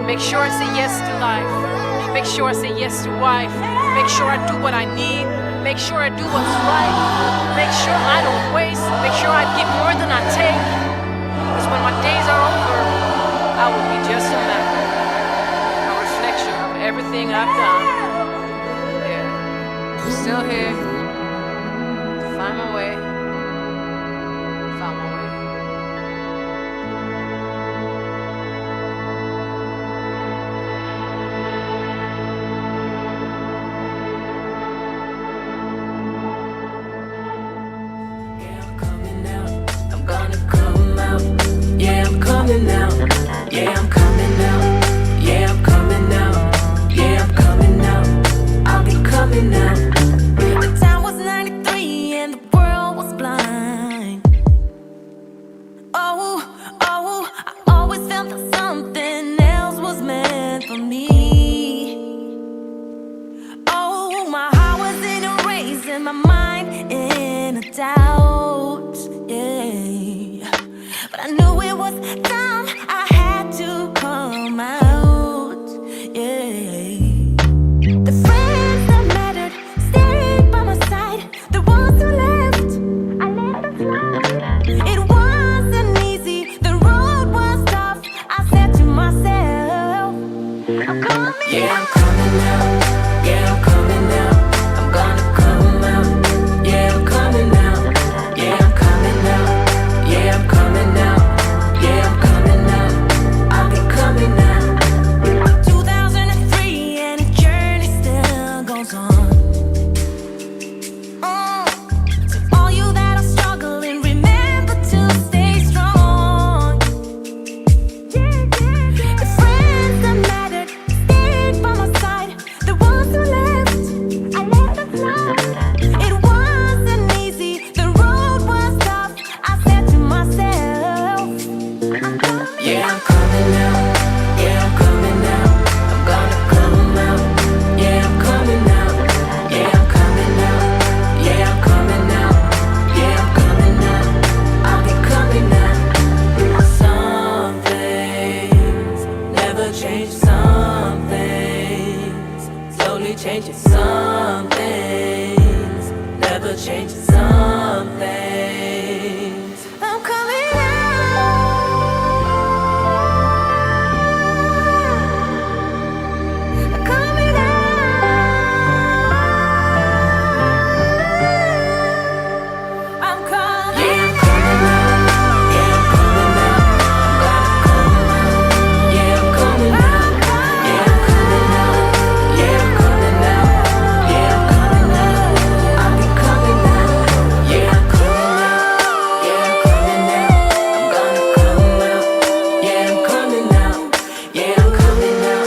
Make sure I say yes to life. Make sure I say yes to wife. Make sure I do what I need. Make sure I do what's right. Make sure I don't waste. Make sure I give more than I take. Because when my days are over, I will be just a memory, a reflection of everything I've done. Yeah, I'm still here to find my way. Found my way. Yeah, I'm coming out. Yeah, I'm coming out. Yeah, I'm coming out. Yeah, I'm coming out. I'll be coming out. The time was 93 and the world was blind. Oh, I always felt that something else was meant for me. Oh, my heart was in a race and my mind in a doubt. Yeah, but I knew it was time, I had to come out, yeah. The friends that mattered stayed by my side. The ones who left, I let them slide. It wasn't easy, the road was tough. I said to myself, I'm coming out. Yeah, I'm coming out. Yeah, I'm coming out. I'm gonna come out. Yeah, I'm coming out. Yeah, I'm coming out. Yeah, I'm coming out. Yeah, I'm coming out. I'll be coming out. 2003 and the journey still goes on. So all you that are struggling, remember to stay strong. The friends that mattered stayed by my side. The ones who left, I let them slide. It wasn't easy, the road was tough. I said to myself, yeah, I'm coming out. Yeah, I'm coming out. I'm gonna come out. Yeah, I'm coming out. Yeah, I'm coming out. Yeah, I'm coming out. Yeah, I'm coming out. I'll be coming out. Some things never change. Some things slowly changing. Some things never change. Some things I'm coming out. I'm coming out. I'm coming. Yeah, I'm coming out. Yeah, I'm coming out. I'm gonna come out. Yeah, I'm coming out. Yeah, I'm coming out. Yeah, I'm coming out. Yeah, I'm coming out. I'll be coming out. Yeah, I'm coming out. Yeah, I'm coming out. I'm gonna come out. Yeah, I'm coming out. Yeah, I'm coming out.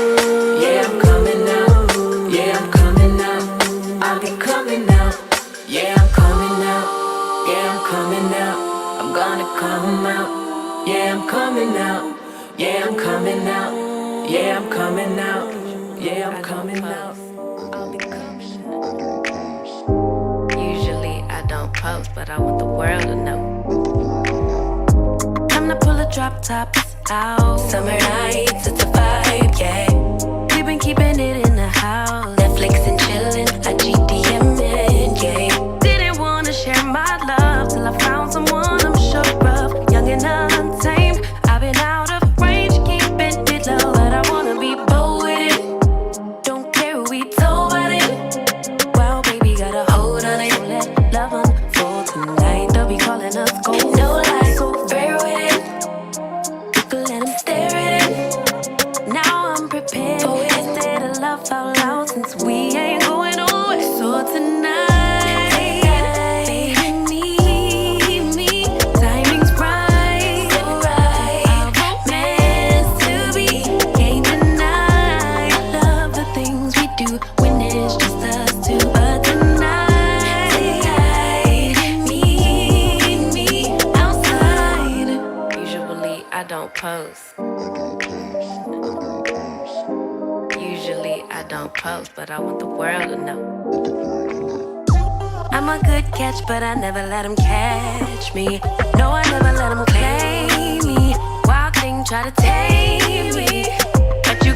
Yeah, I'm coming out. Yeah, I'm coming out. I'll be coming out. Yeah, I'm coming out. Yeah, I'm coming out. I'm gonna come out. Yeah, I'm coming out. Yeah, I'm coming out. Yeah, I'm coming out. Yeah, I'm coming out. I'll be coming out. Usually I don't post, but I want the world to know. Time to pull a drop top, it's out. Summer nights, it's a vibe, yeah. We've been keeping it in the house. Netflix and chillin', I GDM'in', yeah. Didn't wanna share my love till I found someone I'm sure of. Young and untamed, I've been out of range, keeping it low. But I wanna be bold with it. Don't care who we told about it. Wow, baby, got a hold on it. Let love unfold tonight. They'll be calling us gold. No lies, so fair with it. You can let them stare at it. Now I'm prepared for it. Instead of love out loud, since we ain't going nowhere. So tonight, baby, meet me. Timing's right, so right. Our romance to be can't deny. Love the things we do when it's just us two. But tonight, meet me outside. Usually I don't post. Usually I don't post, but I want the world to know. I'm a good catch, but I never let him catch me. No, I never let him play me. Wild thing try to tame me, but you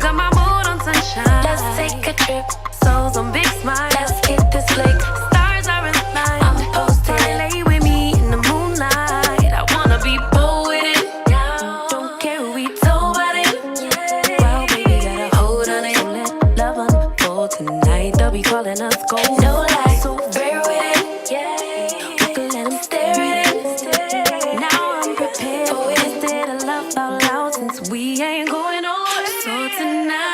trip. Souls on big smile. Let's hit this flick. Stars are in line. I'm posted. Lay with me in the moonlight. I wanna be bold with it. Don't care who we told about it. Well, baby, gotta hold on it. Let love unfold tonight. They'll be calling us gold. No lies, so bear with it. We can let them stare at it. Now I'm prepared for it. Instead of love out loud since we ain't going on. So tonight.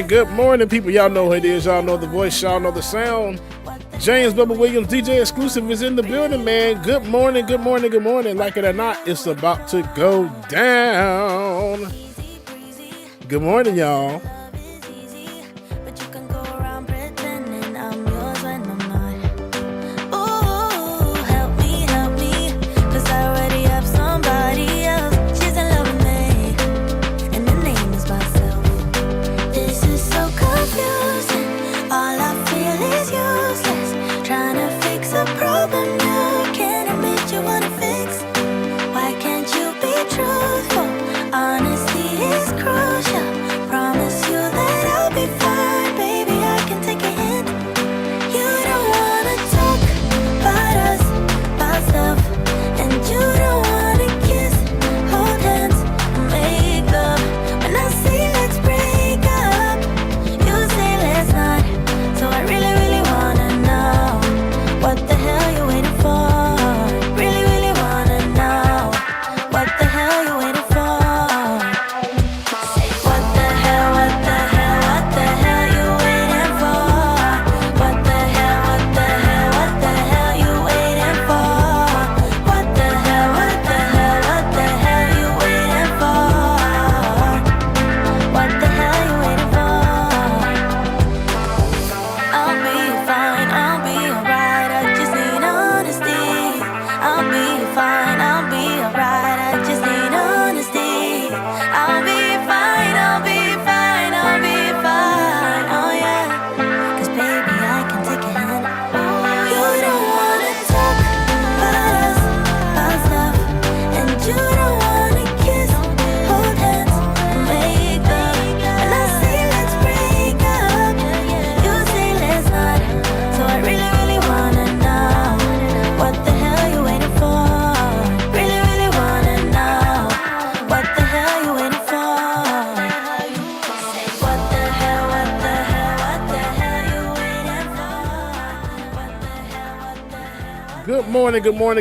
Good morning, people. Y'all know who it is. Y'all know the voice. Y'all know the sound. James Bubba Williams, DJ Exclusive, is in the building, man. Good morning. Like it or not, it's about to go down. Good morning, y'all.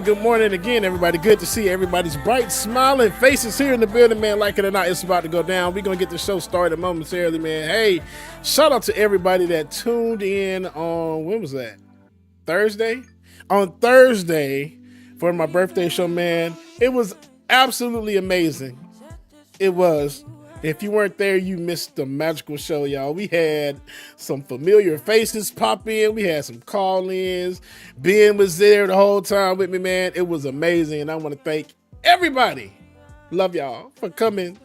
Good morning again, everybody. Good to see everybody's bright, smiling faces here in the building, man. Like it or not, it's about to go down. We're going to get the show started momentarily, man. Hey, shout out to everybody that tuned in on, when was that? Thursday? On Thursday for my birthday show, man. It was absolutely amazing. It was. If you weren't there, you missed the magical show, y'all. We had some familiar faces pop in. We had some call-ins. Ben was there the whole time with me, man. It was amazing, and I want to thank everybody Love y'all for coming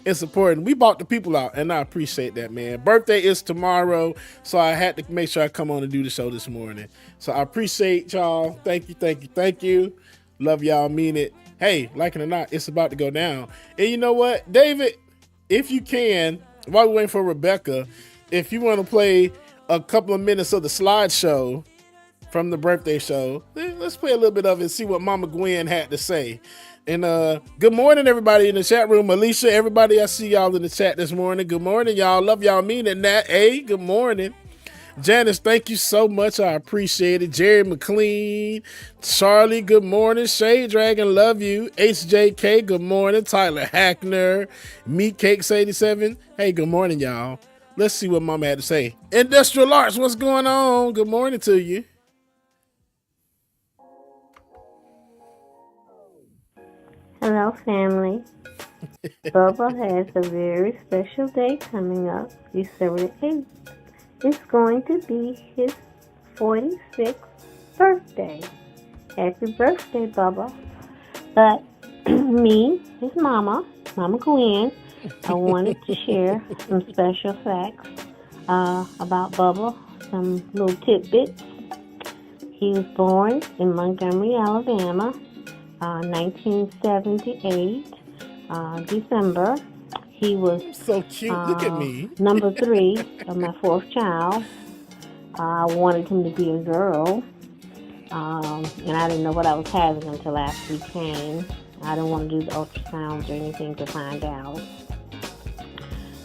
and supporting. We bought the people out, and I appreciate that, man. Birthday is tomorrow, so I had to make sure I come on and do the show this morning. So I appreciate y'all. Thank you, thank you, thank you. Love y'all, mean it. Hey, like it or not, it's about to go down. And you know what, David, if you can, while we're waiting for Rebecca, if you want to play a couple of minutes of the slideshow from the birthday show, let's play a little bit of it and see what Mama Gwen had to say. And good morning, everybody in the chat room. Alicia, everybody, I see y'all in the chat this morning. Good morning, y'all. Love y'all, meaning that. Hey, good morning. Janice, thank you so much. I appreciate it. Jerry McLean, Charlie, good morning. Shade Dragon, love you. HJK, good morning. Tyler Hackner, Meat Cakes 87. Hey, good morning, y'all. Let's see what Mama had to say. Industrial Arts, what's going on? Good morning to you. Hello, family. Bubba has a very special day coming up, December 8th. It's going to be his 46th birthday. Happy birthday, Bubba. But me, his mama, Mama Gwen, I wanted to share some special facts about Bubba, some little tidbits. He was born in Montgomery, Alabama, 1978, December. He was so cute. Look at me. number 3 of my 4th child. I wanted him to be a girl, and I didn't know what I was having until after he came. I didn't want to do the ultrasounds or anything to find out.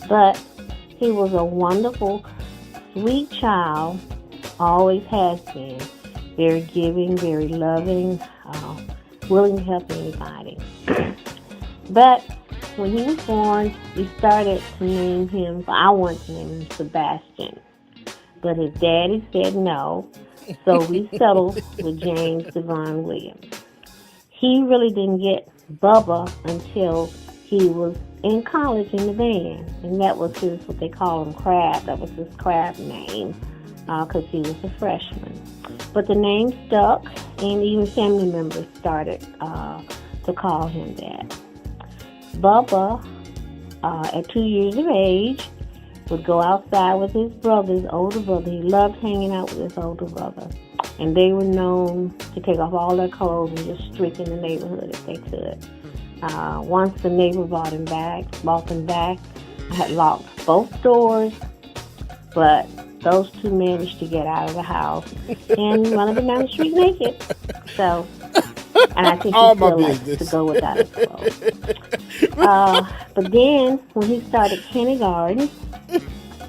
But he was a wonderful, sweet child, always has been. Very giving, very loving, willing to help anybody. But when he was born, we started to name him, I wanted to name him Sebastian. But his daddy said no, so we settled with James Devon Williams. He really didn't get Bubba until he was in college in the band, and that was his, what they call him, Crab. That was his Crab name, because he was a freshman. But the name stuck, and even family members started to call him that. Bubba, at 2 years of age, would go outside with his brother, his older brother. He loved hanging out with his older brother. And they were known to take off all their clothes and just streak in the neighborhood if they could. Once the neighbor brought them back, I had locked both doors, but those two managed to get out of the house and run up and down the street naked. So, and I think he still likes to go without his clothes. But then, when he started kindergarten,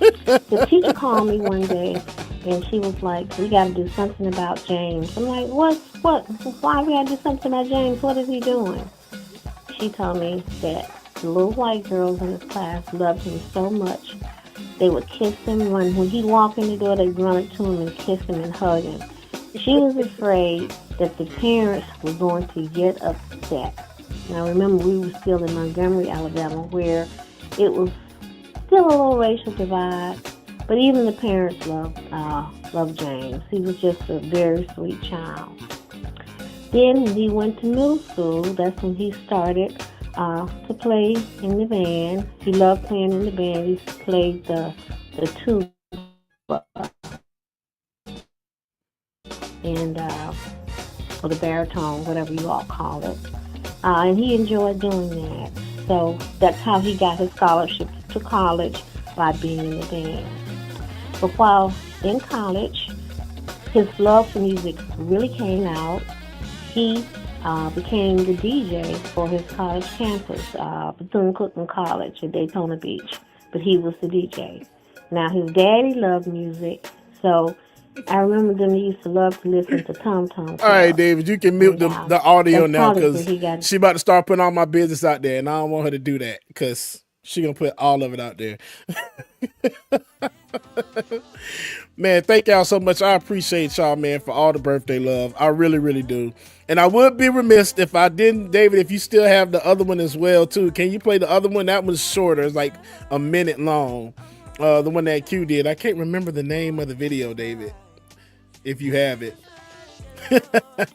the teacher called me one day, and she was like, "We got to do something about James." I'm like, "What? Why we got to do something about James? What is he doing?" She told me that the little white girls in his class loved him so much, they would kiss him. When he'd walk in the door, they'd run up to him and kiss him and hug him. She was afraid that the parents were going to get upset. Now, remember, we were still in Montgomery, Alabama, where it was still a little racial divide, but even the parents loved James. He was just a very sweet child. Then when he went to middle school, that's when he started to play in the band. He loved playing in the band. He played the tuba and or the baritone, whatever you all call it. And he enjoyed doing that. So that's how he got his scholarship to college, by being in the band. But while in college, his love for music really came out. He became the DJ for his college campus, Bethune-Cookman College in Daytona Beach. But he was the DJ. Now, his daddy loved music, so I remember them used to love to listen to Tom Tom. All right, David, you can mute the audio now, because she about to start putting all my business out there, and I don't want her to do that because she gonna put all of it out there. Man, thank y'all so much. I appreciate y'all, man, for all the birthday love. I really, really do. And I would be remiss if I didn't, David, if you still have the other one as well, too. Can you play the other one? That one's shorter. It's like a minute long. The one that Q did. I can't remember the name of the video, David, if you have it.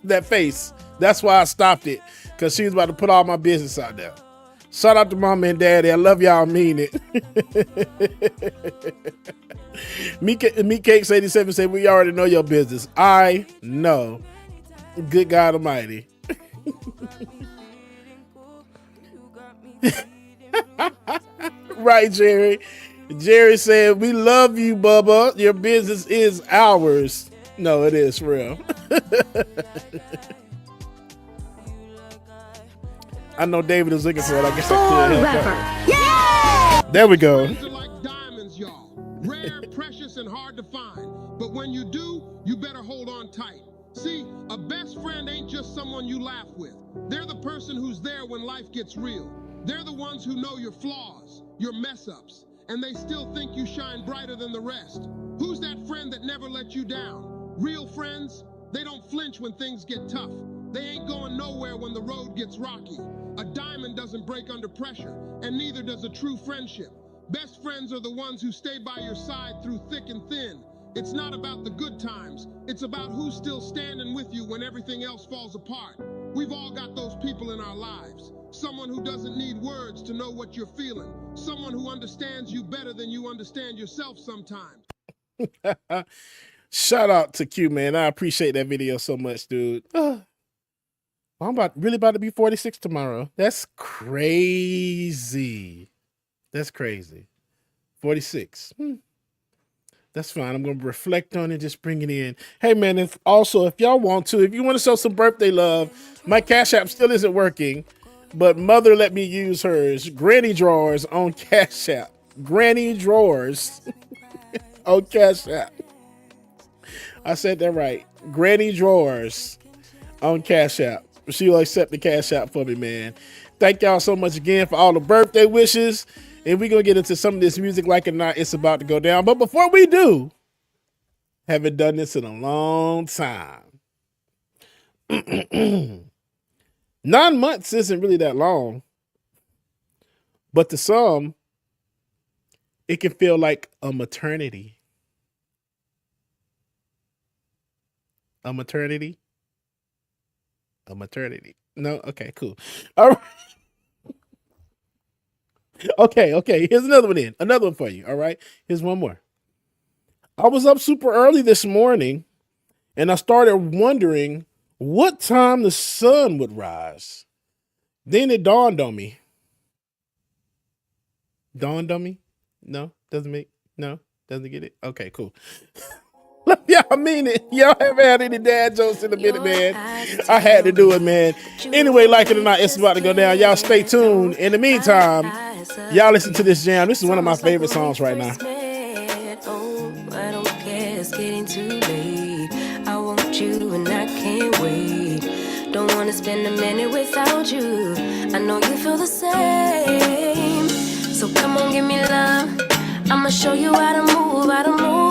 That face. That's why I stopped it, because she was about to put all my business out there. Shout out to mama and daddy. I love y'all. I mean it. Meat Cakes 87 said, we already know your business. I know. Good God Almighty. Right, Jerry. Jerry said, we love you, Bubba. Your business is ours. No, it is for real. I know David is looking for it. I guess I could. There we go. Friends are like diamonds, y'all. Rare, precious, and hard to find. But when you do, you better hold on tight. See, a best friend ain't just someone you laugh with. They're the person who's there when life gets real. They're the ones who know your flaws, your mess-ups, and they still think you shine brighter than the rest. Who's that friend that never let you down? Real friends, they don't flinch when things get tough. They ain't going nowhere when the road gets rocky. A diamond doesn't break under pressure, and neither does a true friendship. Best friends are the ones who stay by your side through thick and thin. It's not about the good times, it's about who's still standing with you when everything else falls apart. We've all got those people in our lives. Someone who doesn't need words to know what you're feeling. Someone who understands you better than you understand yourself sometimes. Shout out to Q, man. I appreciate that video so much, dude. I'm really about to be 46 tomorrow. That's crazy. That's crazy. 46. That's fine. I'm going to reflect on it, just bring it in. Hey, man, if y'all want to, if you want to show some birthday love, my Cash App still isn't working, but Mother let me use hers. Granny Drawers on Cash App. Granny Drawers on Cash App. I said that right. Granny Drawers on Cash App. She'll accept the Cash App for me, man. Thank y'all so much again for all the birthday wishes. And we're going to get into some of this music like it or not. It's about to go down. But before we do, haven't done this in a long time. 9 months isn't really that long. But to some, it can feel like a maternity. A maternity? A maternity. No? Okay, cool. All right. Okay. Here's another one in. Another one for you. All right. Here's one more. I was up super early this morning and I started wondering what time the sun would rise. Then it dawned on me. Dawned on me? No? Doesn't get it? Okay, cool. Y'all mean it. Y'all haven't had any dad jokes in a minute, man. I had to do it, man. Anyway, like it or not, it's about to go down. Y'all stay tuned. In the meantime, y'all listen to this jam. This is one of my favorite songs right now. Oh, I don't care, it's getting too late. I want you and I can't wait. Don't wanna spend a minute without you. I know you feel the same. So come on, give me love. I'ma show you how to move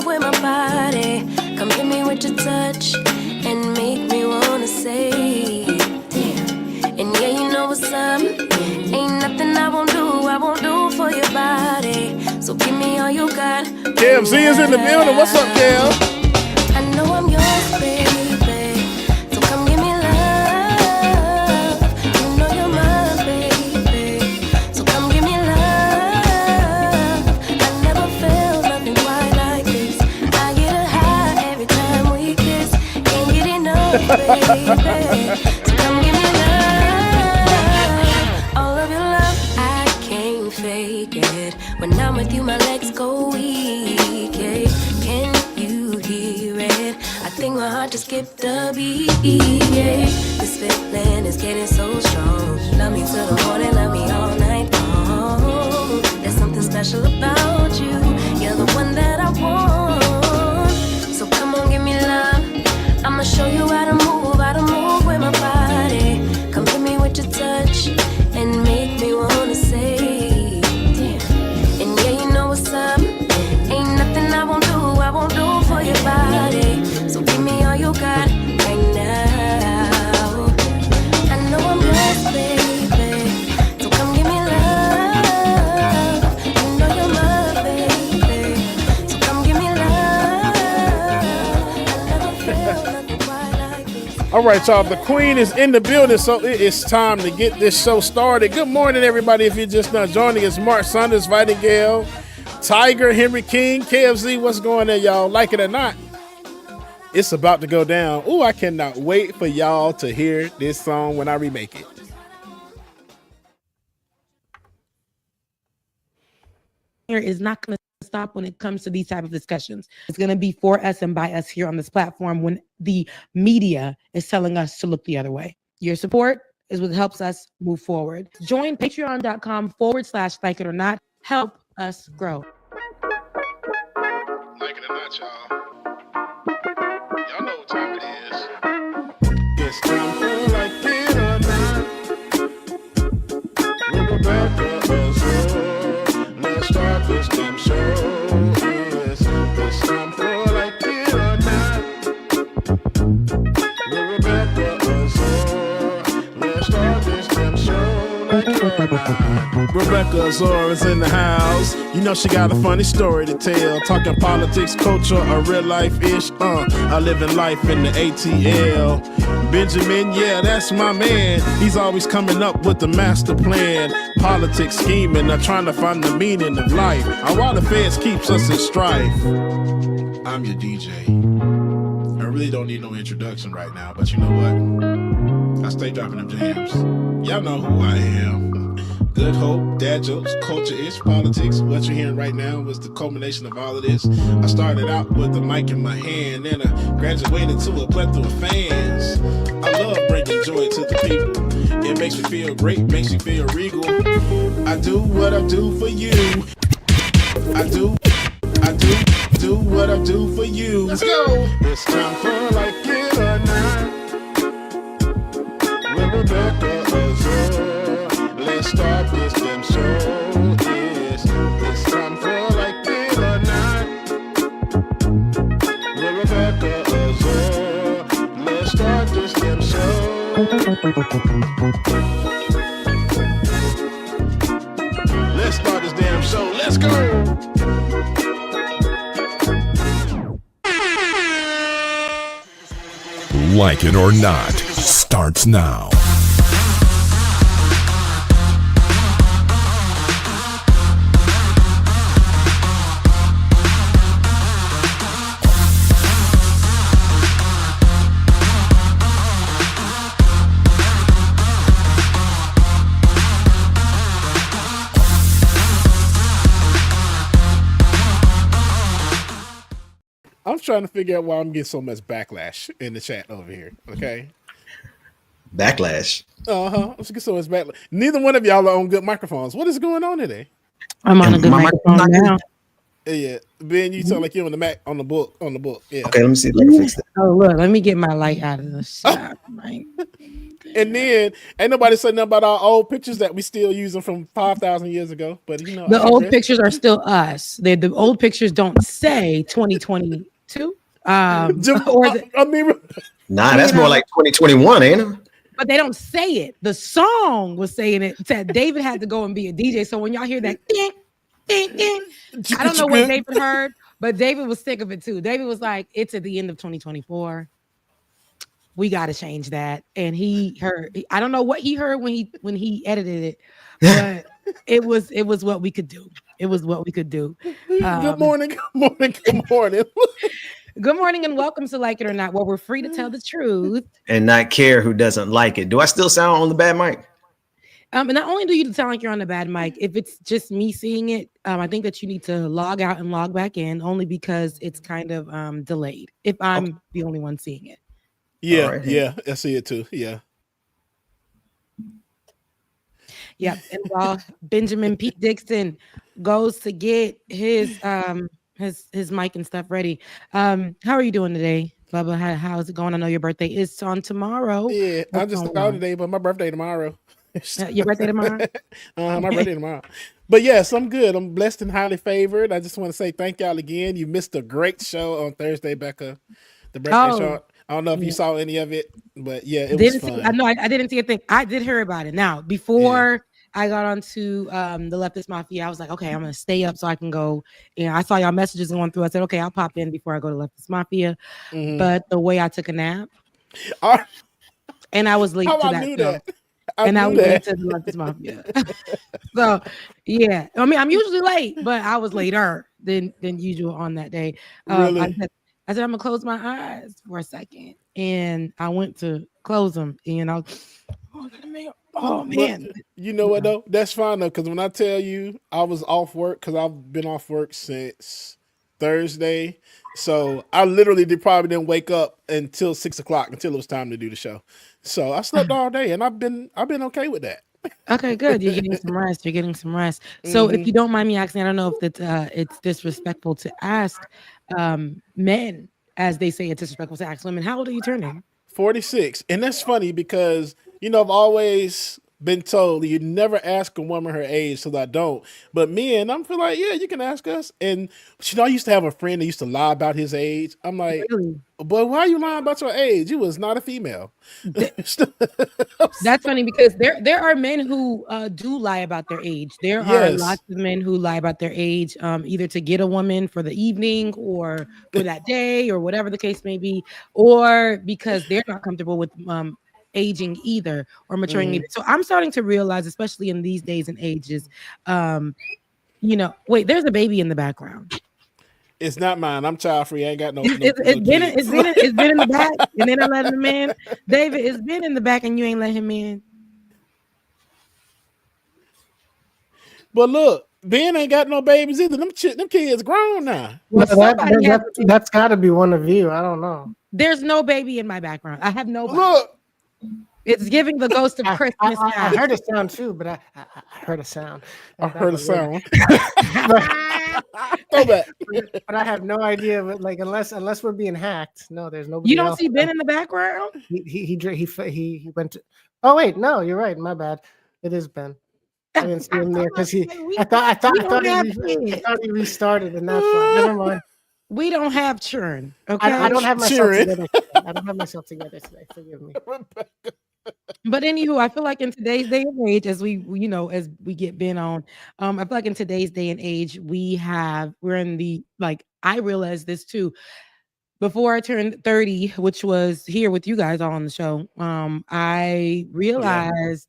with my body. Come hit me with your touch and make me wanna say, damn. And yeah, you know what's up. Ain't nothing I won't do for your body. So give me all you got. KMC is in the building. What's up, Kel? I know I'm yours, baby. So come give me love. You know you're mine, baby. So come give me love. I never felt nothing quite like this. I get a high every time we kiss. Can't get enough, baby. So come give me love. All of your love, I can't fake it. When I'm with you, my legs go weak. Yeah. Can you hear it? I think my heart just skipped a beat. Yeah. This feeling is getting so strong. Love me till the morning, love me all night long. There's something special about you. You're the one that I want. So come on, give me love. I'ma show you how to move with my body. Come hit me with your touch and make me wanna say, damn. And yeah, you know what's up. Ain't nothing I won't do for your body. So give me all you got right now. I know I'm All right, y'all. The queen is in the building, so it is time to get this show started. Good morning, everybody. If you're just now joining us, Mark Saunders, Vitingale, Tiger, Henry King, KFZ. What's going on, y'all? Like it or not, it's about to go down. Ooh, I cannot wait for y'all to hear this song when I remake it. Is not going to stop when it comes to these type of discussions. It's going to be for us and by us here on this platform when the media is telling us to look the other way. Your support is what helps us move forward. Join patreon.com/like it or not. Help us grow. Like it or not, y'all. Y'all know what time it is. It's time for like it or not. We're back to us. Let's start this damn show. Yes, it's time for like it or not. We're back to us. Let's start this damn show. Like it or not. Rebecca Azor is in the house. You know she got a funny story to tell. Talking politics, culture, or real life-ish. I live in life in the ATL. Benjamin, yeah, that's my man. He's always coming up with the master plan. Politics scheming, or trying to find the meaning of life. While the feds keeps us in strife. I'm your DJ. I really don't need no introduction right now, but you know what? I stay dropping them jams. Y'all know who I am. Good hope, dad jokes, culture-ish, politics. What you're hearing right now was the culmination of all of this. I started out with the mic in my hand, and I graduated to a plethora of fans. I love bringing joy to the people. It makes me feel great, makes me feel regal. I do what I do for you. I do what I do for you. Let's go. It's time for like it or not. With Rebecca Azor. Let's start this damn show. Yes, it's time for like it or not. With Rebecca Azor. Let's start this damn show. Let's start this damn show. Let's go. Like it or not starts now. I'm trying to figure out why I'm getting so much backlash in the chat over here. Okay. Backlash. Let's get so much backlash. Neither one of y'all are on good microphones. What is going on today? I'm on a good microphone now. Yeah, Ben, you sound like you're on the Mac on the book. Yeah. Okay, let me see if I can fix that. Oh, look, let me get my light out of the shop. Right. And then ain't nobody saying nothing about our old pictures that we still using from 5,000 years ago. But you know, The old pictures are still us. The old pictures don't say 2022. Nah, that's more like 2021, ain't it? But they don't say it. The song was saying it. Said David had to go and be a DJ. So when y'all hear that ding, ding, ding, I don't know what David heard, but David was sick of it too. David was like, it's at the end of 2024. We got to change that. And he heard, I don't know what he heard when he edited it, but it was what we could do. It was what we could do. Good morning. Good morning and welcome to Like It or Not, where we're free to tell the truth and not care who doesn't like it. Do I still sound on the bad mic? And not only do you sound like you're on the bad mic, if it's just me seeing it, I think that you need to log out and log back in, only because it's kind of delayed if I'm the only one seeing it. Yeah, right. Yeah, I see it too. Yeah. Yep. And while Benjamin Pete Dixon goes to get his mic and stuff ready, how are you doing today, Bubba? How's it going? I know your birthday is on tomorrow. Yeah, I'm just out today, but my birthday tomorrow. Your birthday tomorrow? My birthday tomorrow. But yes, I'm good. I'm blessed and highly favored. I just want to say thank y'all again. You missed a great show on Thursday, Becca. The birthday show. I don't know if you saw any of it, but yeah, it was fun. I didn't see a thing. I did hear about it. Now, before I got onto the Leftist Mafia, I was like, okay, I'm gonna stay up so I can go. And I saw y'all messages going through. I said, okay, I'll pop in before I go to Leftist Mafia. Mm-hmm. But the way I took a nap, I, and I was late how to I that knew show. that. And I knew was late that. to the Lunches Mafia. So yeah, I mean, I'm usually late, but I was later than usual on that day. Really? I said I'm gonna close my eyes for a second, and I went to close them, and I was, oh man. But you know what though? That's fine though, because when I tell you I was off work, because I've been off work since Thursday, so I literally probably didn't wake up until 6 o'clock until it was time to do the show. So I slept all day, and I've been okay with that. Okay, good. You're getting some rest. You're getting some rest. So, if you don't mind me asking, I don't know if it's disrespectful to ask men, as they say it's disrespectful to ask women. How old are you turning? 46, and that's funny because I've always been told you never ask a woman her age, so I don't. But men, I'm feel like, yeah, you can ask us. And I used to have a friend that used to lie about his age. I'm like, Really? but why are you lying about your age? You was not a female. That's funny because there are men who do lie about their age. There are Yes. lots of men who lie about their age, either to get a woman for the evening or for that day or whatever the case may be, or because they're not comfortable with aging either or maturing either. So I'm starting to realize, especially in these days and ages, wait, there's a baby in the background. It's not mine. I'm child free. I ain't got no. It's been in the back, and then I let him in. David, it's been in the back, and you ain't let him in. But look, Ben ain't got no babies either. Them kids grown now. Well, That's got to be one of you. I don't know. There's no baby in my background. I have no. Look, it's giving the ghost of Christmas. I heard a sound too, but I heard a sound. I heard a sound. but I have no idea. But like, unless we're being hacked, no, there's nobody. You don't else. see Ben in the background. He went to. Oh wait, no, you're right. My bad. It is Ben. I didn't see him there because I thought he restarted, and that's why. Never mind. We don't have churn. Okay, I don't have myself together. I don't have myself together today. Forgive me. But anywho, I feel like in today's day and age, as we get Ben on, I feel like in today's day and age, we're in the, like, I realized this too. Before I turned 30, which was here with you guys all on the show, I realized,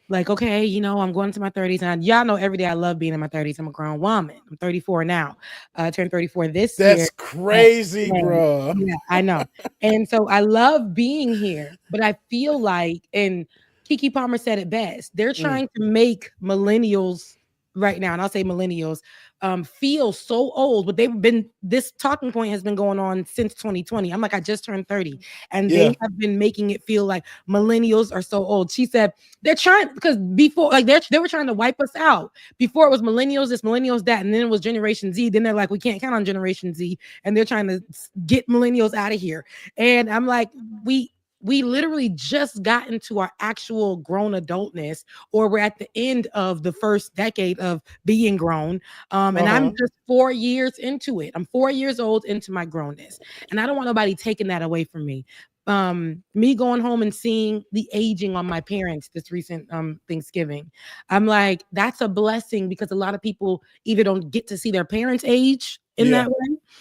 like, okay, I'm going into my 30s, and y'all know every day I love being in my 30s. I'm a grown woman. I'm 34 now. I turned 34 this year. That's crazy, bro. Yeah, I know. And so I love being here, but I feel like, and Kiki Palmer said it best, they're trying to make millennials right now, and I'll say millennials, feel so old, but this talking point has been going on since 2020. I'm like, I just turned 30, and they have been making it feel like millennials are so old. She said they're trying, because before, like, they were trying to wipe us out. Before it was millennials this, millennials that, and then it was Generation Z. Then they're like, we can't count on Generation Z, and they're trying to get millennials out of here. And I'm like, we literally just got into our actual grown adultness, or we're at the end of the first decade of being grown. And I'm just 4 years into it. I'm 4 years old into my grownness, and I don't want nobody taking that away from me. Me going home and seeing the aging on my parents this recent Thanksgiving, I'm like, that's a blessing, because a lot of people either don't get to see their parents age in that way.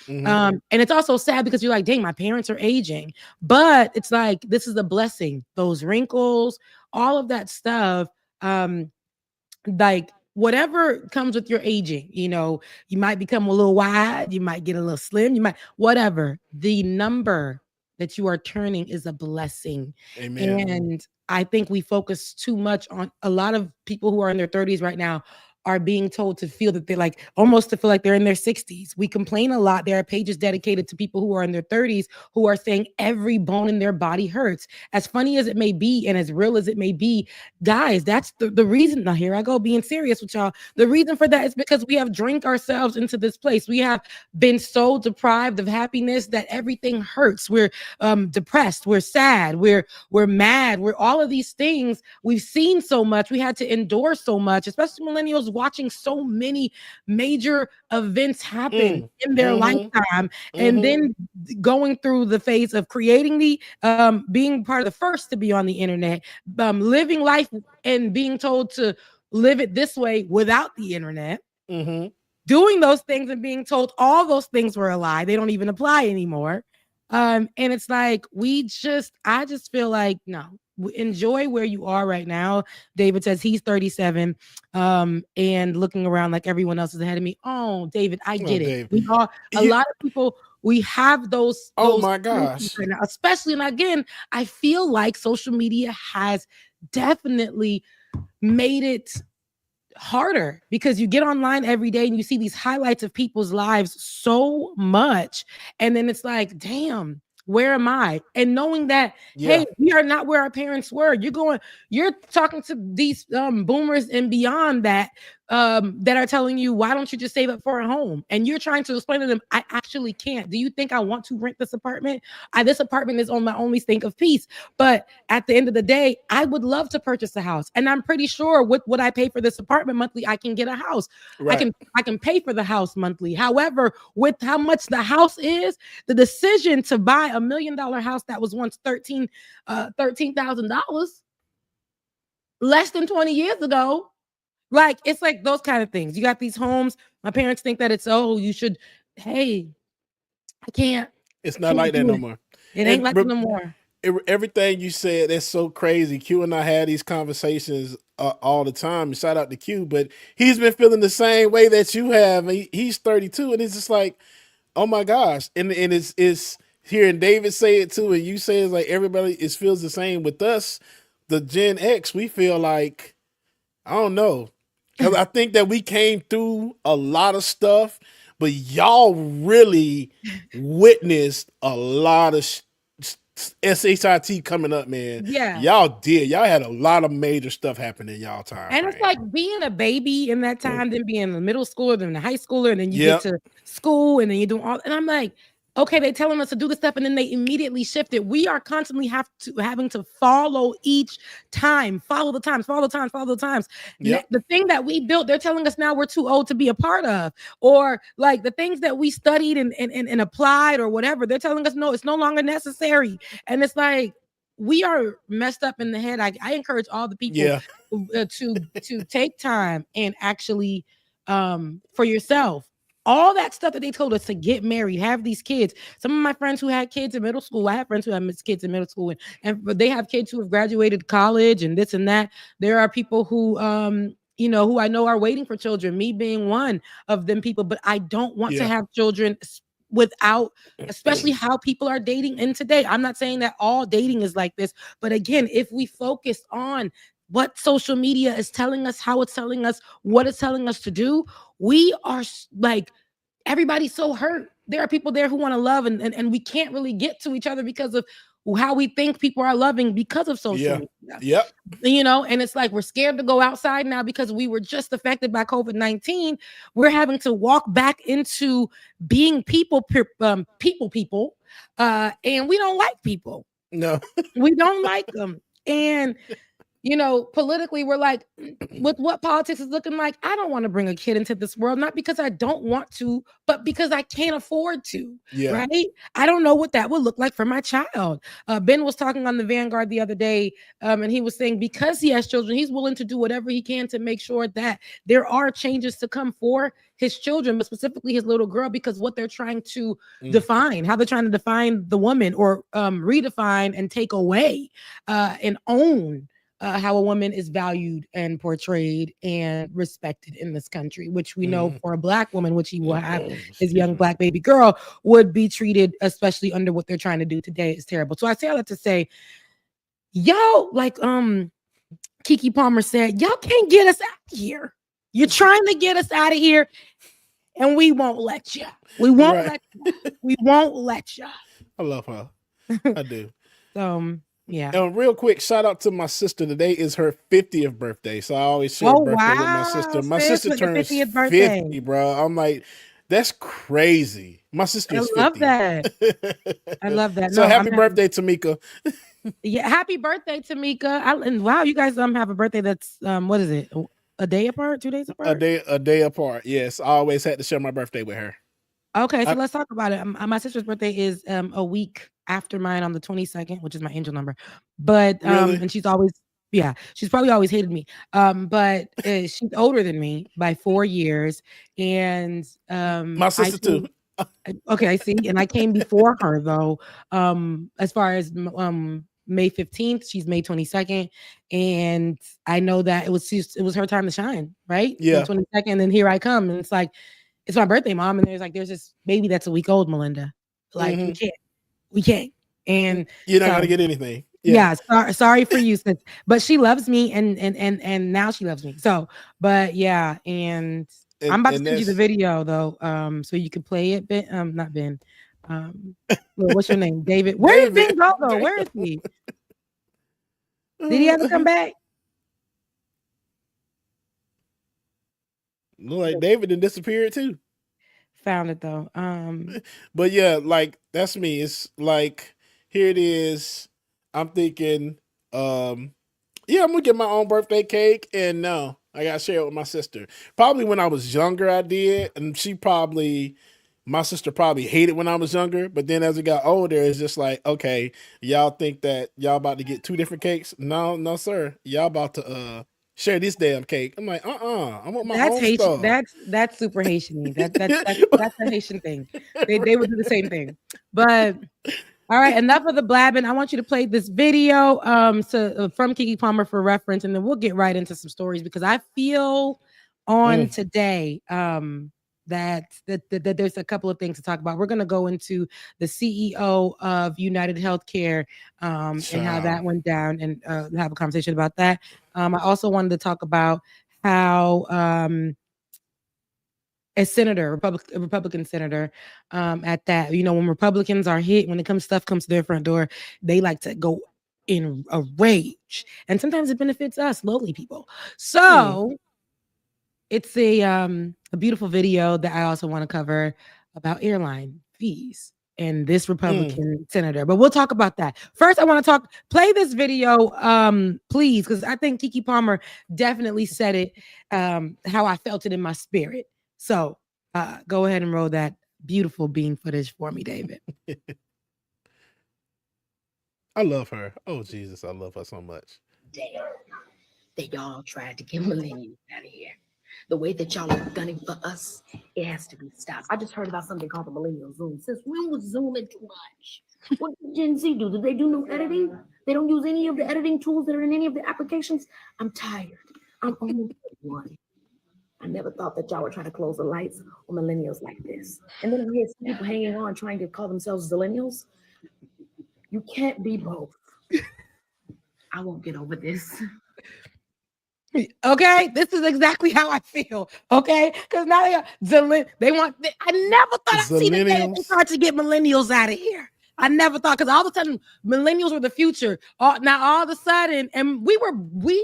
And it's also sad because you're like, dang, my parents are aging, but it's like, this is a blessing. Those wrinkles, all of that stuff, like, whatever comes with your aging, you might become a little wide, you might get a little slim, you might, whatever. The number that you are turning is a blessing. Amen. And I think we focus too much on, a lot of people who are in their 30s right now are being told to feel that they're like, almost to feel like they're in their 60s. We complain a lot. There are pages dedicated to people who are in their 30s who are saying every bone in their body hurts. As funny as it may be, and as real as it may be, guys, that's the reason. Now, here I go being serious with y'all. The reason for that is because we have drank ourselves into this place. We have been so deprived of happiness that everything hurts. We're depressed. We're sad. We're mad. We're all of these things. We've seen so much. We had to endure so much, especially millennials, watching so many major events happen in their lifetime, and then going through the phase of creating being part of the first to be on the internet, living life and being told to live it this way without the internet, doing those things and being told all those things were a lie. They don't even apply anymore. And it's like I just feel like no, enjoy where you are right now. David says he's 37 and looking around like everyone else is ahead of me. Oh, David, I get it. David. We are a lot of people. We have those. Oh my gosh! Right now, especially, and again, I feel like social media has definitely made it harder because you get online every day and you see these highlights of people's lives so much, and then it's like, damn, where am I? And knowing that, hey, we are not where our parents were. You're talking to these boomers and beyond that are telling you, why don't you just save up for a home? And you're trying to explain to them, I actually can't. Do you think I want to rent this apartment? This apartment is on my only think of peace. But at the end of the day, I would love to purchase a house. And I'm pretty sure with what I pay for this apartment monthly, I can get a house. Right. I can pay for the house monthly. However, with how much the house is, the decision to buy $1 million house that was once $13,000 less than 20 years ago. Like, it's like those kind of things. You got these homes. My parents think that it's, you should, hey, I can't. It's not like that no more. It ain't like that no more. Everything you said, that's so crazy. Q and I had these conversations all the time. Shout out to Q, but he's been feeling the same way that you have. He's 32, and it's just like, oh my gosh. And it's hearing David say it too, and you say it's like everybody feels the same with us. The Gen X, we feel like, I don't know. Because I think that we came through a lot of stuff, but y'all really witnessed a lot of SHIT coming up, man. Yeah. Y'all did. Y'all had a lot of major stuff happening in y'all time. And it's like being a baby in that time, then being a middle schooler, then a high schooler, and then you get to school, and then you're doing all. And I'm like, okay, they're telling us to do this stuff, and then they immediately shift it. We are constantly having to follow each time, follow the times. Yep. The thing that we built, they're telling us now we're too old to be a part of, or like the things that we studied and applied or whatever. They're telling us no, it's no longer necessary, and it's like we are messed up in the head. I encourage all the people to take time and actually for yourself. All that stuff that they told us to get married, have these kids. Some of my friends who had kids in middle school, I have friends who have kids in middle school, and they have kids who have graduated college and this and that. There are people who, who I know are waiting for children, me being one of them people, but I don't want to have children without, especially how people are dating in today. I'm not saying that all dating is like this, but again, if we focus on what social media is telling us, how it's telling us, what it's telling us to do, we are like, everybody's so hurt. There are people there who want to love, and we can't really get to each other because of how we think people are loving because of social media. Yep. And it's like we're scared to go outside now because we were just affected by COVID-19. We're having to walk back into being people, and we don't like people. No. We don't like them. And politically, we're like, with what politics is looking like, I don't want to bring a kid into this world, not because I don't want to, but because I can't afford to, right? I don't know what that would look like for my child. Ben was talking on the Vanguard the other day, and he was saying because he has children, he's willing to do whatever he can to make sure that there are changes to come for his children, but specifically his little girl, because what they're trying to define, how they're trying to define the woman or redefine and take away and own how a woman is valued and portrayed and respected in this country, which we know for a Black woman, which he will have his young Black baby girl, would be treated, especially under what they're trying to do today, is terrible. So I say all that to say, y'all, like Keke Palmer said, y'all can't get us out of here. You're trying to get us out of here, and we won't let you. We won't let you. We won't let you. I love her. I do. Yeah. And real quick, shout out to my sister. Today is her 50th birthday. So I always share birthday with my sister. My sister turns 50, bro. I'm like, that's crazy. My sister is 50. I love that. I love that. So happy birthday, Tamika. Yeah, happy birthday, Tamika. And wow, you guys have a birthday that's what is it? A day apart? 2 days apart? A day apart. Yes. I always had to share my birthday with her. Okay, so let's talk about it. My sister's birthday is a week after mine on the 22nd, which is my angel number. But Really? and she's probably always hated me. But she's older than me by 4 years, and My sister too. Okay, I see. And I came before her though. As far as May 15th, she's May 22nd. And I know that it was her time to shine, right? Yeah. May 22nd, and here I come. And it's like, it's my birthday, Mom. And there's this baby that's a week old, Melinda. Like, we can't. And you're not gonna get anything. Yeah, sorry for you, sis. But she loves me, and now she loves me. So, but yeah, and I'm about to send you the video though, so you can play it. Ben, not Ben. What's your name, David? Where did Ben go though? Where is he? Did he ever come back? Look like David done disappeared too. Found it though. But yeah, like that's me. It's like here it is. I'm thinking, yeah, I'm gonna get my own birthday cake, and no, I gotta share it with my sister. Probably when I was younger, I did, and my sister probably hated when I was younger. But then as it got older, it's just like, okay, y'all think that y'all about to get two different cakes? No, sir. Y'all about to share this damn cake. I'm like, I want my own Haitian. stuff. That's super Haitian. That's a Haitian thing. They would do the same thing, but. All right, enough of the blabbing. I want you to play this video from Keke Palmer for reference, and then we'll get right into some stories because I feel on today that there's a couple of things to talk about. We're going to go into the CEO of United Healthcare and how that went down, and have a conversation about that. I also wanted to talk about how a senator, a Republican senator, at that, when Republicans are hit, when stuff comes to their front door, they like to go in a rage, and sometimes it benefits us lowly people. So it's a beautiful video that I also want to cover about airline fees and this Republican senator, but we'll talk about that. First, I want to play this video, please, because I think Keke Palmer definitely said it, how I felt it in my spirit. So go ahead and roll that beautiful bean footage for me, David. I love her. Oh, Jesus, I love her so much. Damn, that y'all tried to get millennials out of here. The way that y'all are gunning for us, it has to be stopped. I just heard about something called the Millennial Zoom. Since when was Zooming too much? What did Gen Z do? Did they do no editing? They don't use any of the editing tools that are in any of the applications? I'm tired. I'm only one. I never thought that y'all were trying to close the lights on millennials like this. And then we had some people hanging on trying to call themselves zillennials. You can't be both. I won't get over this. Okay, this is exactly how I feel. Okay, because now I never thought I'd see the day they start to get millennials out of here. I never thought, because all of a sudden millennials were the future. Now all of a sudden, and we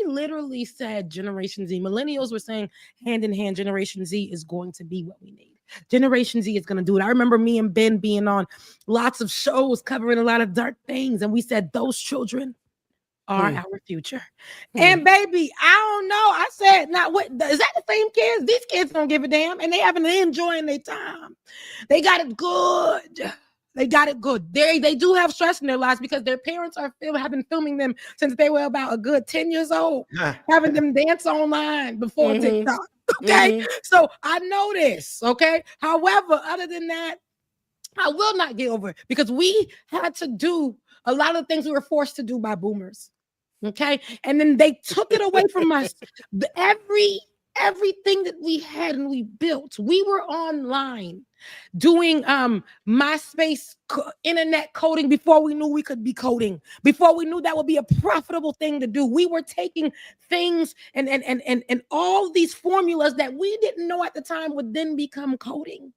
literally said Generation Z. Millennials were saying hand in hand, Generation Z is going to be what we need. Generation Z is going to do it. I remember me and Ben being on lots of shows covering a lot of dark things, and we said those children are our future. And baby, I don't know. I said, now what is that the same kids? These kids don't give a damn, and they haven't enjoying their time. They got it good. They got it good. They do have stress in their lives because their parents have been filming them since they were about a good 10 years old, having them dance online before TikTok. Okay, so I know this. Okay, however, other than that, I will not get over it because we had to do a lot of things we were forced to do by boomers. Okay, and then they took it away from us. Everything that we had and we built, we were online doing MySpace internet coding before we knew we could be coding, before we knew that would be a profitable thing to do. We were taking things and all these formulas that we didn't know at the time would then become coding.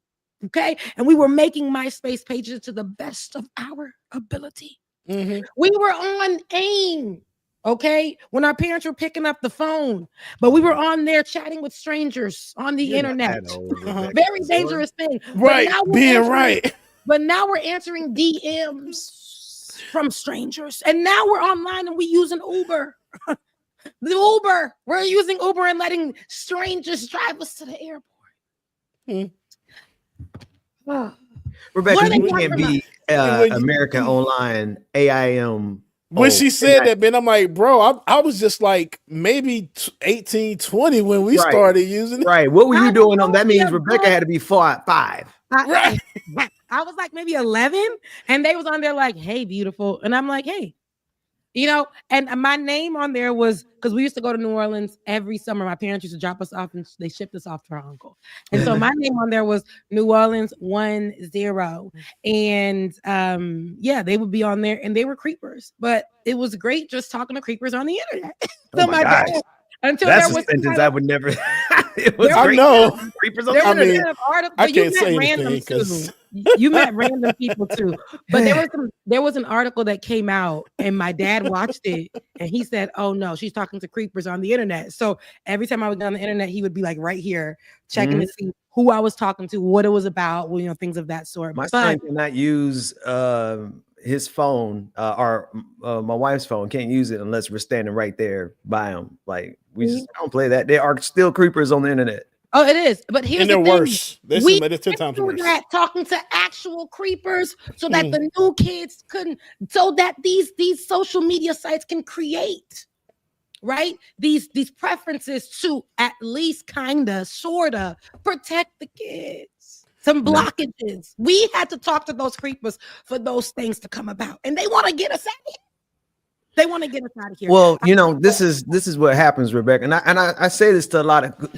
Okay, and we were making MySpace pages to the best of our ability. We were on AIM. Okay, when our parents were picking up the phone, but we were on there chatting with strangers on the internet. Very dangerous thing. Right, being right. But now we're answering DMs from strangers, and now we're online and we using Uber. We're using Uber and letting strangers drive us to the airport. Rebecca, you can't be America Online AIM. When she said that, Ben, I'm like, bro, I was just like maybe 18, 20 when we started using it. Right. What were you doing on that? Means Rebecca had to be 5. I was like maybe 11, and they was on there like, "Hey, beautiful," and I'm like, "Hey." And my name on there was because we used to go to New Orleans every summer. My parents used to drop us off and they shipped us off to our uncle. And so my name on there was New Orleans 10. And they would be on there and they were creepers. But it was great just talking to creepers on the internet. So my gosh. dad, until That's there a was sentence I would never. It was I great. know. Creepers on there the was internet. an article. I You can't met say random anything too. 'cause- You met random people too. But there was an article that came out, and my dad watched it, and he said, "Oh no, she's talking to creepers on the internet." So every time I would get on the internet, he would be like right here checking to see who I was talking to, what it was about, things of that sort. My son cannot use his phone or my wife's phone. Can't use it unless we're standing right there by him. Like we just don't play that. There are still creepers on the internet. Oh, it is. But here's And the they're thing. worse. They're 10 times do worse. that, talking to actual creepers so that the new kids so that these social media sites can create, right? These preferences to at least sorta protect the kids. Some blockages. We had to talk to those creepers for those things to come about. And they want to get us out of here. They want to get us out of here. Well, this is what happens, Rebecca. And I say this to a lot of.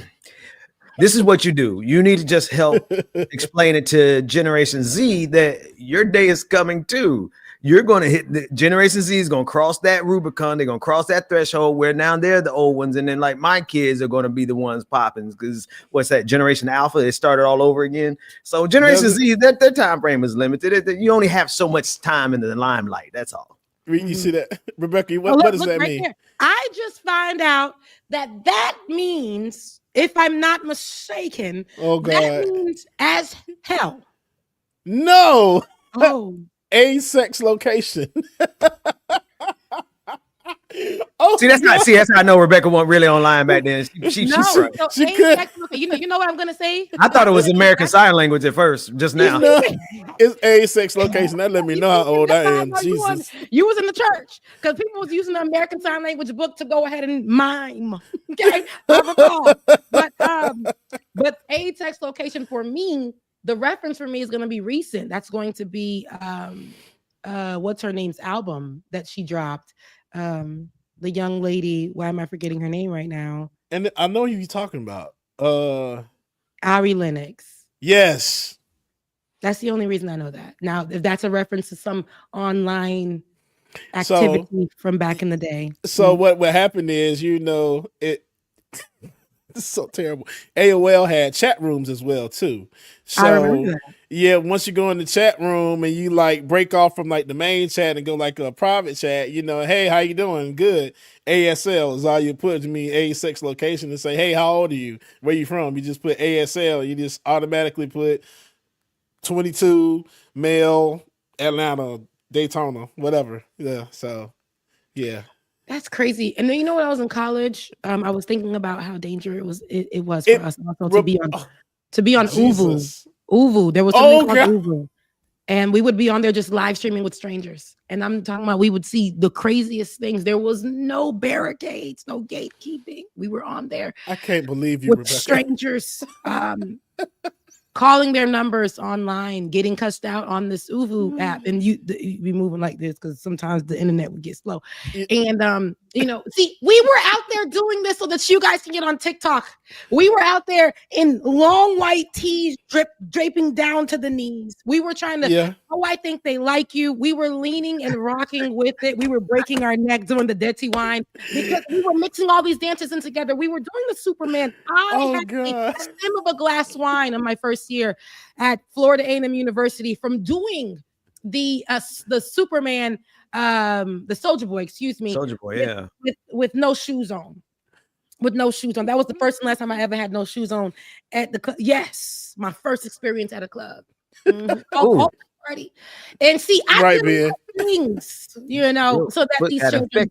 This is what you do. You need to just help explain it to Generation Z that your day is coming too. You're going to hit the Generation Z is going to cross that Rubicon. They're going to cross that threshold where now they're the old ones. And then like my kids are going to be the ones popping because what's that? Generation Alpha, it started all over again. So Generation Z, their time frame is limited. You only have so much time in the limelight. That's all. You see that, Rebecca? What does that right mean? There. I just find out that means, if I'm not mistaken, that means as hell. No. Oh. A sex location. That's how I know Rebecca wasn't really online back then. She could. You know what I'm gonna say? I thought it was American Sign Language at first, just now. It's a sex location. That let me know how old I am. Jesus. You was in the church because people was using the American Sign Language book to go ahead and mime. Okay, I recall. But a text location for me, the reference for me is gonna be recent. That's going to be what's her name's album that she dropped. The young lady, why am I forgetting her name right now? And I know who you're talking about. Ari Lennox. Yes. That's the only reason I know that. Now, if that's a reference to some online activity from back in the day. So what happened is, it it's so terrible. AOL had chat rooms as well too. So I remember that. Yeah, once you go in the chat room and you like break off from like the main chat and go like a private chat, hey, how you doing? Good. ASL is all you put. To me, a sex location, and say, hey, how old are you? Where you from? You just put ASL. You just automatically put 22, male, Atlanta, Daytona, whatever. Yeah. So yeah. That's crazy. And then you know when I was in college, I was thinking about how dangerous it was for us also to be on Jesus. Uvu. There was something called Uvu. And we would be on there just live streaming with strangers. And I'm talking about we would see the craziest things. There was no barricades, no gatekeeping. We were on there. I can't believe you, with Rebecca. Strangers calling their numbers online, getting cussed out on this Uvu app, and you be moving like this because sometimes the internet would get slow. And see, we were out there doing this so that you guys can get on TikTok. We were out there in long white tees, draping down to the knees. We were trying to. Oh, I think they like you. We were leaning and rocking with it. We were breaking our neck doing the dirty wine because we were mixing all these dances in together. We were doing the Superman. I had a stem of a glass wine on my first year at Florida A&M University from doing the Superman, the Soldier Boy, Soldier Boy, yeah. With no shoes on. With no shoes on. That was the first and last time I ever had no shoes on at the club. Yes, my first experience at a club. Party. And see, I did things, so that these children.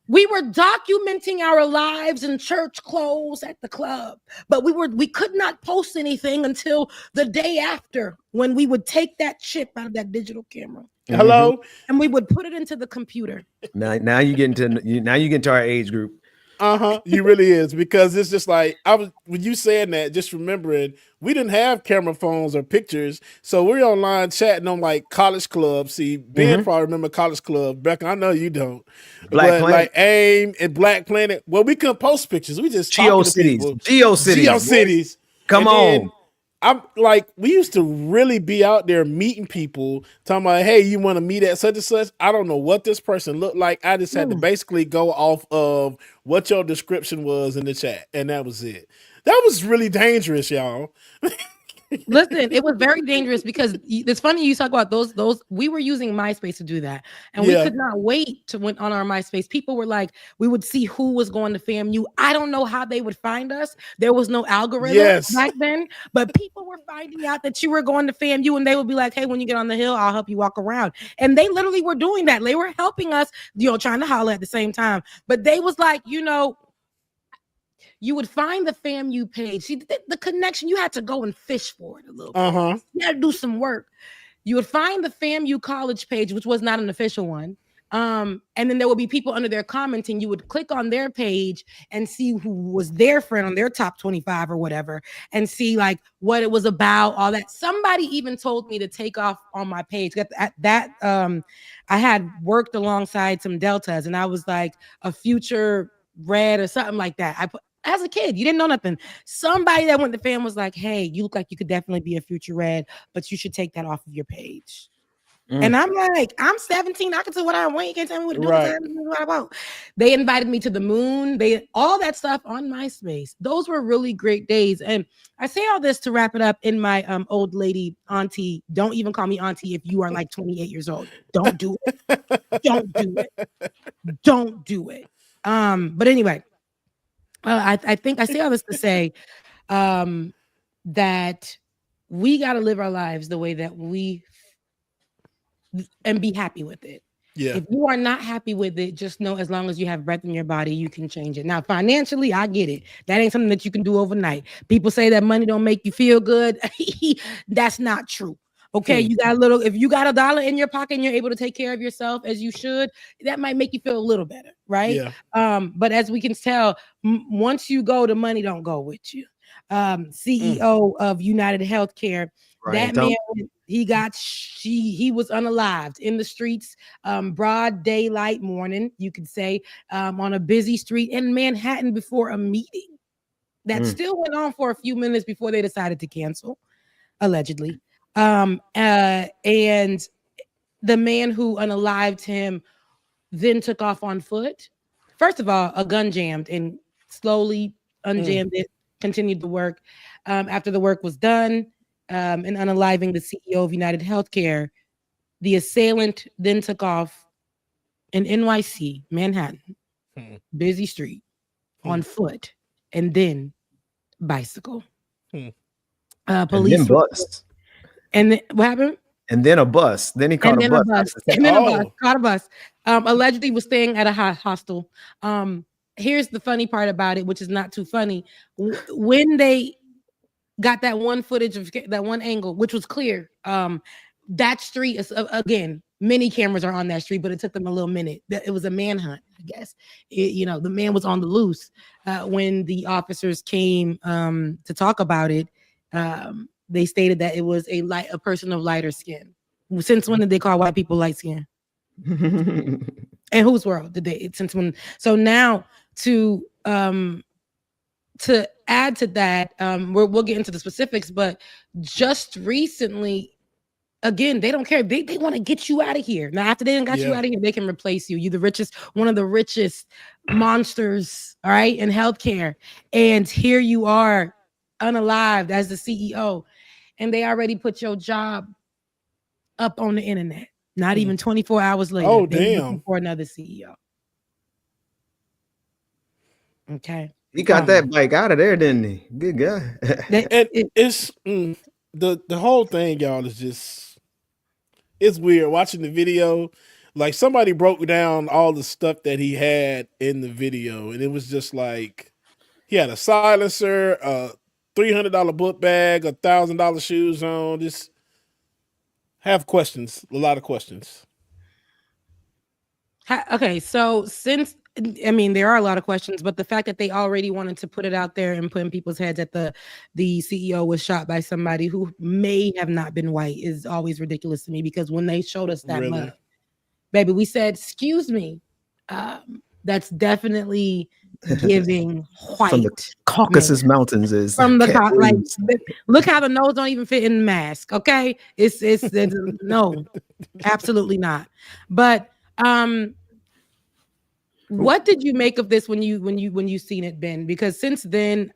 We were documenting our lives in church clothes at the club, but we could not post anything until the day after when we would take that chip out of that digital camera. Hello, and we would put it into the computer. Now you get into our age group. You really is, because it's just like I was when you saying that, just remembering we didn't have camera phones or pictures, so we're online chatting on like College Club. See, Ben probably remember College Club. Becca, I know you don't, Black but Planet. like AIM and Black Planet. Well, we couldn't post pictures. We just talking to people. GeoCities. Come on. I'm like, we used to really be out there meeting people, talking about, hey, you want to meet at such and such? I don't know what this person looked like. I just had to basically go off of what your description was in the chat, and that was it. That was really dangerous, y'all. Listen, it was very dangerous because it's funny you talk about those. We were using MySpace to do that, and we could not wait to went on our MySpace. People were like, we would see who was going to FAMU. I don't know how they would find us. There was no algorithm back then, but people were finding out that you were going to FAMU, and they would be like, hey, when you get on the hill, I'll help you walk around. And they literally were doing that. They were helping us, trying to holler at the same time. But they was like, you would find the FAMU page. See, the connection, you had to go and fish for it a little bit. You had to do some work. You would find the FAMU college page, which was not an official one. And then there would be people under there commenting. You would click on their page and see who was their friend on their top 25 or whatever, and see like what it was about, all that. Somebody even told me to take off on my page. At that, I had worked alongside some Deltas, and I was like a future red or something like that. I put, as a kid, you didn't know nothing. Somebody that went to FAM was like, hey, you look like you could definitely be a future red, but you should take that off of your page. And I'm like, I'm 17. I can say what I want. You can't tell me what to do. What I want. They invited me to the moon. All that stuff on MySpace. Those were really great days. And I say all this to wrap it up in my old lady auntie. Don't even call me auntie if you are like 28 years old. Don't do it. Don't do it. Don't do it. But anyway. I think I say all this to say that we got to live our lives the way that and be happy with it. Yeah. If you are not happy with it, just know as long as you have breath in your body, you can change it. Now, financially, I get it. That ain't something that you can do overnight. People say that money don't make you feel good. That's not true. Okay, you got if you got $1 in your pocket and you're able to take care of yourself as you should, that might make you feel a little better, right? Yeah. But as we can tell, once you go, the money don't go with you. CEO of United Healthcare, that man, he was unalived in the streets, broad daylight morning, you could say, on a busy street in Manhattan before a meeting that still went on for a few minutes before they decided to cancel, allegedly. And the man who unalived him then took off on foot. First of all, a gun jammed and slowly unjammed it, continued the work. After the work was done, and unaliving the CEO of United Healthcare, the assailant then took off in NYC, Manhattan, busy street, on foot, and then bicycle. Police and then bus. And then, what happened? And then a bus. Then he caught a bus. And then a bus. Caught a bus. Allegedly was staying at a hostel. Here's the funny part about it, which is not too funny. When they got that one footage of that one angle, which was clear, that street is, again, many cameras are on that street, but it took them a little minute. It was a manhunt, I guess. The man was on the loose when the officers came to talk about it. They stated that it was a person of lighter skin. Since when did they call white people light skin? And whose world did they? Since when? So now to add to that, we'll get into the specifics, but just recently, again, they don't care. They want to get you out of here. Now, after they done got you out of here, they can replace you. You're the richest, one of the richest monsters, all right, in healthcare. And here you are, unalived as the CEO. And they already put your job up on the internet. Not even 24 hours later. Oh, they're damn. looking for another CEO. Okay. He got that bike out of there, didn't he? Good guy. It's the whole thing, y'all, is just, it's weird watching the video. Like, somebody broke down all the stuff that he had in the video, and it was just like he had a silencer, a $300 book bag, $1,000 shoes on. Just have questions, a lot of questions. Okay, so since I mean, there are a lot of questions, but the fact that they already wanted to put it out there and put in people's heads that the CEO was shot by somebody who may have not been white is always ridiculous to me, because when they showed us that Really? mug, baby, we said, "Excuse me, that's definitely giving white." From the Caucasus Mountains is From the Cat like, Williams. look how the nose don't even fit in the mask. Okay, it's no, absolutely not. But what did you make of this when you seen it, Ben? Because since then,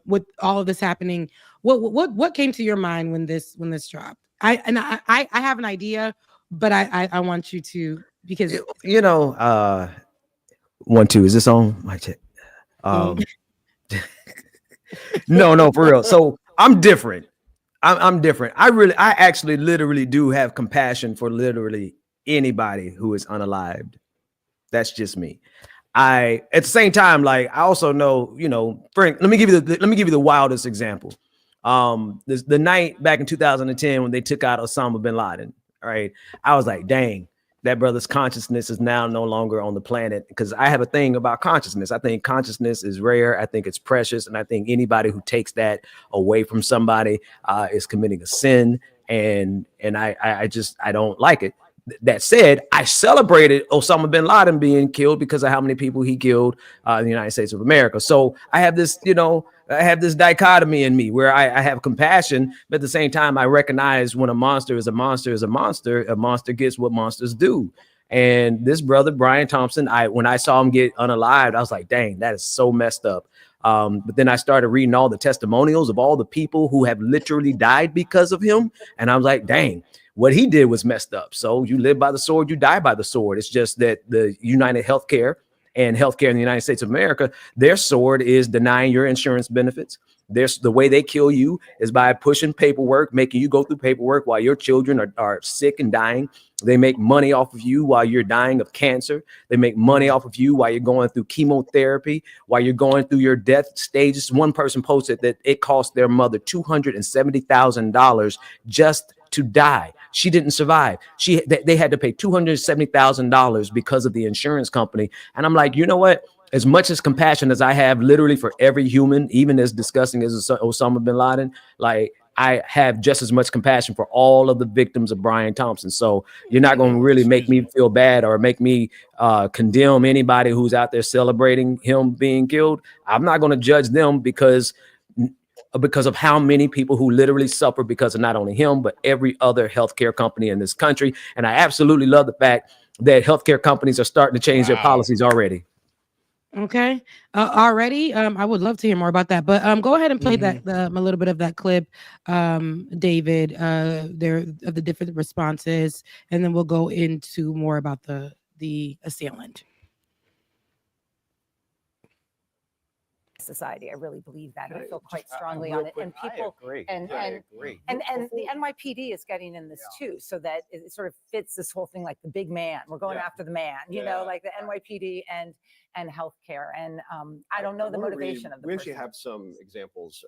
with all of this happening, what came to your mind when this dropped? I have an idea, but I want you to, because You know, 1 2, is this on my check? No, for real. So I'm different. I'm different. I actually literally do have compassion for literally anybody who is unalived. That's just me. At the same time, like, I also know, Frank, let me give you the wildest example. The night back in 2010 when they took out Osama bin Laden, right? I was like, dang, that brother's consciousness is now no longer on the planet, because I have a thing about consciousness. I think consciousness is rare. I think it's precious. And I think anybody who takes that away from somebody is committing a sin. And I don't like it. That said, I celebrated Osama bin Laden being killed because of how many people he killed in the United States of America. So I have this, dichotomy in me where I have compassion, but at the same time, I recognize when a monster is a monster is a monster. A monster gets what monsters do. And this brother, Brian Thompson, when I saw him get unalived, I was like, dang, that is so messed up. But then I started reading all the testimonials of all the people who have literally died because of him. And I was like, dang, what he did was messed up. So you live by the sword, you die by the sword. It's just that the United Healthcare and healthcare in the United States of America, their sword is denying your insurance benefits. The way they kill you is by pushing paperwork, making you go through paperwork while your children are sick and dying. They make money off of you while you're dying of cancer. They make money off of you while you're going through chemotherapy, while you're going through your death stages. One person posted that it cost their mother $270,000 just to die. She didn't survive. They had to pay $270,000 because of the insurance company. And I'm like, you know what? As much as compassion as I have literally for every human, even as disgusting as Osama bin Laden, like, I have just as much compassion for all of the victims of Brian Thompson. So you're not going to really make me feel bad or make me condemn anybody who's out there celebrating him being killed. I'm not going to judge them because of how many people who literally suffer because of not only him, but every other healthcare company in this country. And I absolutely love the fact that healthcare companies are starting to change their policies already. Okay. Already. I would love to hear more about that. But go ahead and play that a little bit of that clip, David, there of the different responses, and then we'll go into more about the assailant. Society. I really believe that. I feel quite strongly on it. And people and the NYPD is getting in this too, so that it sort of fits this whole thing, like the big man. We're going after the man, you know, like the NYPD and healthcare. And I don't know the motivation of the We person. actually have some examples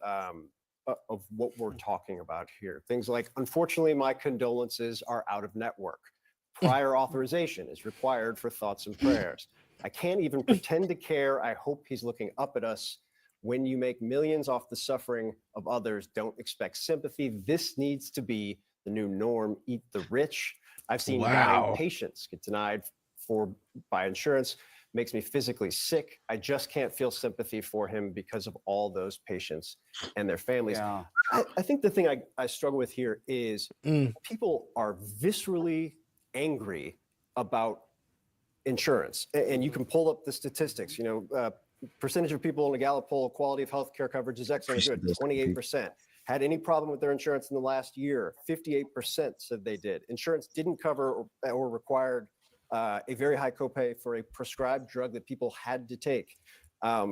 of what we're talking about here. Things like, unfortunately, my condolences are out of network. Prior authorization is required for thoughts and prayers. I can't even pretend to care. I hope he's looking up at us. When you make millions off the suffering of others, don't expect sympathy. This needs to be the new norm. Eat the rich. I've seen dying patients get denied by insurance. Makes me physically sick. I just can't feel sympathy for him because of all those patients and their families. Yeah. I think the thing I struggle with here is people are viscerally angry about insurance. And you can pull up the statistics, percentage of people in a Gallup poll, quality of healthcare coverage is excellent, good, 28%. Had any problem with their insurance in the last year? 58% said they did. Insurance didn't cover or required a very high copay for a prescribed drug that people had to take.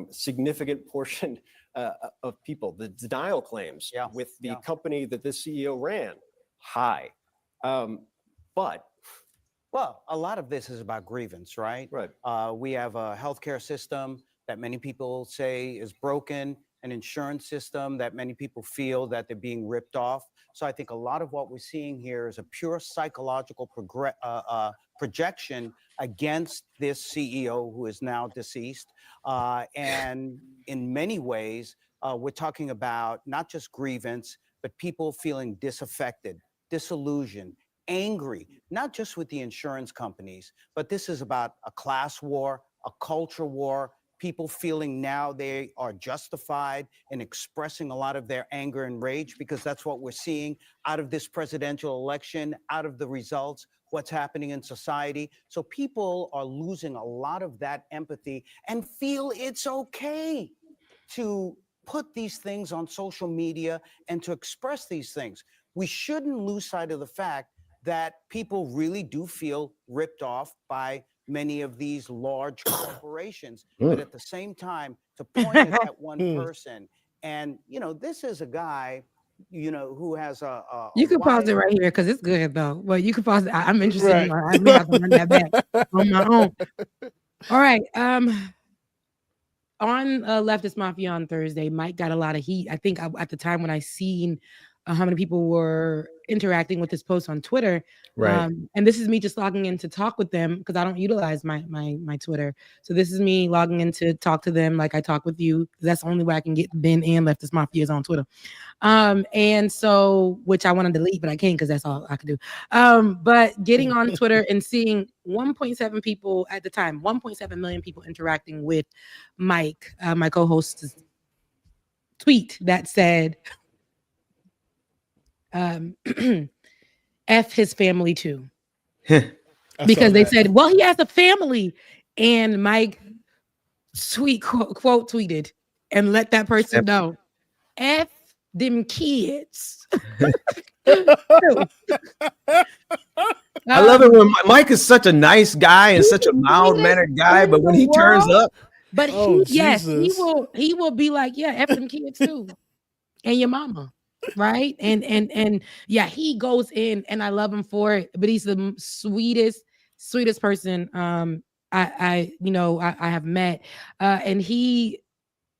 Significant portion of people, the denial claims with the company that this CEO ran, high. Well, a lot of this is about grievance, right? Right. We have a healthcare system that many people say is broken. an insurance system that many people feel that they're being ripped off. So I think a lot of what we're seeing here is a pure psychological projection against this CEO who is now deceased. And in many ways, we're talking about not just grievance, but people feeling disaffected, disillusioned, angry, not just with the insurance companies, but this is about a class war, a culture war, people feeling now they are justified in expressing a lot of their anger and rage, because that's what we're seeing out of this presidential election, out of the results, what's happening in society. So people are losing a lot of that empathy and feel it's okay to put these things on social media and to express these things. We shouldn't lose sight of the fact that people really do feel ripped off by many of these large corporations, but at the same time, to point it at one person, and this is a guy, who has a you can pause it right here because it's good though. Well, you can pause it. I'm interested. I may have to run that back on my own. All right. On Leftist Mafia on Thursday, Mike got a lot of heat. I think at the time when I seen how many people were interacting with this post on Twitter. Right. And this is me just logging in to talk with them because I don't utilize my Twitter. So this is me logging in to talk to them like I talk with you. That's the only way I can get Ben and Leftist Mafia on Twitter. And so, which I want to delete, but I can't because that's all I can do. But getting on Twitter and seeing 1.7 people at the time, 1.7 million people interacting with Mike, my co-host's tweet that said, F his family too. Because they said, well, he has a family. And Mike quote tweeted and let that person know, F them kids. I love it when Mike is such a nice guy and such a mild-mannered guy, but when he turns up, but he will be like, yeah, F them kids too. And your mama. Right. And yeah, he goes in and I love him for it, but he's the sweetest person I have met. And he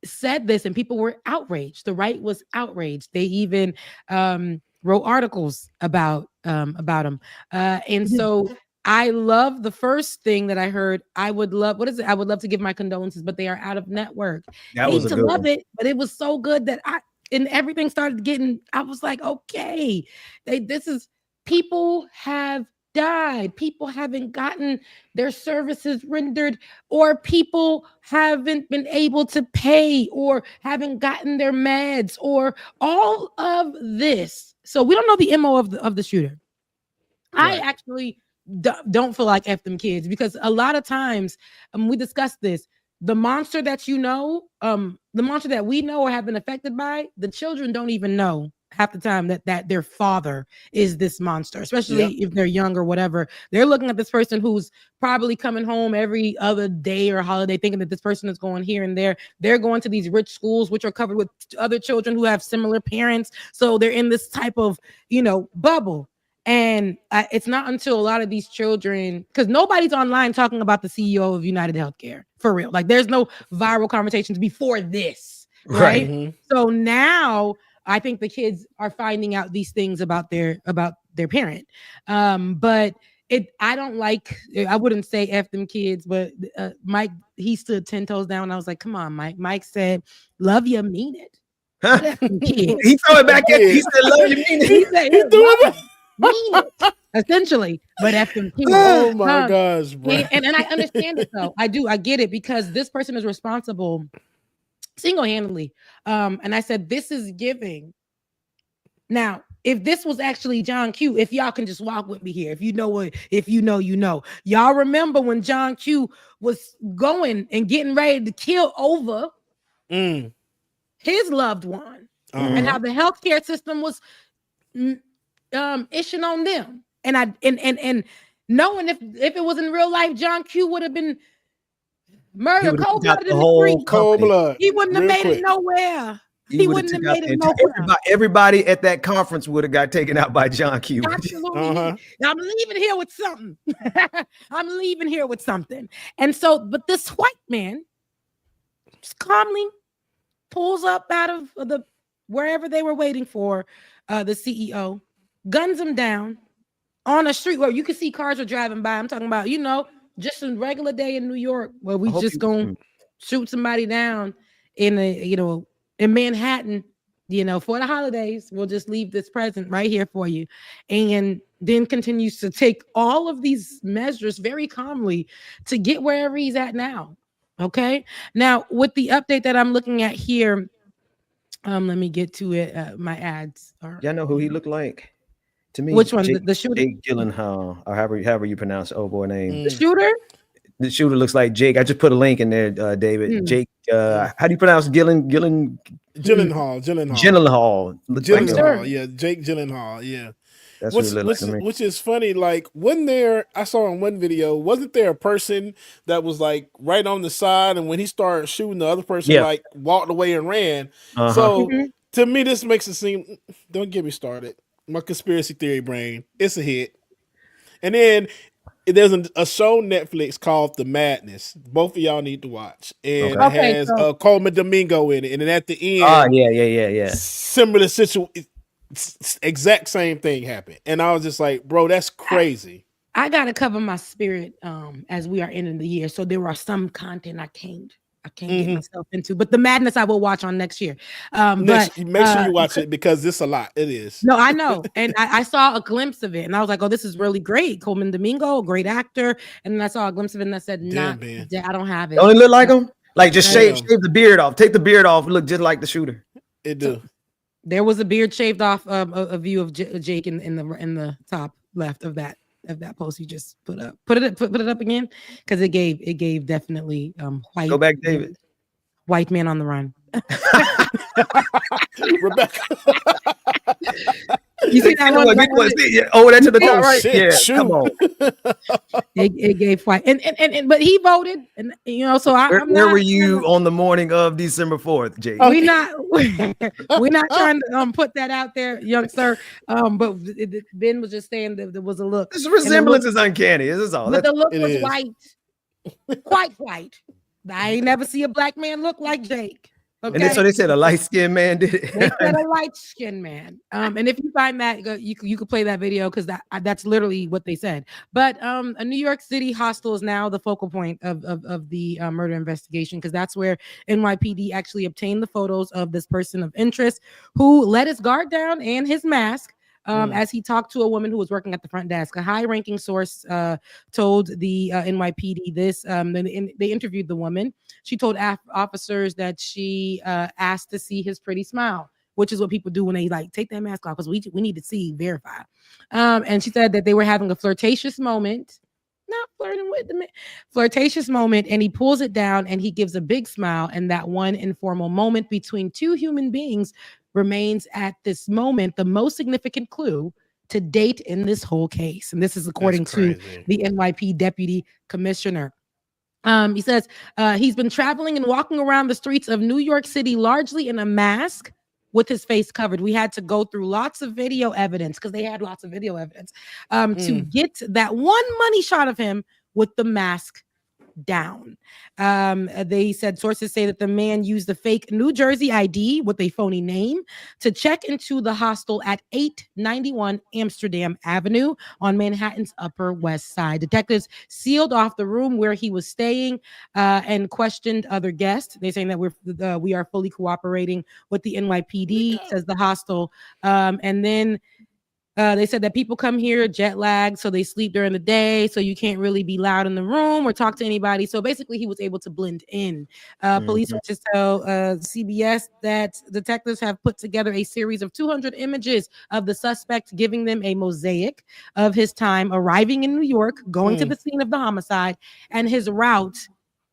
said this and people were outraged. The right was outraged. They even wrote articles about him. And so I love the first thing that I heard. I would love to give my condolences, but they are out of network. I hate to love it, but it was so good that and everything started getting, I was like, okay, people have died. People haven't gotten their services rendered, or people haven't been able to pay, or haven't gotten their meds, or all of this. So we don't know the MO of the shooter. Right. I actually don't feel like F them kids, because a lot of times, we discussed this, the monster that the monster that we know or have been affected by, the children don't even know half the time that their father is this monster, especially if they're young or whatever. They're looking at this person who's probably coming home every other day or holiday, thinking that this person is going here and there. They're going to these rich schools, which are covered with other children who have similar parents. So they're in this type of, bubble. And it's not until a lot of these children, because nobody's online talking about the CEO of United Healthcare for real. Like there's no viral conversations before this, right? Mm-hmm. So now I think the kids are finding out these things about their parent. But I wouldn't say F them kids, but Mike, he stood 10 toes down. And I was like, come on, Mike. Mike said, love you, mean it. He threw it back at you. He said, love you, mean it. He said, mean it, essentially, but F them kids. Oh my gosh, bro. And I understand it though. I get it, because this person is responsible single-handedly. And I said, this is giving. Now, if this was actually John Q, if y'all can just walk with me here, if you know, y'all remember when John Q was going and getting ready to kill over his loved one, and how the healthcare system was ishing on them. And knowing if it was in real life, John Q would have been murdered cold blooded in the street. Cold blood. He wouldn't have made it nowhere. He wouldn't have made it nowhere. Everybody at that conference would have got taken out by John Q. Absolutely. I'm leaving here with something. And so, but this white man just calmly pulls up out of the wherever they were waiting for the CEO, guns him down on a street where you can see cars are driving by. I'm talking about, just a regular day in New York where we just gonna shoot somebody down in in Manhattan, for the holidays. We'll just leave this present right here for you. And then continues to take all of these measures very calmly to get wherever he's at now. Okay. Now, with the update that I'm looking at here, let me get to it. My ads are. Y'all know who he looked like? To me, which one? The shooter? Jake Gyllenhaal, or however you pronounce the old boy name. The shooter? The shooter looks like Jake. I just put a link in there, David. Jake, how do you pronounce Gyllenhaal. Yeah, Jake Gyllenhaal. Yeah. That's which is funny. Like, I saw in one video, wasn't there a person that was like right on the side, and when he started shooting, the other person like walked away and ran. So to me, this makes it seem. Don't get me started. My conspiracy theory brain. It's a hit. And then there's a show on Netflix called The Madness. Both of y'all need to watch. And it has Coleman Domingo in it. And then at the end, yeah. Similar situation. Exact same thing happened, and I was just like, bro, that's crazy. I gotta cover my spirit as we are ending the year, so there are some content I can't get myself into, but The Madness I will watch on next year. But make sure you watch it because it's a lot. It is. No, I know, and I saw a glimpse of it, and I was like, oh, this is really great. Coleman Domingo, great actor, and then I saw a glimpse of it, and I said, nah, I don't have it. Don't it look like him? Like just shave the beard off, take the beard off, look just like the shooter. It do. There was a beard shaved off, a view of Jake in the top left of that post you just put up. Put it up again, because it gave definitely white. Go back, David. White man on the run. Rebecca. You see that one? That's to the top, right? Shit, come on. It gave white, and but he voted, and so where were you on the morning of December 4th, Jake? We're not trying to put that out there, young sir. But Ben was just saying that there was a look. This resemblance is uncanny. This is all. But the look was white, quite white. I ain't never see a black man look like Jake. Okay. And then, so they said a light-skinned man did it. They said a light-skinned man. And if you find that, you could play that video, because that's literally what they said. But a New York City hostel is now the focal point of the murder investigation, because that's where NYPD actually obtained the photos of this person of interest who let his guard down and his mask as he talked to a woman who was working at the front desk. A high-ranking source told the NYPD this. They interviewed the woman. She told officers that she asked to see his pretty smile, which is what people do when they take their mask off, because we need to verify. And she said that they were having a flirtatious moment. Not flirting with the man, flirtatious moment, and he pulls it down and he gives a big smile, and that one informal moment between two human beings remains at this moment the most significant clue to date in this whole case. And this is according to the NYPD deputy commissioner. He says he's been traveling and walking around the streets of New York City largely in a mask with his face covered. We had to go through lots of video evidence, because they had lots of video evidence to get that one money shot of him with the mask down. They said sources say that the man used the fake New Jersey ID with a phony name to check into the hostel at 891 Amsterdam Avenue on Manhattan's Upper West Side. Detectives sealed off the room where he was staying and questioned other guests. They're saying that we are fully cooperating with the NYPD, says the hostel. And then they said that people come here jet lagged, so they sleep during the day, so you can't really be loud in the room or talk to anybody. So basically, he was able to blend in. Police sources tell CBS that detectives have put together a series of 200 images of the suspect, giving them a mosaic of his time arriving in New York, going to the scene of the homicide, and his route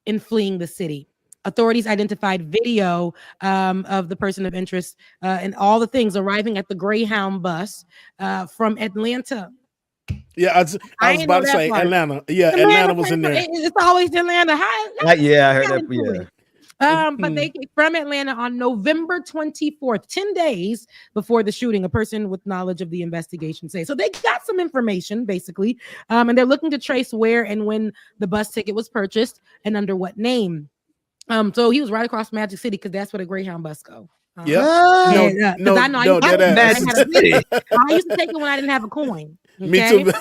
in fleeing the city. Authorities identified video of the person of interest and all the things arriving at the Greyhound bus from Atlanta. Yeah, I was about to say Atlanta. Yeah, Atlanta was in there. It's always Atlanta. Yeah, I heard that. Yeah. But they came from Atlanta on November 24th, 10 days before the shooting, a person with knowledge of the investigation say. So they got some information, basically, and they're looking to trace where and when the bus ticket was purchased and under what name. So he was right across Magic City because that's where the Greyhound bus go. Yep. Because I know I used to take it when I didn't have a coin. Me Okay? too.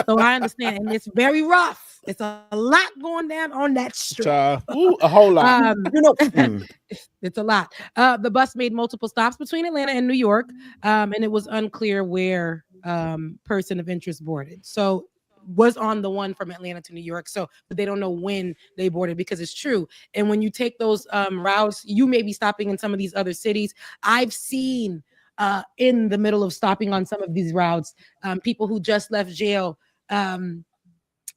So I understand, and it's very rough. It's a lot going down on that street. Ooh, a whole lot. It's a lot. The bus made multiple stops between Atlanta and New York, and it was unclear where person of interest boarded. So was on the one from Atlanta to New York. So, but they don't know when they boarded because it's true. And when you take those routes, you may be stopping in some of these other cities. I've seen in the middle of stopping on some of these routes, people who just left jail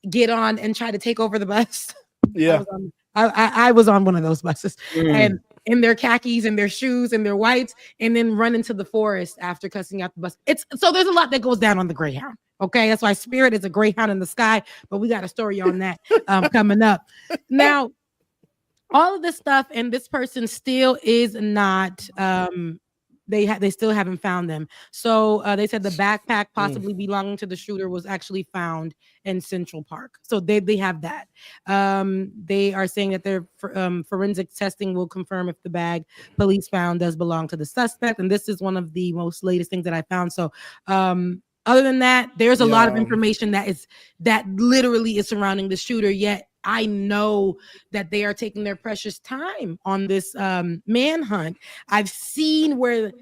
get on and try to take over the bus. Yeah. I was on one of those buses and in their khakis and their shoes and their whites, and then run into the forest after cussing out the bus. So there's a lot that goes down on the Greyhound. Okay, that's why Spirit is a Greyhound in the sky, but we got a story on that coming up. Now, all of this stuff, and this person still is not. They still haven't found them. So they said the backpack possibly belonging to the shooter was actually found in Central Park. So they have that. They are saying that their forensic testing will confirm if the bag police found does belong to the suspect. And this is one of the most latest things that I found. So other than that, there's a lot of information that literally is surrounding the shooter. Yet I know that they are taking their precious time on this manhunt. I've seen where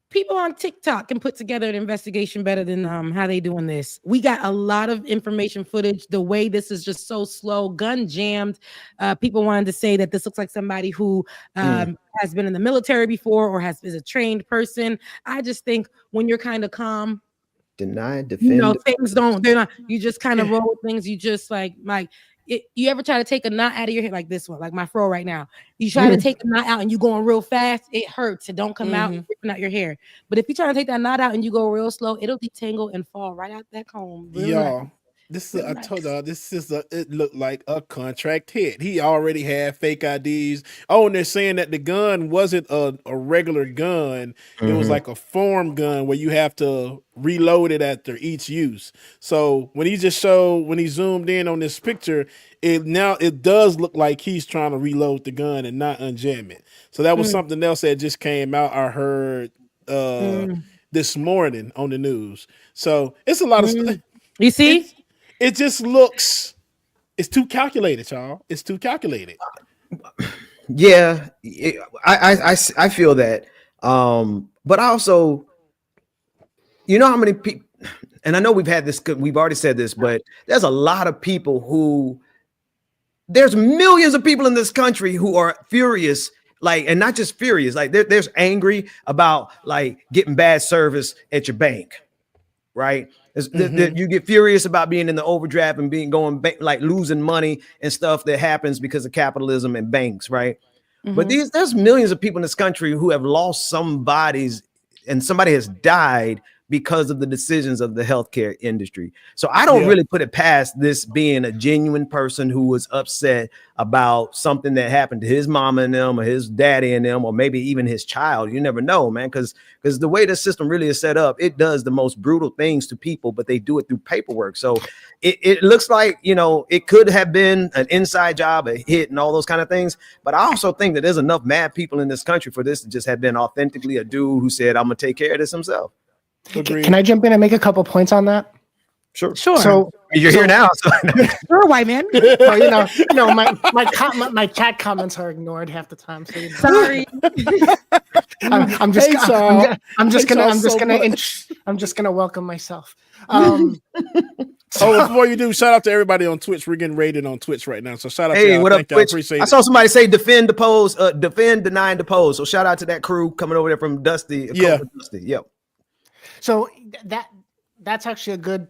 people on TikTok can put together an investigation better than how they doing this. We got a lot of information footage. The way this is just so slow, gun jammed. People wanted to say that this looks like somebody who has been in the military before or is a trained person. I just think when you're kind of calm, deny, defend. You know, things they're not, you just kind of roll with things. You just like you ever try to take a knot out of your hair like this one, like my fro right now? You try to take a knot out and you going real fast, it hurts. It don't come out, ripping out your hair. But if you try to take that knot out and you go real slow, it'll detangle and fall right out that comb. Y'all, I told y'all, it looked like a contract hit. He already had fake IDs. Oh, and they're saying that the gun wasn't a regular gun. It was like a form gun where you have to reload it after each use. So when he zoomed in on this picture, it does look like he's trying to reload the gun and not unjam it. So that was something else that just came out. I heard this morning on the news. So it's a lot of stuff. You see? It just looks, it's too calculated, y'all. It's too calculated. Yeah, I feel that. But also, you know how many people, and I know we've already said this, but there's a lot of people there's millions of people in this country who are furious, and not just furious, there's angry about getting bad service at your bank, right? You get furious about being in the overdraft and losing money and stuff that happens because of capitalism and banks, right? But there's millions of people in this country who have lost somebody's, and somebody has died because of the decisions of the healthcare industry. So I don't really put it past this being a genuine person who was upset about something that happened to his mama and them, or his daddy and them, or maybe even his child. You never know, man, because the way the system really is set up, it does the most brutal things to people, but they do it through paperwork. So it looks like, it could have been an inside job, a hit, and all those kind of things. But I also think that there's enough mad people in this country for this to just have been authentically a dude who said, I'm gonna take care of this himself. Can I jump in and make a couple points on that? Sure. So you're here now. So. You're a white man. Well, my chat comments are ignored half the time. So sorry. I'm just gonna welcome myself. Before you do, shout out to everybody on Twitch. We're getting rated on Twitch right now. So shout out to y'all. What up, Twitch? Appreciate I saw somebody say defend the pose, denying the pose. So shout out to that crew coming over there from Dusty. Dusty. Yep. So that's actually a good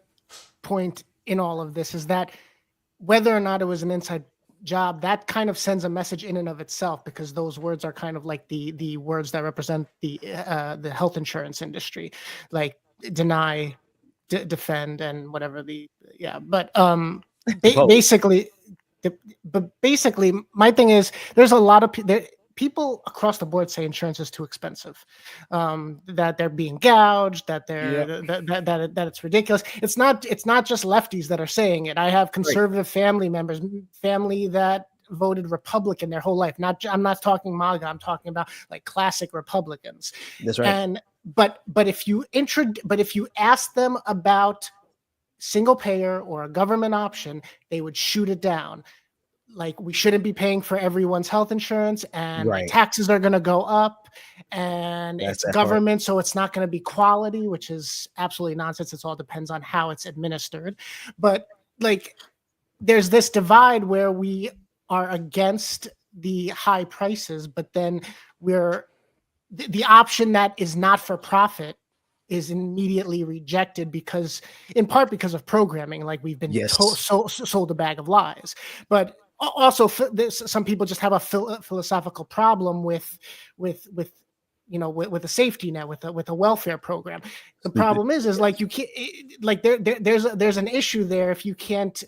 point in all of this, is that whether or not it was an inside job, that kind of sends a message in and of itself, because those words are kind of like the words that represent the health insurance industry, like deny, defend, and whatever basically my thing is there's a lot of people across the board say insurance is too expensive, that they're being gouged, that that it's ridiculous. It's not just lefties that are saying it. I have conservative family members, family that voted Republican their whole life. I'm not talking MAGA. I'm talking about like classic Republicans. That's right. And but if you ask them about single payer or a government option, they would shoot it down. Like, we shouldn't be paying for everyone's health insurance, and my taxes are going to go up, and it's government, so it's not going to be quality, which is absolutely nonsense. It all depends on how it's administered. But like, there's this divide where we are against the high prices, but then we're the option that is not for profit is immediately rejected in part because of programming. Like, we've been sold a bag of lies. But also, some people just have a philosophical problem with a safety net, with a welfare program. The problem is like, you can't, like, there's an issue there if you can't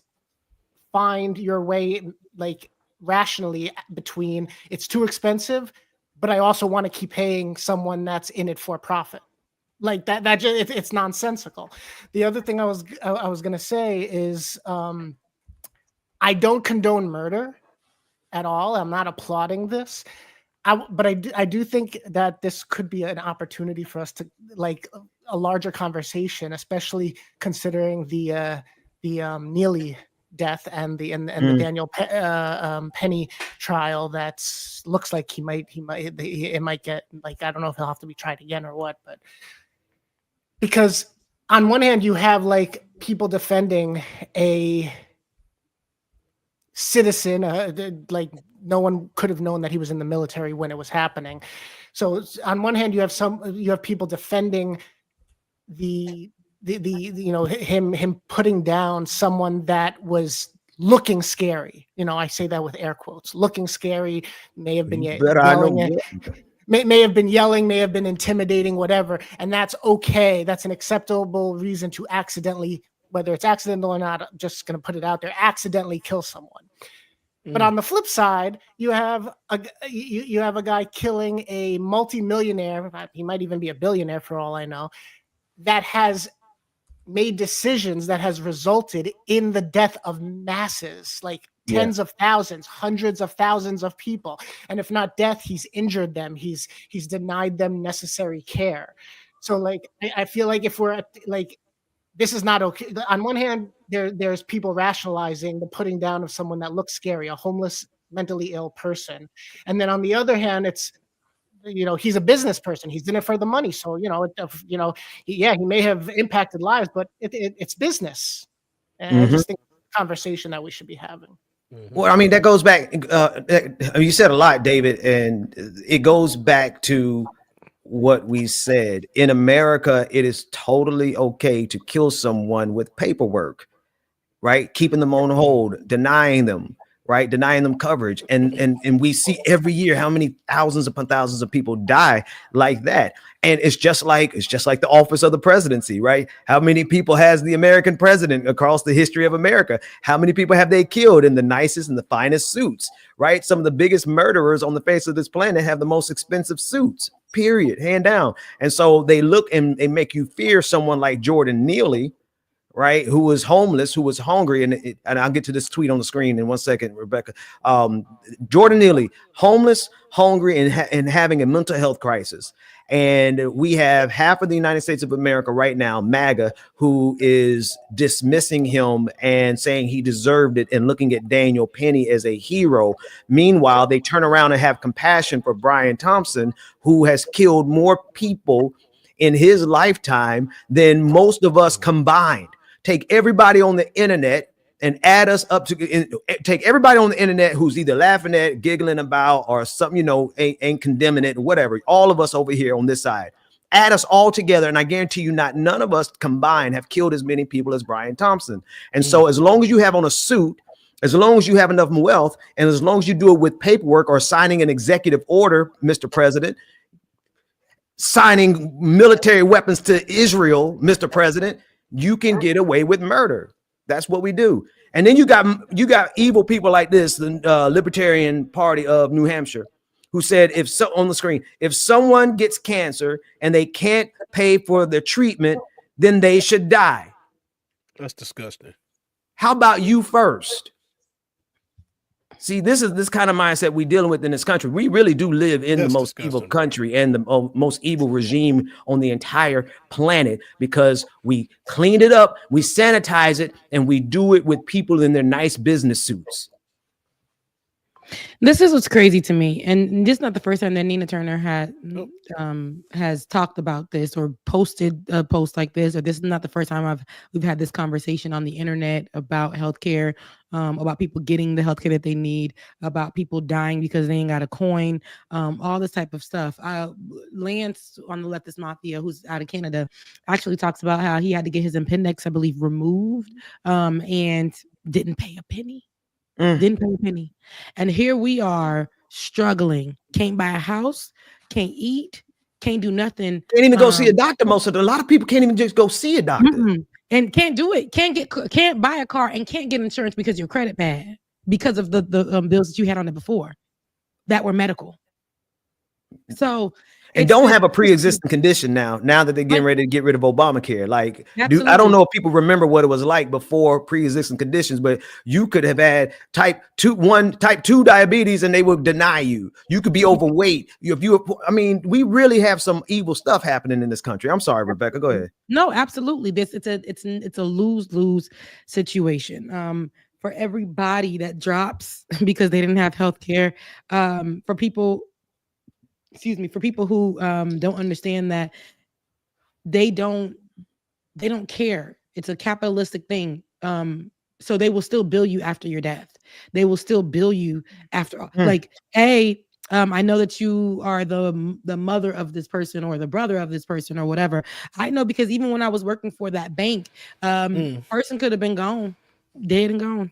find your way, like, rationally between it's too expensive, but I also want to keep paying someone that's in it for profit. Like that it's nonsensical. The other thing I was going to say is, I don't condone murder at all. I'm not applauding this. But I do think that this could be an opportunity for us to, like, a larger conversation, especially considering the Neely death and the Daniel Penny trial. That looks like it might get, like, I don't know if he'll have to be tried again or what, but because on one hand you have like people defending a citizen, like, no one could have known that he was in the military when it was happening. So on one hand, you have people defending him putting down someone that was looking scary. I say that with air quotes. Looking scary, may have been yelling, may have been yelling, may have been intimidating, whatever, and that's okay. That's an acceptable reason to accidentally, whether it's accidental or not, I'm just going to put it out there, accidentally kill someone. But on the flip side, you have a guy killing a multimillionaire, he might even be a billionaire for all I know, that has made decisions that has resulted in the death of masses, like tens of thousands, hundreds of thousands of people. And if not death, he's injured them. He's denied them necessary care. So like, I feel like if we're like, this is not okay. On one hand, there's people rationalizing the putting down of someone that looks scary, a homeless, mentally ill person. And then on the other hand, it's, he's a business person. He's in it for the money. So, he may have impacted lives, but it's business. And I just think it's a conversation that we should be having. Well, I mean, that goes back, you said a lot, David, and it goes back to what we said. In America, it is totally okay to kill someone with paperwork, right? Keeping them on hold, denying them, right? Denying them coverage. And we see every year how many thousands upon thousands of people die like that. And it's just like the office of the presidency, right? How many people has the American president across the history of America? How many people have they killed in the nicest and the finest suits, right? Some of the biggest murderers on the face of this planet have the most expensive suits, period, hand down. And so they look and they make you fear someone like Jordan Neely, right, who was homeless, who was hungry, and I'll get to this tweet on the screen in 1 second, Rebecca. Jordan Neely, homeless, hungry, and having a mental health crisis. And we have half of the United States of America right now, MAGA, who is dismissing him and saying he deserved it and looking at Daniel Penny as a hero. Meanwhile, they turn around and have compassion for Brian Thompson, who has killed more people in his lifetime than most of us combined. Take everybody on the internet and add us up to take everybody on the internet who's either laughing at, giggling about, or something, ain't condemning it, whatever. All of us over here on this side, add us all together. And I guarantee you, none of us combined have killed as many people as Brian Thompson. And so as long as you have on a suit, as long as you have enough wealth, and as long as you do it with paperwork or signing an executive order, Mr. President, signing military weapons to Israel, Mr. President, you can get away with murder. That's what we do. And then you got evil people like this, the Libertarian Party of New Hampshire, who said, on the screen, if someone gets cancer and they can't pay for the treatment, then they should die. That's disgusting. How about you first? See, this is this kind of mindset we're dealing with in this country. We really do live in the most evil country and the most evil regime on the entire planet because we cleaned it up, we sanitize it, and we do it with people in their nice business suits. This is what's crazy to me, and this is not the first time that Nina Turner has talked about this or posted a post like this, or this is not the first time we've had this conversation on the internet about healthcare, about people getting the healthcare that they need, about people dying because they ain't got a coin, all this type of stuff. Lance on the Leftist Mafia, who's out of Canada, actually talks about how he had to get his appendix, I believe, removed, and didn't pay a penny. Didn't pay a penny. And here we are struggling. Can't buy a house, can't eat, can't do nothing. Can't even go see a doctor. A lot of people can't even just go see a doctor. And can't do it. Can't buy a car and can't get insurance because your credit bad because of the bills that you had on it before that were medical. So and don't have a pre-existing condition now that they're getting ready to get rid of Obamacare. Like, I don't know if people remember what it was like before pre-existing conditions, but you could have had type 2 diabetes and they would deny you. You could be overweight. We really have some evil stuff happening in this country. I'm sorry, Rebecca, go ahead. No, absolutely. It's a lose-lose situation. For everybody that drops because they didn't have health care, for people who don't understand that they don't care. It's a capitalistic thing. So they will still bill you after your death. They will still bill you after I know that you are the mother of this person or the brother of this person or whatever. I know because even when I was working for that bank, person could have been gone, dead and gone.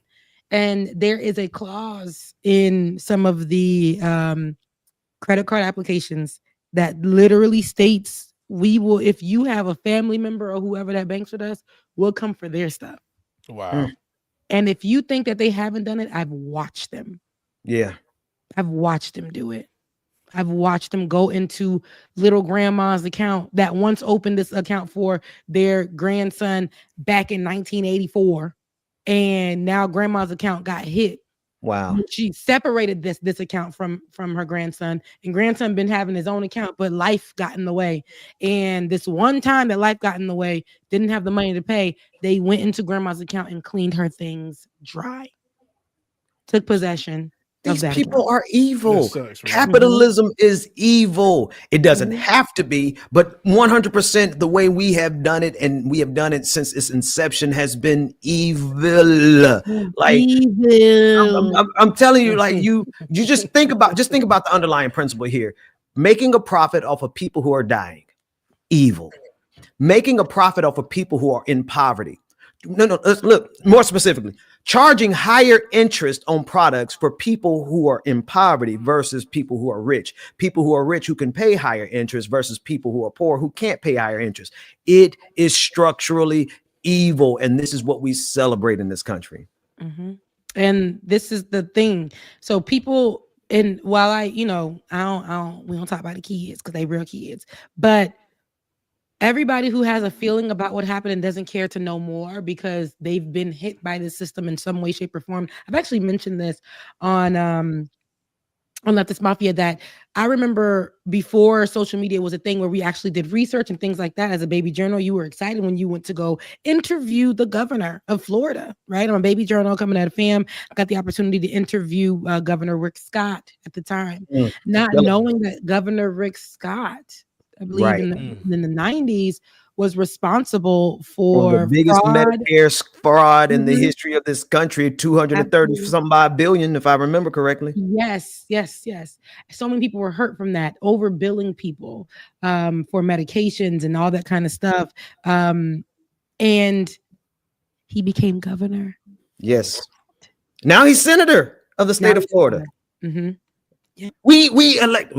And there is a clause in some of the credit card applications that literally states we will, if you have a family member or whoever that banks with us, we'll come for their stuff. Wow. And if you think that they haven't done it, I've watched them. Yeah. I've watched them do it. I've watched them go into little grandma's account that once opened this account for their grandson back in 1984. And now grandma's account got hit. Wow. She separated this account from her grandson, and grandson been having his own account, but life got in the way. And this one time that life got in the way, didn't have the money to pay, they went into grandma's account and cleaned her things dry. Took possession. These people are evil. Sucks, right? Capitalism is evil. It doesn't have to be, but 100% the way we have done it, and we have done it since its inception, has been evil. Like evil. I'm telling you, like you just think about the underlying principle here. Making a profit off of people who are dying, evil. Making a profit off of people who are in poverty. No, let's look more specifically. Charging higher interest on products for people who are in poverty versus people who are rich. People who are rich who can pay higher interest versus people who are poor who can't pay higher interest. It is structurally evil, and this is what we celebrate in this country. Mm-hmm. And this is the thing. So people, and while we don't talk about the kids because they real kids, but everybody who has a feeling about what happened and doesn't care to know more because they've been hit by the system in some way, shape, or form. I've actually mentioned this on Leftist Mafia that I remember before social media was a thing where we actually did research and things like that. As a baby journal, you were excited when you went to go interview the governor of Florida, right? I'm a baby journal coming out of FAM. I got the opportunity to interview Governor Rick Scott at the time, not knowing that Governor Rick Scott, I believe in the 90s, was responsible for the biggest fraud. Medicare fraud in the history of this country, 230 some odd billion, if I remember correctly. Yes. So many people were hurt from that, overbilling people for medications and all that kind of stuff. And he became governor. Yes. Now he's senator of the state of Florida. Mm-hmm. Yeah. We elect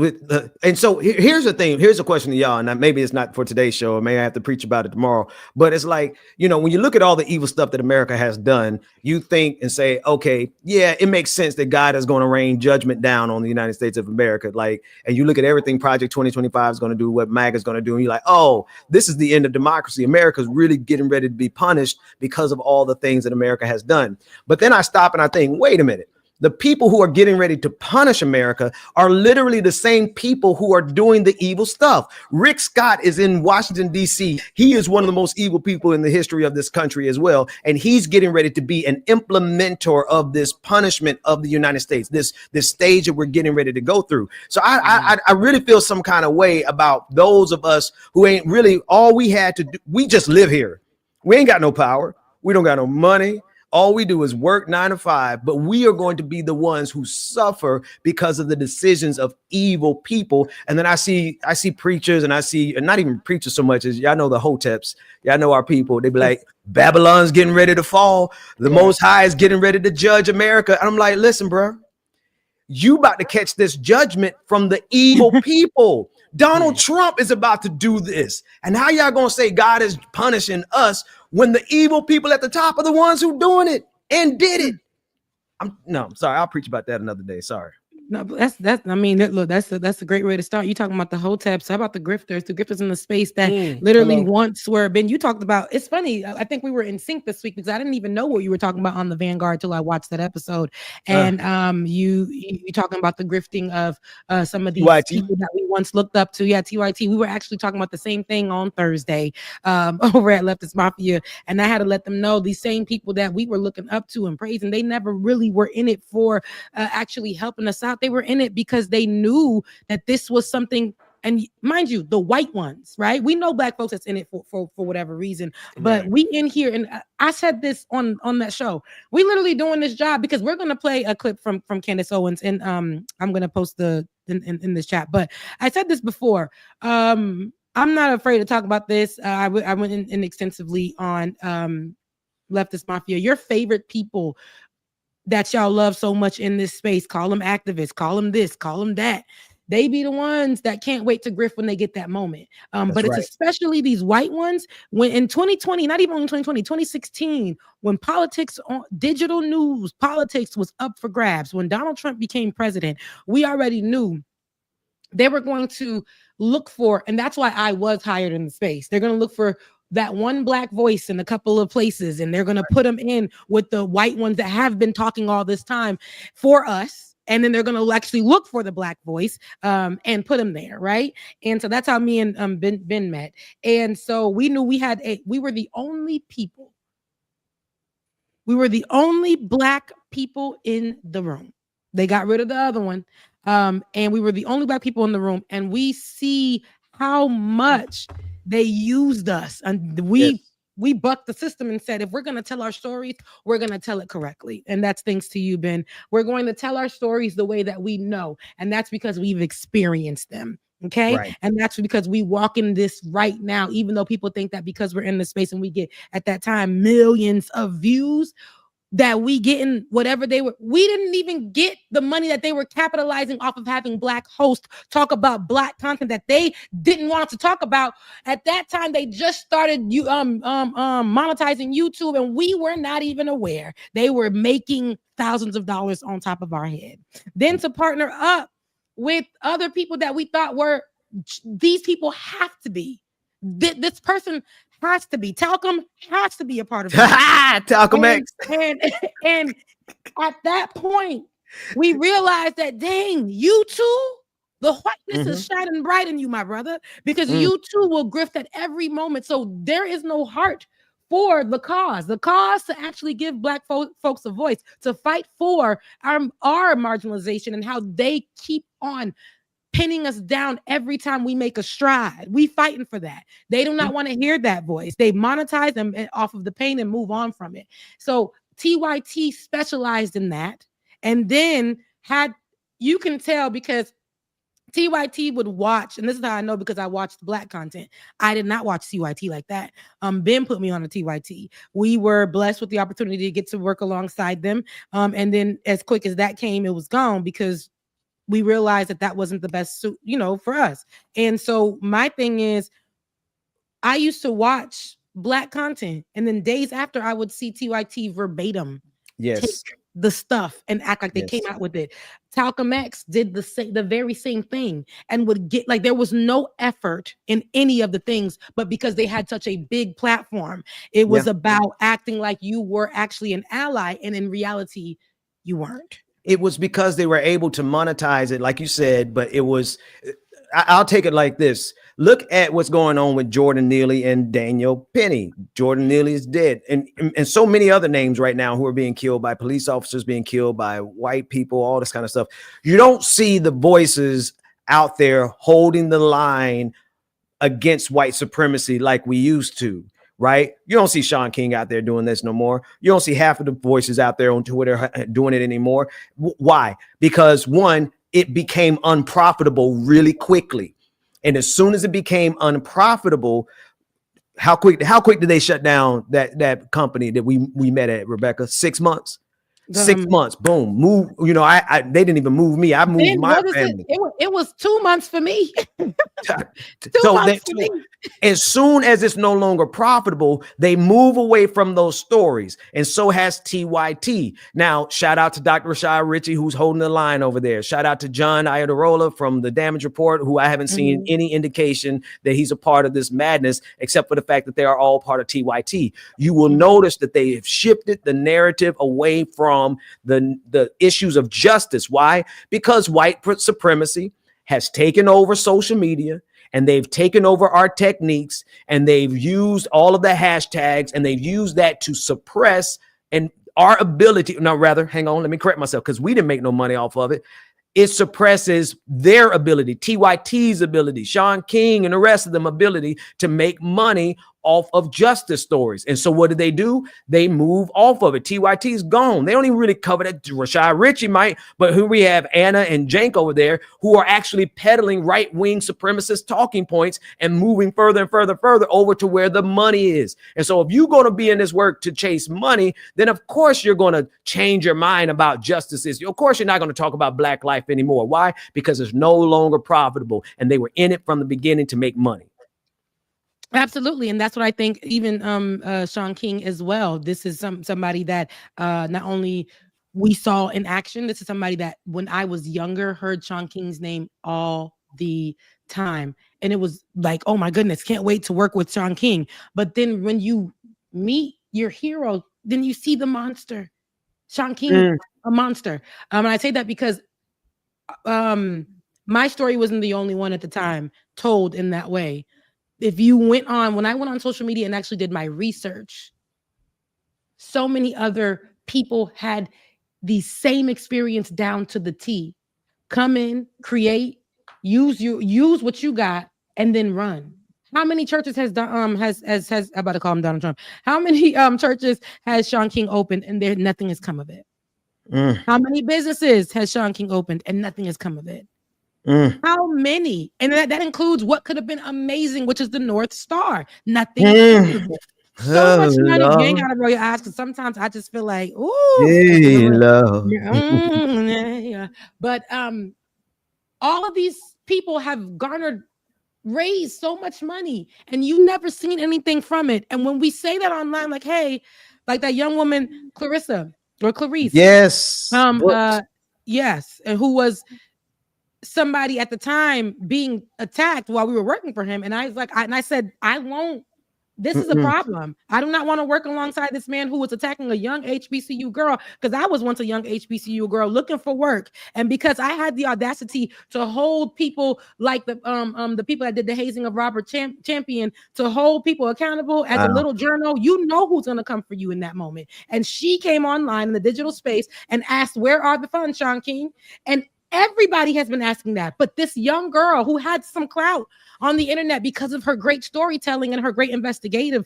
and so here's the thing. Here's a question to y'all, and maybe it's not for today's show, or maybe I have to preach about it tomorrow. But it's like, when you look at all the evil stuff that America has done, you think and say, okay, yeah, it makes sense that God is going to rain judgment down on the United States of America. Like, and you look at everything Project 2025 is going to do, what MAGA is going to do, and you're like, oh, this is the end of democracy. America's really getting ready to be punished because of all the things that America has done. But then I stop and I think, wait a minute. The people who are getting ready to punish America are literally the same people who are doing the evil stuff. Rick Scott is in Washington, D.C. He is one of the most evil people in the history of this country as well. And he's getting ready to be an implementer of this punishment of the United States, this stage that we're getting ready to go through. So I really feel some kind of way about those of us who ain't really, all we had to do, we just live here. We ain't got no power. We don't got no money. All we do is work 9 to 5, but we are going to be the ones who suffer because of the decisions of evil people. And then I see preachers, and I see, and not even preachers so much as y'all know the Hoteps. Y'all know our people. They be like, Babylon's getting ready to fall. The Most High is getting ready to judge America. And I'm like, listen, bro, you about to catch this judgment from the evil people. Donald Trump is about to do this. And how y'all gonna say God is punishing us when the evil people at the top are the ones who doing it and did it? I'm sorry. I'll preach about that another day. Sorry. No, but that's. I mean, look, that's a great way to start. You talking about the Hoteps? How about the grifters in the space that literally once were been? You talked about. It's funny. I think we were in sync this week because I didn't even know what you were talking about on the Vanguard till I watched that episode. And you talking about the grifting of some of these people that we once looked up to. Yeah, TYT. We were actually talking about the same thing on Thursday over at Leftist Mafia, and I had to let them know these same people that we were looking up to and praising. They never really were in it for actually helping us out. They were in it because they knew that this was something, and mind you, the white ones, right? We know black folks that's in it for whatever reason, but we in here, and I said this on that show. We literally doing this job because we're gonna play a clip from Candace Owens, and I'm gonna post in this chat. But I said this before. I'm not afraid to talk about this. I went in extensively on Leftist Mafia. Your favorite people that y'all love so much in this space, call them activists, call them this, call them that. They be the ones that can't wait to grift when they get that moment. But it's especially these white ones when in 2020, not even in 2020, 2016, when politics on digital news, politics was up for grabs. When Donald Trump became president, we already knew they were going to look for, and that's why I was hired in the space. They're going to look for that one black voice in a couple of places, and they're going to put them in with the white ones that have been talking all this time for us. And then they're going to actually look for the black voice and put them there. Right. And so that's how me and Ben met. And so we knew we were the only people. We were the only black people in the room. They got rid of the other one. And we were the only black people in the room. And we see how much they used us, and we bucked the system and said, if we're going to tell our stories, we're going to tell it correctly. And that's thanks to you, Ben. We're going to tell our stories the way that we know. And that's because we've experienced them. Okay. Right. And that's because we walk in this right now, even though people think that because we're in the space and we get at that time millions of views, that we getting whatever they were. We didn't even get the money that they were capitalizing off of having black hosts talk about black content that they didn't want to talk about. At that time, they just started monetizing YouTube, and we were not even aware. They were making thousands of dollars on top of our head. Then to partner up with other people that we thought were, these people have to be. This person has to be. Talcum has to be a part of it. Talcum X. And at that point, we realized that, dang, you too, the whiteness is shining bright in you, my brother, because you too will grift at every moment. So there is no heart for the cause to actually give black folks a voice, to fight for our marginalization and how they keep on pinning us down every time we make a stride. We fighting for that. They do not want to hear that voice. They monetize them off of the pain and move on from it. So TYT specialized in that, and then you can tell because TYT would watch, and this is how I know because I watched black content. I did not watch TYT like that. Ben put me on a TYT. We were blessed with the opportunity to get to work alongside them. And then as quick as that came, it was gone because we realized that wasn't the best suit, for us. And so my thing is, I used to watch black content, and then days after I would see TYT verbatim take the stuff and act like they came out with it. Talcum X did the very same thing, and would get like there was no effort in any of the things, but because they had such a big platform, it was about acting like you were actually an ally, and in reality, you weren't. It was because they were able to monetize it, like you said, but it was, I'll take it like this. Look at what's going on with Jordan Neely and Daniel Penny. Jordan Neely is dead. And so many other names right now who are being killed by police officers, being killed by white people, all this kind of stuff. You don't see the voices out there holding the line against white supremacy like we used to, right? You don't see Sean King out there doing this no more. You don't see half of the voices out there on Twitter doing it anymore. Why? Because one, it became unprofitable really quickly. And as soon as it became unprofitable, how quick did they shut down that company that we met at, Rebecca? 6 months. 6 months, boom, move. You know, I they didn't even move me. I moved my family. It was 2 months for me. As soon as it's no longer profitable, they move away from those stories. And so has TYT. Now, shout out to Dr. Rashad Ritchie, who's holding the line over there. Shout out to John Iadarola from the Damage Report, who I haven't seen any indication that he's a part of this madness, except for the fact that they are all part of TYT. You will notice that they have shifted the narrative away from the issues of justice. Why? Because white supremacy has taken over social media, and they've taken over our techniques, and they've used all of the hashtags, and they've used that to suppress and our ability. No, rather, hang on, let me correct myself, because we didn't make no money off of it. It suppresses their ability, TYT's ability, Sean King and the rest of them ability to make money off of justice stories. And so what do? They move off of it. TYT's gone. They don't even really cover that. Rashad Ritchie might, but who we have, Anna and Jank over there, who are actually peddling right-wing supremacist talking points and moving further and further over to where the money is. And so if you're going to be in this work to chase money, then of course you're going to change your mind about justices. Of course you're not going to talk about Black life anymore. Why? Because it's no longer profitable, and they were in it from the beginning to make money. Absolutely. And that's what I think, even Sean King as well. This is somebody that not only we saw in action, this is somebody that when I was younger, heard Sean King's name all the time. And it was like, oh my goodness, can't wait to work with Sean King. But then when you meet your hero, then you see the monster. Sean King, a monster. And I say that because my story wasn't the only one at the time told in that way. If you when I went on social media and actually did my research, so many other people had the same experience down to the T. Come in, create, use what you got, and then run. How many churches has I'm about to call him Donald Trump? How many churches has Sean King opened and nothing has come of it? How many businesses has Sean King opened and nothing has come of it? How many? And that includes what could have been amazing, which is the North Star. Nothing. So much money. You ain't gotta roll your eyes, because sometimes I just feel like, ooh, yeah. But all of these people have raised so much money, and you never seen anything from it. And when we say that online, like, hey, like that young woman, Clarice, yes, yes, and who was somebody at the time being attacked while we were working for him. And I was like, I said, I won't. This is a problem. I do not want to work alongside this man who was attacking a young HBCU girl, because I was once a young HBCU girl looking for work. And because I had the audacity to hold people like the people that did the hazing of Robert Champion, to hold people accountable as a little journal, you know who's going to come for you in that moment. And she came online in the digital space and asked, where are the funds, Sean King? And everybody has been asking that. But this young girl who had some clout on the internet because of her great storytelling and her great investigative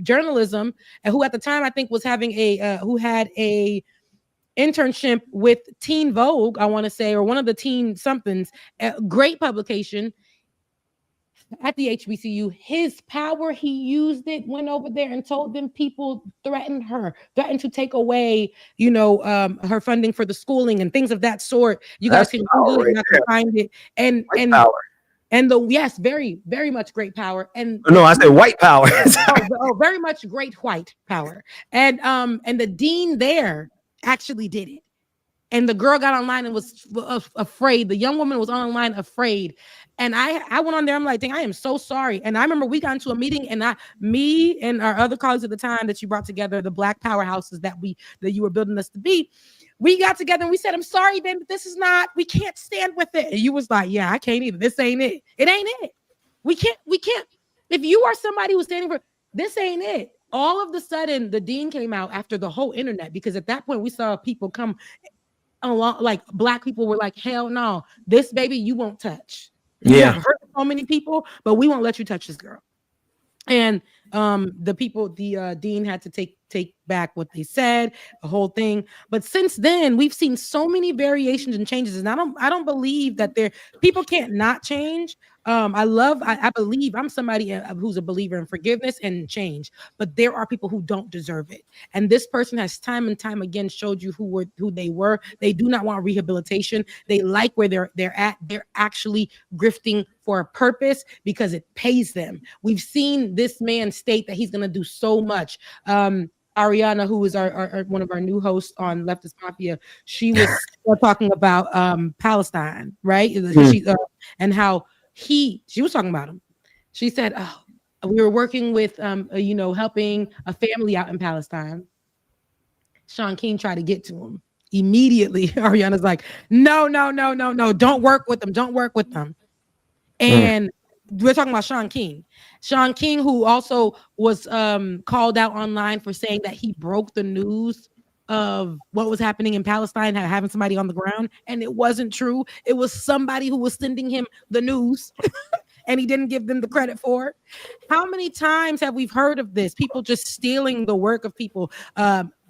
journalism, and who at the time I think was having who had a internship with Teen Vogue, I want to say, or one of the teen somethings, a great publication at the HBCU. His power, he used it, went over there and told them people threatened to take away, her funding for the schooling and things of that sort. You guys can Google it, you can find it. And yes, very, very much great power. And no, I said white power. Very much great white power. And the dean there actually did it. And the girl got online and was afraid. The young woman was online afraid. And I went on there. I'm like, dang, I am so sorry. And I remember we got into a meeting, and me and our other colleagues at the time that you brought together, the Black powerhouses that you were building us to be, we got together and we said, I'm sorry, baby, but this is not, we can't stand with it. And you was like, yeah, I can't either. This ain't it. It ain't it. We can't. If you are somebody who's standing for, this ain't it. All of the sudden, the dean came out after the whole internet, because at that point we saw people come along, like Black people were like, hell no, this baby you won't touch. You have hurt so many people, but we won't let you touch this girl. And the dean had to take back what they said, the whole thing. But since then, we've seen so many variations and changes, and I don't believe that people can't not change. I believe I'm somebody who's a believer in forgiveness and change, but there are people who don't deserve it. And this person has time and time again showed you who they were. They do not want rehabilitation. They like where they're at. They're actually grifting for a purpose because it pays them. We've seen this man state that he's going to do so much. Ariana, who is our one of our new hosts on Leftist Mafia, she was talking about Palestine, right? And how she was talking about him. She said, "Oh, we were working with helping a family out in Palestine. Shaun King tried to get to him immediately. Ariana's like, no, don't work with them, don't work with them." And we're talking about Shaun King. Shaun King, who also was called out online for saying that he broke the news of what was happening in Palestine, having somebody on the ground, and it wasn't true. It was somebody who was sending him the news, and he didn't give them the credit for it. How many times have we heard of this? People just stealing the work of people,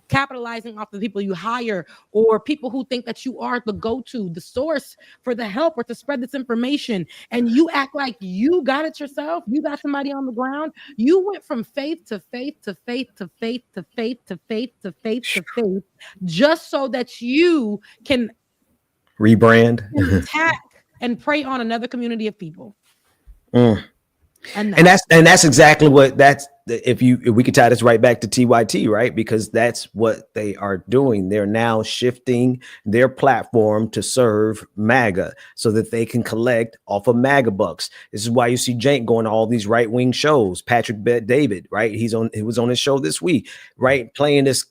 capitalizing off the people you hire, or people who think that you are the go-to, the source for the help or to spread this information, and you act like you got it yourself. You got somebody on the ground. You went from faith to faith to faith to faith to faith to faith to faith to faith, just so that you can rebrand, attack, and prey on another community of people. And that's exactly what if we could tie this right back to TYT, right? Because that's what they are doing. They're now shifting their platform to serve MAGA so that they can collect off of MAGA bucks. This is why you see Jank going to all these right-wing shows. Patrick Bet-David, right? He was on his show this week, right? Playing this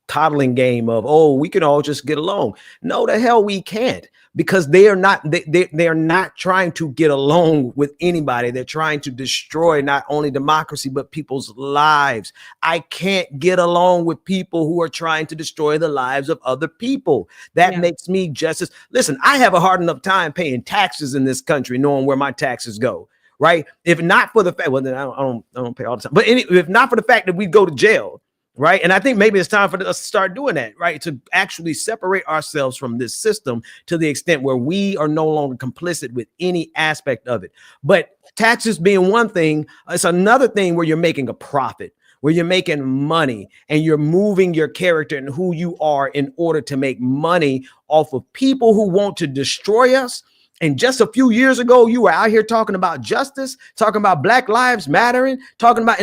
coddling game of, oh, we can all just get along. No, the hell we can't. Because they are not trying to get along with anybody. They're trying to destroy not only democracy, but people's lives. I can't get along with people who are trying to destroy the lives of other people. That makes me just as, listen, I have a hard enough time paying taxes in this country, knowing where my taxes go, right? If not for the fact, well, then I don't pay all the time. But if not for the fact that we go to jail, right? And I think maybe it's time for us to start doing that, right? To actually separate ourselves from this system to the extent where we are no longer complicit with any aspect of it. But taxes being one thing, it's another thing where you're making a profit, where you're making money and you're moving your character and who you are in order to make money off of people who want to destroy us. And just a few years ago, you were out here talking about justice, talking about Black Lives Mattering, talking about,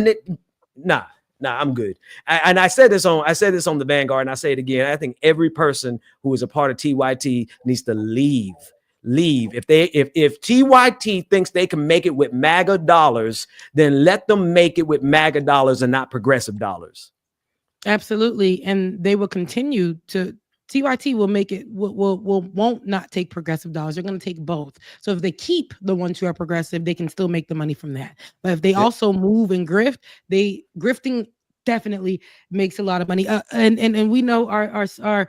Nah, I'm good. And I said this on the Vanguard, and I say it again. I think every person who is a part of TYT needs to leave. If TYT thinks they can make it with MAGA dollars, then let them make it with MAGA dollars and not progressive dollars. Absolutely, and they will continue to. TYT will make it won't not take progressive dollars. They're going to take both. So if they keep the ones who are progressive, they can still make the money from that. But if they also move and grift, grifting definitely makes a lot of money. And we know our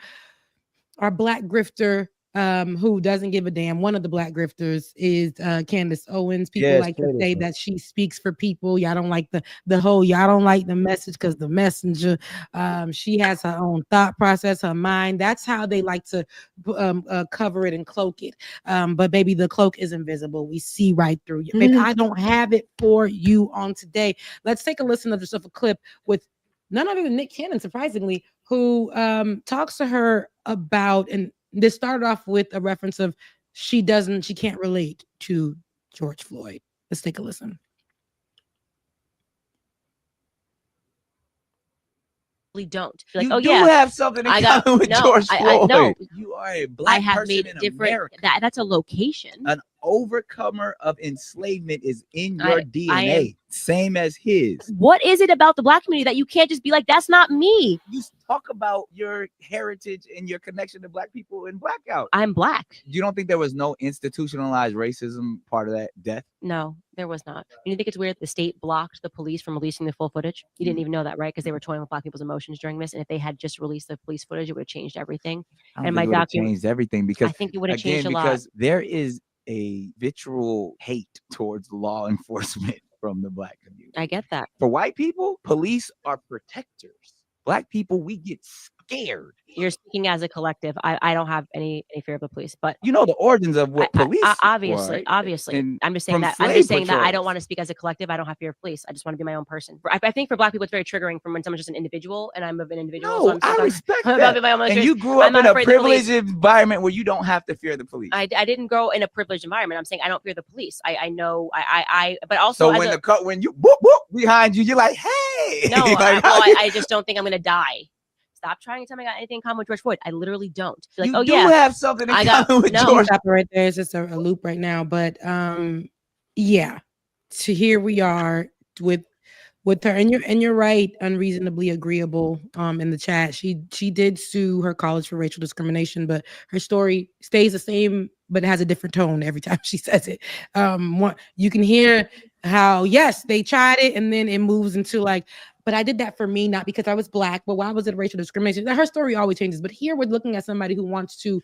Black grifter who doesn't give a damn. One of the Black grifters is Candace Owens. People like to say that she speaks for people. Y'all don't like y'all don't like the message because the messenger. She has her own thought process, her mind. That's how they like to cover it and cloak it. But baby, the cloak is invisible. We see right through you. Baby, I don't have it for you on today. Let's take a listen to just a clip with none other than Nick Cannon, surprisingly, who talks to her about, and this started off with a reference of she can't relate to George Floyd. Let's take a listen. Don't. Like, you have something in common with George Floyd. I know. You are a Black person in America. That's a location. overcomer of enslavement is in your DNA, same as his. What is it about the Black community that you can't just be like, that's not me? You talk about your heritage and your connection to Black people in Blackout. I'm Black. You don't think there was no institutionalized racism part of that death? No, there was not. You think it's weird the state blocked the police from releasing the full footage? You didn't even know that, right? Because they were toying with Black people's emotions during this. And if they had just released the police footage, it would have changed everything. And my document changed everything because I think it would have changed a lot. Because there is a vitriol hate towards law enforcement from the Black community. I get that. For white people, police are protectors. Black people, we get scared. You're speaking as a collective. I don't have any fear of the police, but you know the origins of what police. Obviously. And I'm just saying that. I don't want to speak as a collective. I don't have fear of police. I just want to be my own person. I think for Black people, it's very triggering from when someone's just an individual, and I'm an individual. No, I respect that. And you grew up in a privileged environment where you don't have to fear the police. I didn't grow in a privileged environment. I'm saying I don't fear the police. I know. But also, so when you whoop whoop behind you, you're like, hey. No, I just don't think I'm gonna die. Stop trying to tell me I got anything in common with George Floyd. I literally don't. Like, you do have something in common with George. Stop right there. It's just a loop right now. But yeah. So here we are with her, and you're right, unreasonably agreeable in the chat. She did sue her college for racial discrimination, but her story stays the same, but it has a different tone every time she says it. You can hear how, yes, they tried it, and then it moves into like, but I did that for me, not because I was Black, but why was it racial discrimination? Her story always changes. But here we're looking at somebody who wants to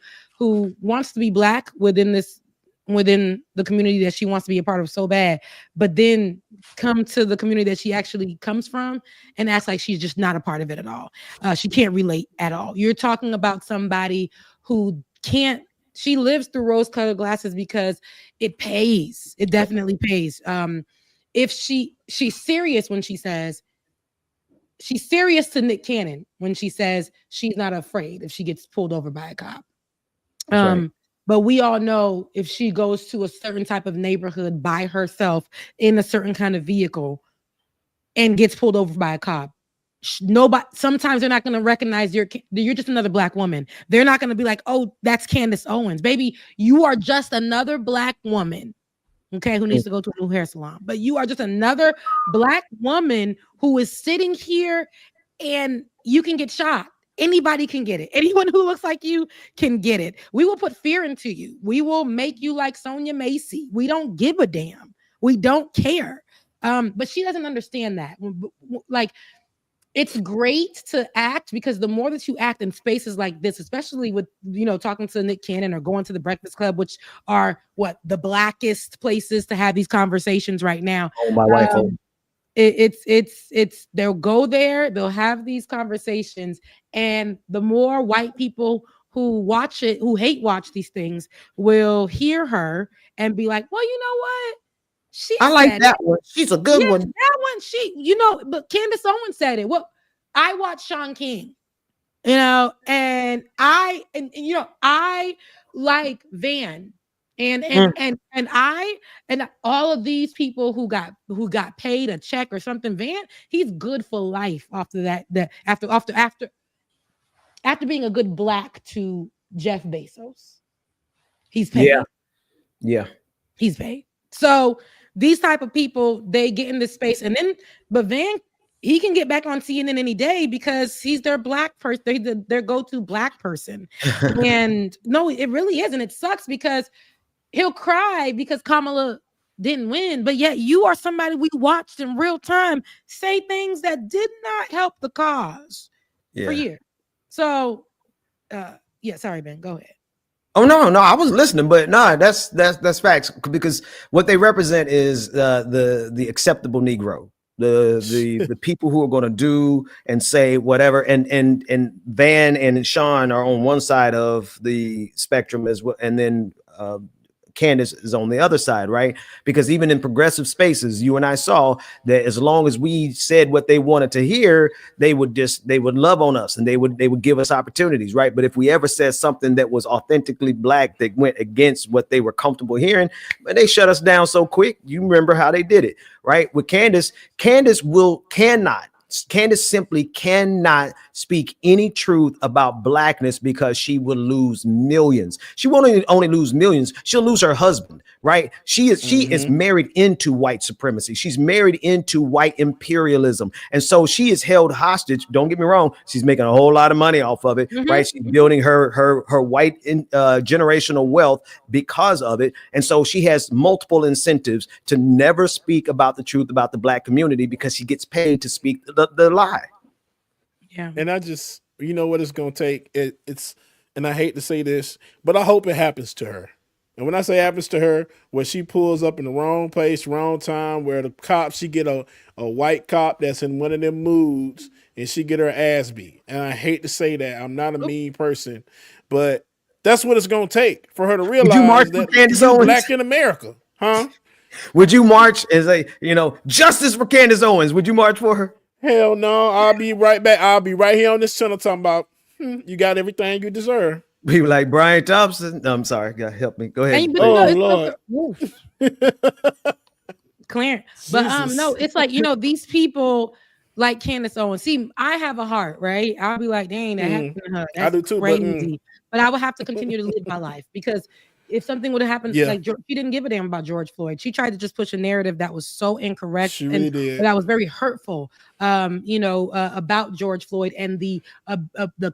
be Black within the community that she wants to be a part of so bad, but then come to the community that she actually comes from and acts like she's just not a part of it at all. She can't relate at all. You're talking about somebody who she lives through rose-colored glasses because it pays. It definitely pays. If she's serious when she says, she's serious to Nick Cannon when she says she's not afraid if she gets pulled over by a cop. Right. But we all know if she goes to a certain type of neighborhood by herself in a certain kind of vehicle and gets pulled over by a cop, sometimes they're not going to recognize you're just another Black woman. They're not going to be like, oh, that's Candace Owens. Baby, you are just another Black woman. Okay, who needs to go to a new hair salon. But you are just another Black woman who is sitting here and you can get shot. Anybody can get it. Anyone who looks like you can get it. We will put fear into you. We will make you like Sonia Macy. We don't give a damn. We don't care. But she doesn't understand that. Like, it's great to act because the more that you act in spaces like this, especially with, talking to Nick Cannon or going to the Breakfast Club, which are the Blackest places to have these conversations right now. Oh, my wife. It's they'll go there, they'll have these conversations, and the more white people who watch it, who hate watch these things, will hear her and be like, well, you know what? I like that one. She's a good one. That one, but Candace Owens said it. Well, I watched Shaun King, and I like Van, and all of these people who got paid a check or something. Van, he's good for life after that. After being a good Black to Jeff Bezos, he's paid. Yeah, he's paid. So these type of people, they get in this space, but Van, he can get back on CNN any day because he's their Black person, their go-to Black person. And no, it really is, and it sucks because he'll cry because Kamala didn't win, but yet you are somebody we watched in real time say things that did not help the cause for years. So, sorry, Ben, go ahead. Oh no, I was listening, but no, that's facts, because what they represent is the acceptable Negro, the people who are going to do and say whatever, and Van and Shaun are on one side of the spectrum as well, and then Candace is on the other side, right? Because even in progressive spaces, you and I saw that as long as we said what they wanted to hear, they would love on us and they would give us opportunities, right? But if we ever said something that was authentically Black that went against what they were comfortable hearing, they shut us down so quick. You remember how they did it, right? With Candace simply cannot speak any truth about blackness because she will lose millions. She won't only lose millions, she'll lose her husband, right? She is married into white supremacy. She's married into white imperialism. And so she is held hostage. Don't get me wrong, she's making a whole lot of money off of it, right? She's building her white generational wealth because of it. And so she has multiple incentives to never speak about the truth about the black community because she gets paid to speak the lie. Yeah. And I just, you know what it's going to take? It's, and I hate to say this, but I hope it happens to her. And when I say happens to her, where she pulls up in the wrong place, wrong time, where the cops, she get a white cop that's in one of them moods and she get her ass beat. And I hate to say that. I'm not a mean person, but that's what it's going to take for her to realize that Candace you're Owens? black in America. Huh? Would you march and say, justice for Candace Owens? Would you march for her? Hell no. I'll be right back. I'll be right here on this channel talking about you got everything you deserve. People like Brian Thompson. No, I'm sorry. God help me. Go ahead. Lord. Clarence. But no, it's like, these people like Candace Owens. See, I have a heart, right? I'll be like, dang, that happened to her. That's I do too, crazy. But I would have to continue to live my life because if something would have happened, like she didn't give a damn about George Floyd. She tried to just push a narrative that was so incorrect She really did. that was very hurtful, about George Floyd and the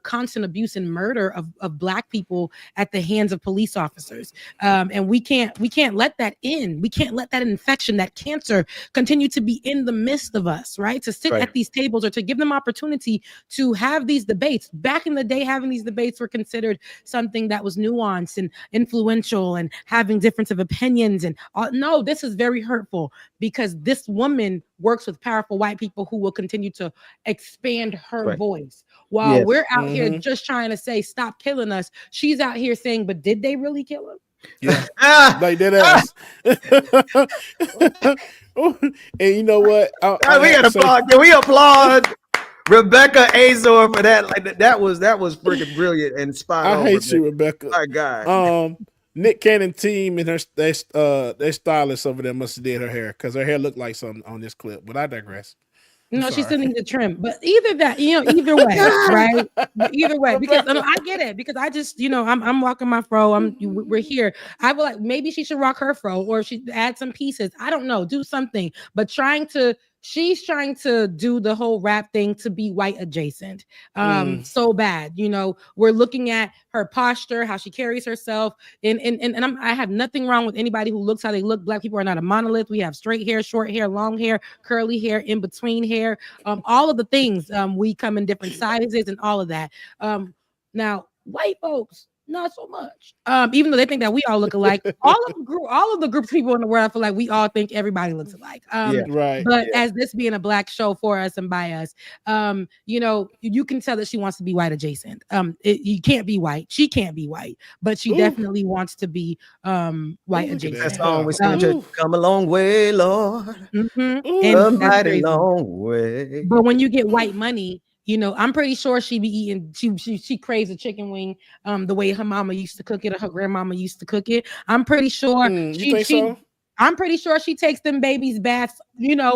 constant abuse and murder of Black people at the hands of police officers. And we can't let that in. We can't let that infection, that cancer, continue to be in the midst of us, right? To sit at these tables or to give them opportunity to have these debates. Back in the day, having these debates were considered something that was nuanced and influential and having difference of opinions. And no, this is very hurtful because this woman works with powerful white people who will continue to expand her voice while we're out here just trying to say, stop killing us. She's out here saying, but did they really kill him? Yeah, like that ass. And you know what? Can we applaud Rebecca Azor for that? Like that was freaking brilliant and spot on. I hate you, Rebecca. My God. Nick Cannon team and their stylist over there must have did her hair because her hair looked like something on this clip. But I digress. No, she's still needs to trim. But either way, right? Either way, because I get it. Because I just, I'm rocking my fro. We're here. I will maybe she should rock her fro or she add some pieces. I don't know, do something. But she's trying to do the whole rap thing to be white adjacent. So bad. We're looking at her posture, how she carries herself. And I have nothing wrong with anybody who looks how they look. Black people are not a monolith. We have straight hair, short hair, long hair, curly hair, in between hair, all of the things. We come in different sizes and all of that. Now, white folks, not so much. Even though they think that we all look alike, all of the groups of people in the world, I feel like we all think everybody looks alike. But as this being a Black show for us and by us, you can tell that she wants to be white adjacent. You can't be white. She can't be white, but she definitely wants to be white adjacent. That song we sing to come a long way, Lord. A mighty long way. But when you get white money, I'm pretty sure she be eating. She craves a chicken wing, the way her mama used to cook it or her grandmama used to cook it. I'm pretty sure. I'm pretty sure she takes them babies baths,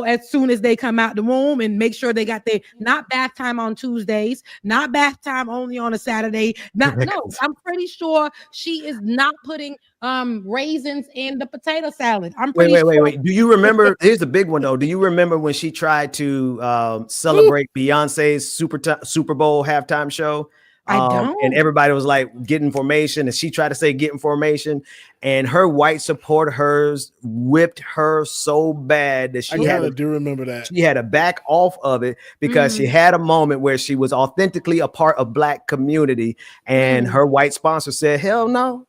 as soon as they come out the womb and make sure they got their not bath time on Tuesdays, not bath time only on a Saturday. I'm pretty sure she is not putting raisins in the potato salad. I'm pretty Wait. Do you remember? Here's the big one though. Do you remember when she tried to celebrate Beyonce's Super Bowl halftime show? I don't. And everybody was like getting formation, and she tried to say getting formation, and her white supporters whipped her so bad that she do remember that. She had to back off of it because she had a moment where she was authentically a part of Black community, and her white sponsor said, "Hell no."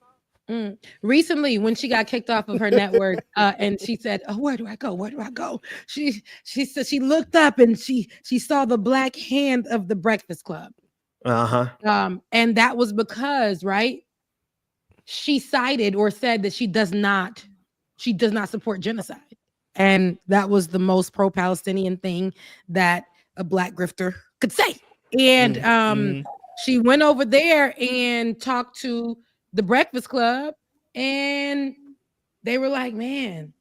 Recently, when she got kicked off of her network, and she said, "Oh, where do I go? Where do I go?" She said she looked up and she saw the black hand of the Breakfast Club. And that was because, right, she cited or said that she does not support genocide. And that was the most pro-Palestinian thing that a Black grifter could say. And she went over there and talked to the Breakfast Club, and they were like, man,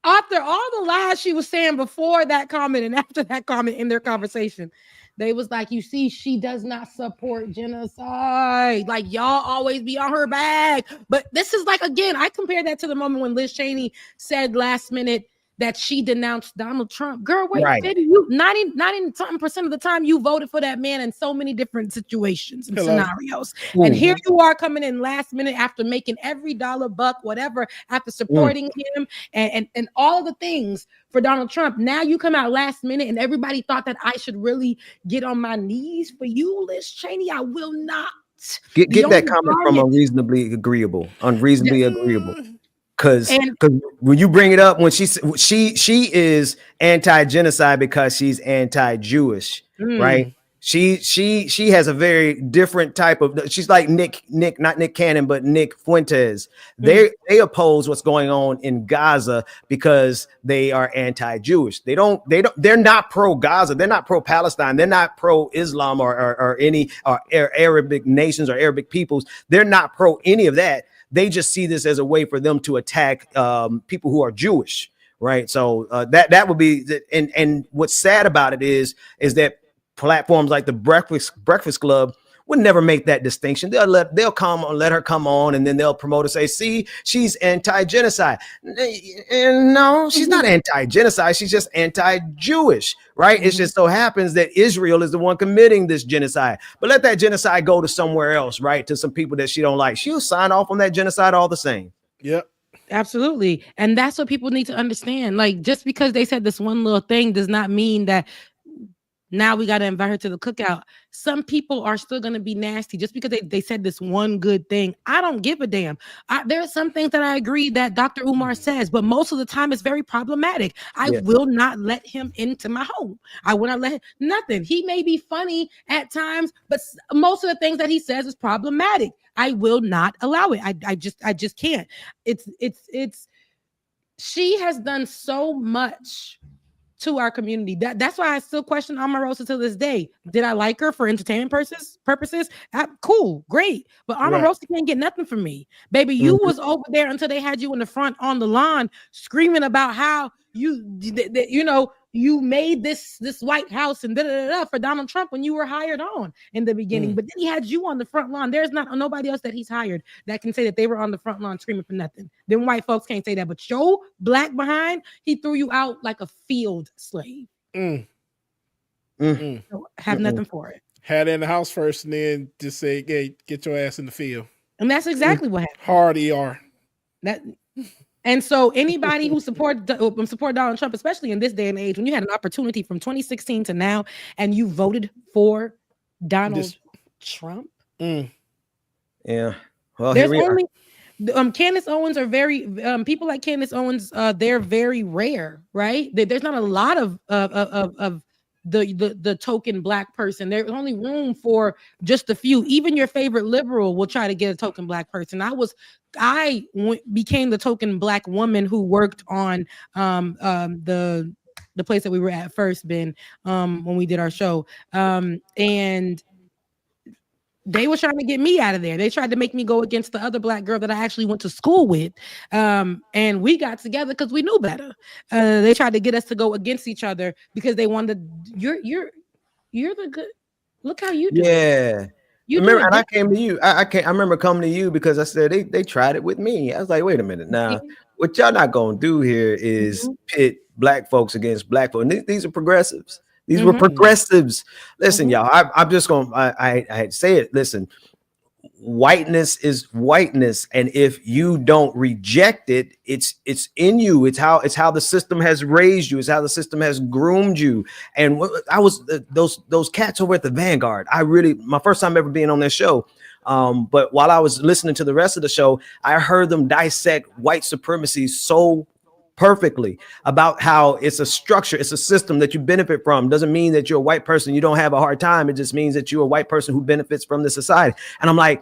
after all the lies she was saying before that comment and after that comment in their conversation, They was like, you see, she does not support genocide. Like, y'all always be on her back. But this is like, again, I compare that to the moment when Liz Cheney said last minute that she denounced Donald Trump. Girl, wait, Right. baby, you 90 something percent of the time you voted for that man in so many different situations and scenarios. And here you are coming in last minute after making every dollar, buck, whatever, after supporting him and all of the things for Donald Trump. Now you come out last minute and everybody thought that I should really get on my knees for you, Liz Cheney. I will not. Get that comment from unreasonably agreeable. Because when you bring it up, when she is anti-genocide because she's anti-Jewish, right? She has a very different type of. She's like not Nick Cannon, but Nick Fuentes. They oppose what's going on in Gaza because they are anti-Jewish. They're not pro-Gaza. They're not pro-Palestine. They're not pro-Islam or any Arabic nations or Arabic peoples. They're not pro any of that. They just see this as a way for them to attack people who are Jewish, right? So that would be, and what's sad about it is that platforms like the Breakfast Club would never make that distinction. They'll let her come on, and then they'll promote and say, "See, she's anti-genocide." And no, she's not anti-genocide. She's just anti-Jewish, right? It just so happens that Israel is the one committing this genocide. But let that genocide go to somewhere else, right? To some people that she don't like. She'll sign off on that genocide all the same. Yep. Absolutely. And that's what people need to understand. Like, just because they said this one little thing does not mean that now we got to invite her to the cookout. Some people are still going to be nasty just because they said this one good thing. I don't give a damn. There are some things that I agree that Dr. Umar says, but most of the time it's very problematic. I will not let him into my home. I will not let him, nothing. He may be funny at times, but most of the things that he says is problematic. I will not allow it. I just can't. She has done so much to our community. That's why I still question Omarosa to this day. Did I like her for entertainment purposes? Cool, great. But Omarosa can't get nothing from me. Baby, you was over there until they had you in the front on the lawn screaming about how you made this White House and for Donald Trump when you were hired on in the beginning. But then he had you on the front lawn. There's not nobody else that he's hired that can say that they were on the front lawn screaming for nothing. Then white folks can't say that. But your black behind, he threw you out like a field slave. So have nothing for it. Had it in the house first and then just say, hey, get your ass in the field. And that's exactly what happened. Hard ER. And so anybody who support Donald Trump, especially in this day and age, when you had an opportunity from 2016 to now, and you voted for Donald Trump. Yeah. Well, there's only Candace Owens are very people like Candace Owens. They're very rare, right? There's not a lot of the token black person. There's only room for just a few. Even your favorite liberal will try to get a token black person. I became the token black woman who worked on the place that we were at first, Ben, when we did our show. And they were trying to get me out of there. They tried to make me go against the other black girl that I actually went to school with. And we got together because we knew better. They tried to get us to go against each other because they wanted you're the good. Look how you do. Yeah. You remember, and I came to you. I remember coming to you because I said they tried it with me. I was like, wait a minute. Now, what y'all not gonna do here is pit black folks against black folks. These are progressives. These were progressives. Listen, y'all. I'm just gonna. I say it. Listen, whiteness is whiteness, and if you don't reject it, it's in you. It's how the system has raised you. It's how the system has groomed you. And I was those cats over at the Vanguard. My first time ever being on their show. But while I was listening to the rest of the show, I heard them dissect white supremacy so perfectly about how it's a structure, it's a system that you benefit from. Doesn't mean that you're a white person, you don't have a hard time. It just means that you're a white person who benefits from the society. And I'm like,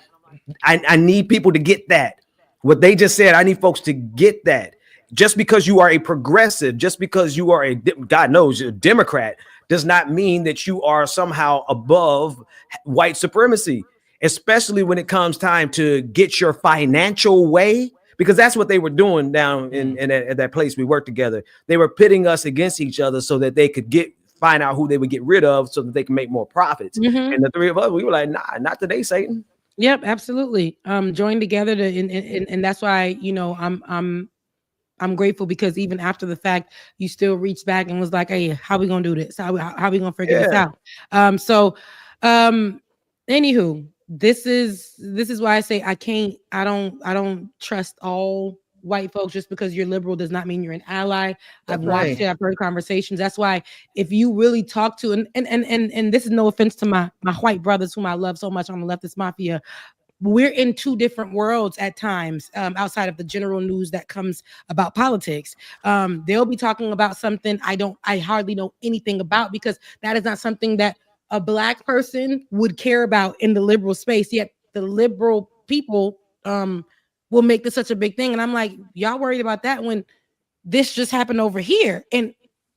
I need people to get that. What they just said, I need folks to get that. Just because you are a progressive, just because you are God knows, a Democrat, does not mean that you are somehow above white supremacy, especially when it comes time to get your financial way. Because that's what they were doing down in at that place we worked together. They were pitting us against each other so that they could get find out who they would get rid of so that they can make more profits. Mhm. And the three of us, we were like, nah, not today, Satan. Yep, absolutely. Join together to, and that's why, you know, I'm grateful because even after the fact, you still reached back and was like, hey, how we gonna do this? How we gonna figure this out? Anywho, this is why I say I don't trust all white folks. Just because you're liberal does not mean you're an ally. I've watched it, I've heard conversations. That's why if you really talk to, and this is no offense to my white brothers whom I love so much on the leftist mafia, we're in two different worlds at times, outside of the general news that comes about politics. They'll be talking about something I hardly know anything about, because that is not something that a Black person would care about in the liberal space. Yet the liberal people will make this such a big thing. And I'm like, y'all worried about that when this just happened over here. And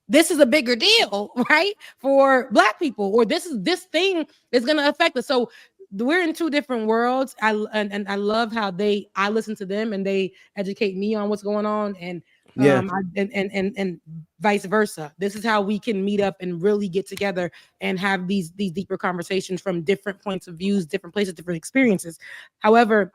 this is a bigger deal, right? For Black people, or this thing is going to affect us. So we're in two different worlds. I love how I listen to them and they educate me on what's going on, and and vice versa. This is how we can meet up and really get together and have these deeper conversations from different points of views, different places, different experiences. However,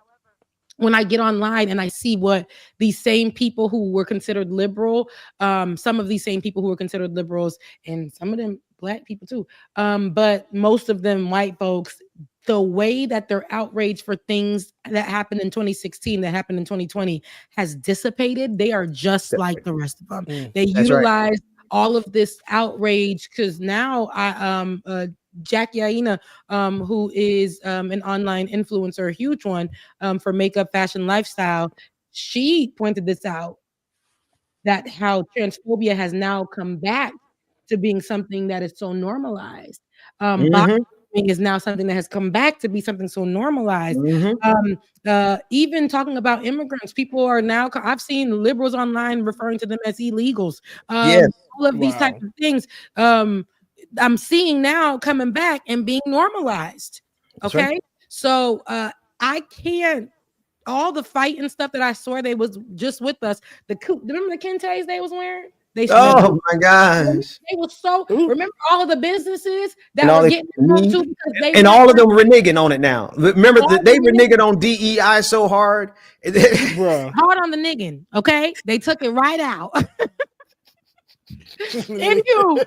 when I get online and I see what these same people who were considered liberal, some of these same people who were considered liberals, and some of them Black people too, but most of them white folks, the way that they're outraged for things that happened in 2016, that happened in 2020 has dissipated. They are just like the rest of them. They utilize all of this outrage, because now Jackie Aina, who is an online influencer, a huge one, for makeup, fashion, lifestyle, she pointed this out, that how transphobia has now come back to being something that is so normalized. Boxing is now something that has come back to be something so normalized. Even talking about immigrants, people are now, I've seen liberals online referring to them as illegals. All of these types of things. I'm seeing now coming back and being normalized. Okay. So I can't, all the fight and stuff that I saw, they was just with us. Remember the Kente's they was wearing? Oh my gosh. They were so, remember all of the businesses that were getting too, because they and all of them reneging on it now. Remember that they reneged on DEI so hard. Hard on the nigging, okay? They took it right out. And you,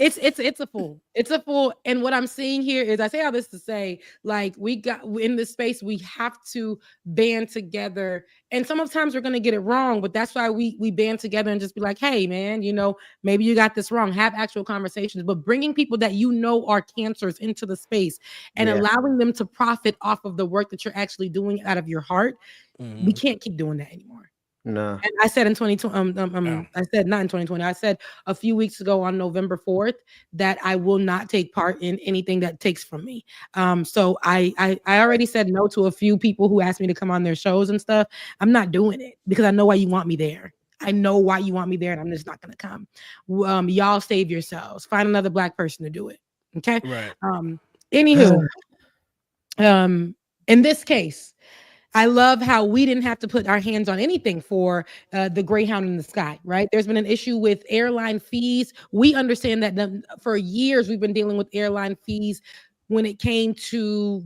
it's a fool. It's a fool. And what I'm seeing here is, I say all this to say, like, we got in this space, we have to band together. And sometimes we're gonna get it wrong, but that's why we band together and just be like, hey man, you know, maybe you got this wrong. Have actual conversations, but bringing people that you know are cancers into the space and allowing them to profit off of the work that you're actually doing out of your heart. We can't keep doing that anymore. No. And I said in 2020, I said not in 2020, I said a few weeks ago on November 4th that I will not take part in anything that takes from me. So I already said no to a few people who asked me to come on their shows and stuff. I'm not doing it because I know why you want me there. I know why you want me there, and I'm just not going to come. Y'all save yourselves. Find another Black person to do it. Okay. Right. Anywho, in this case, I love how we didn't have to put our hands on anything for the Greyhound in the Sky, right? There's been an issue with airline fees. We understand that for years we've been dealing with airline fees when it came to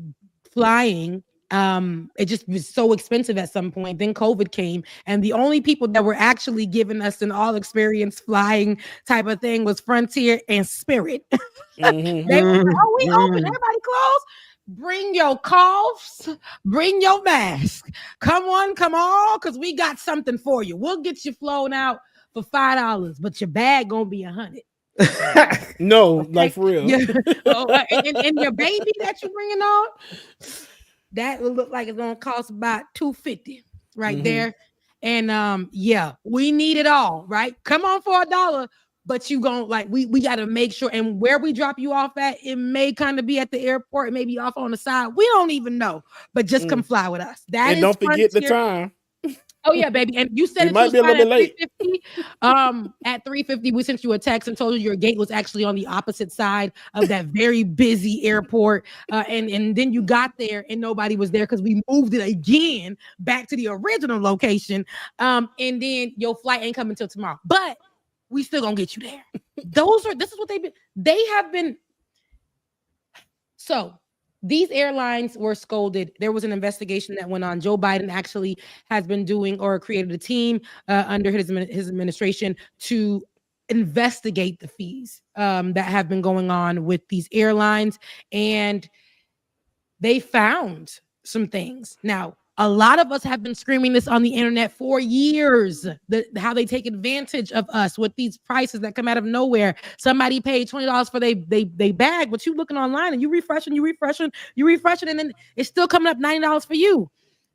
flying. It just was so expensive at some point. Then COVID came, and the only people that were actually giving us an all experience flying type of thing was Frontier and Spirit. They were like, oh, we open, everybody closed. Bring your coughs, bring your mask. Come on, because we got something for you. We'll get you flown out for $5, but your bag gonna be $100. No, like for real. And your baby that you're bringing on, that will look like it's gonna cost about $250 right there. And we need it all, right? Come on for $1. But you gonna we got to make sure, and where we drop you off at, it may kind of be at the airport, it may be off on the side. We don't even know, but just come fly with us. That and don't forget the time. Oh yeah, baby. And you said it might be a little bit late. At 3:50, we sent you a text and told you your gate was actually on the opposite side of that very busy airport. And then you got there and nobody was there because we moved it again back to the original location. And then your flight ain't coming till tomorrow. But we still gonna get you there. This is what they have been. So these airlines were scolded. There was an investigation that went on. Joe Biden actually has been doing or created a team under his administration to investigate the fees that have been going on with these airlines. And they found some things. Now, a lot of us have been screaming this on the internet for years, how they take advantage of us with these prices that come out of nowhere. Somebody paid $20 for they bag, but you looking online and you refreshing, and then it's still coming up $90 for you.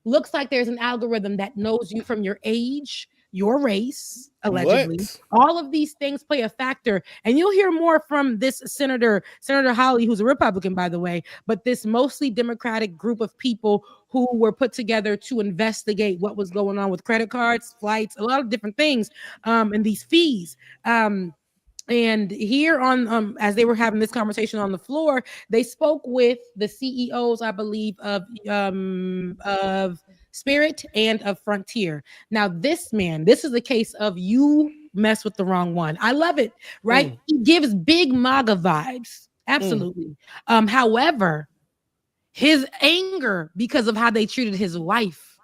Looks like there's an algorithm that knows you from your age, your race, allegedly. What? All of these things play a factor. And you'll hear more from this Senator Hawley, who's a Republican, by the way, but this mostly Democratic group of people who were put together to investigate what was going on with credit cards, flights, a lot of different things, and these fees. And here on, as they were having this conversation on the floor, they spoke with the CEOs, I believe, of Spirit and of Frontier. Now, this is a case of you mess with the wrong one. I love it, right? He gives big MAGA vibes. Absolutely. However, his anger because of how they treated his wife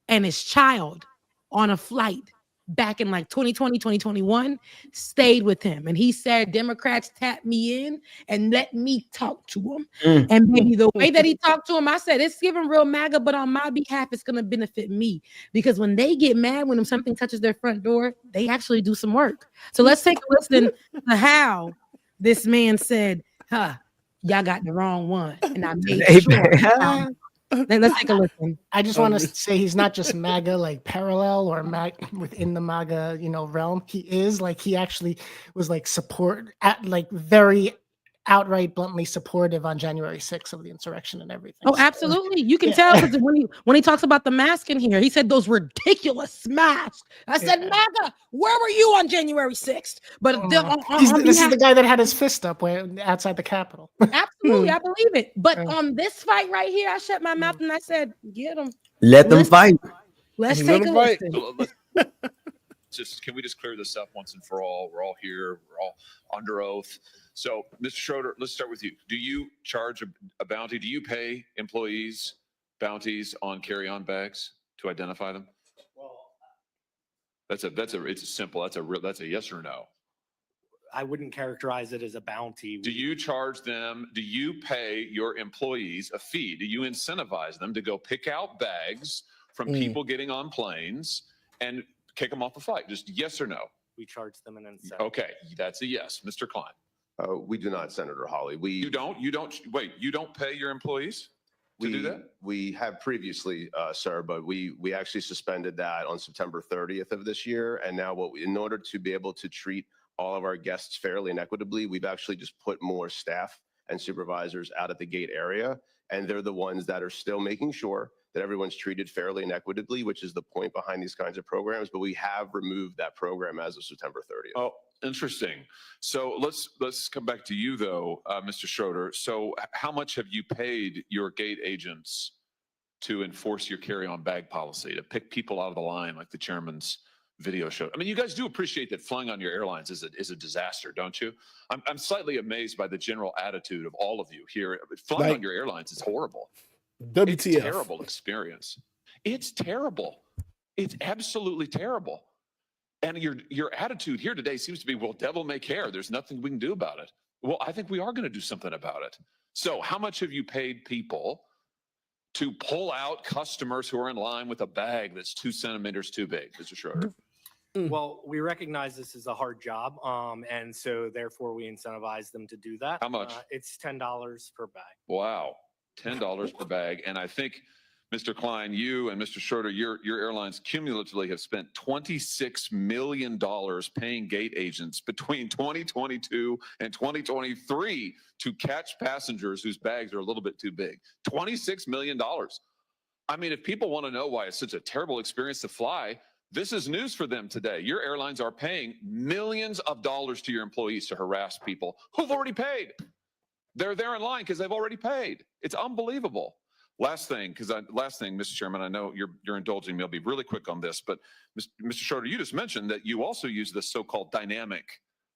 and his child on a flight back in like 2020, 2021, stayed with him. And he said, Democrats tapped me in and let me talk to him. And maybe the way that he talked to him, I said, it's giving real MAGA, but on my behalf, it's going to benefit me. Because when they get mad when something touches their front door, they actually do some work. So let's take a listen to how this man said, y'all got the wrong one. And I made sure. Let's take a listen. I just want to say he's not just MAGA like parallel or within the MAGA, realm. He is like, he actually was like very outright bluntly supportive on January 6th of the insurrection and everything. Oh, absolutely. You can tell because when he talks about the mask in here, he said those ridiculous masks. I said, MAGA, where were you on January 6th? But this is the guy that had his fist up outside the Capitol. Absolutely, I believe it. But on this fight right here, I shut my mouth and I said, get him. Let them fight. Let's take a listen. Can we just clear this up once and for all? We're all here. We're all under oath. So, Mr. Schroeder, let's start with you. Do you charge a bounty? Do you pay employees bounties on carry-on bags to identify them? Well, it's simple. That's a yes or no. I wouldn't characterize it as a bounty. Do you charge them? Do you pay your employees a fee? Do you incentivize them to go pick out bags from people getting on planes and kick them off the flight? Just yes or no. We charge them an incentive. Okay, that's a yes. Mr. Klein. We do not, Senator Hawley. You don't pay your employees to do that? We have previously, sir, but we actually suspended that on September 30th of this year. And now in order to be able to treat all of our guests fairly and equitably, we've actually just put more staff and supervisors out at the gate area. And they're the ones that are still making sure that everyone's treated fairly and equitably, which is the point behind these kinds of programs. But we have removed that program as of September 30th. Oh, interesting. So let's come back to you though, Mr. Schroeder. So how much have you paid your gate agents to enforce your carry-on bag policy, to pick people out of the line like the chairman's video show? I mean, you guys do appreciate that flying on your airlines is a disaster, don't you? I'm slightly amazed by the general attitude of all of you here. Flying on your airlines is horrible. WTF. It's a terrible experience. It's terrible. It's absolutely terrible. And your attitude here today seems to be, well, devil may care. There's nothing we can do about it. Well, I think we are going to do something about it. So how much have you paid people to pull out customers who are in line with a bag that's 2 centimeters too big, Mr. Schroeder? Well, we recognize this is a hard job, and so therefore we incentivize them to do that. How much? It's $10 per bag. Wow, $10 per bag. And I think, Mr. Klein, you and Mr. Schroeder, your airlines cumulatively have spent $26 million paying gate agents between 2022 and 2023 to catch passengers whose bags are a little bit too big. $26 million. I mean, if people want to know why it's such a terrible experience to fly, this is news for them today. Your airlines are paying millions of dollars to your employees to harass people who've already paid. They're there in line because they've already paid. It's unbelievable. Last thing, Mr. Chairman, I know you're indulging me. I'll be really quick on this, but Mr. Schroeder, you just mentioned that you also use this so-called dynamic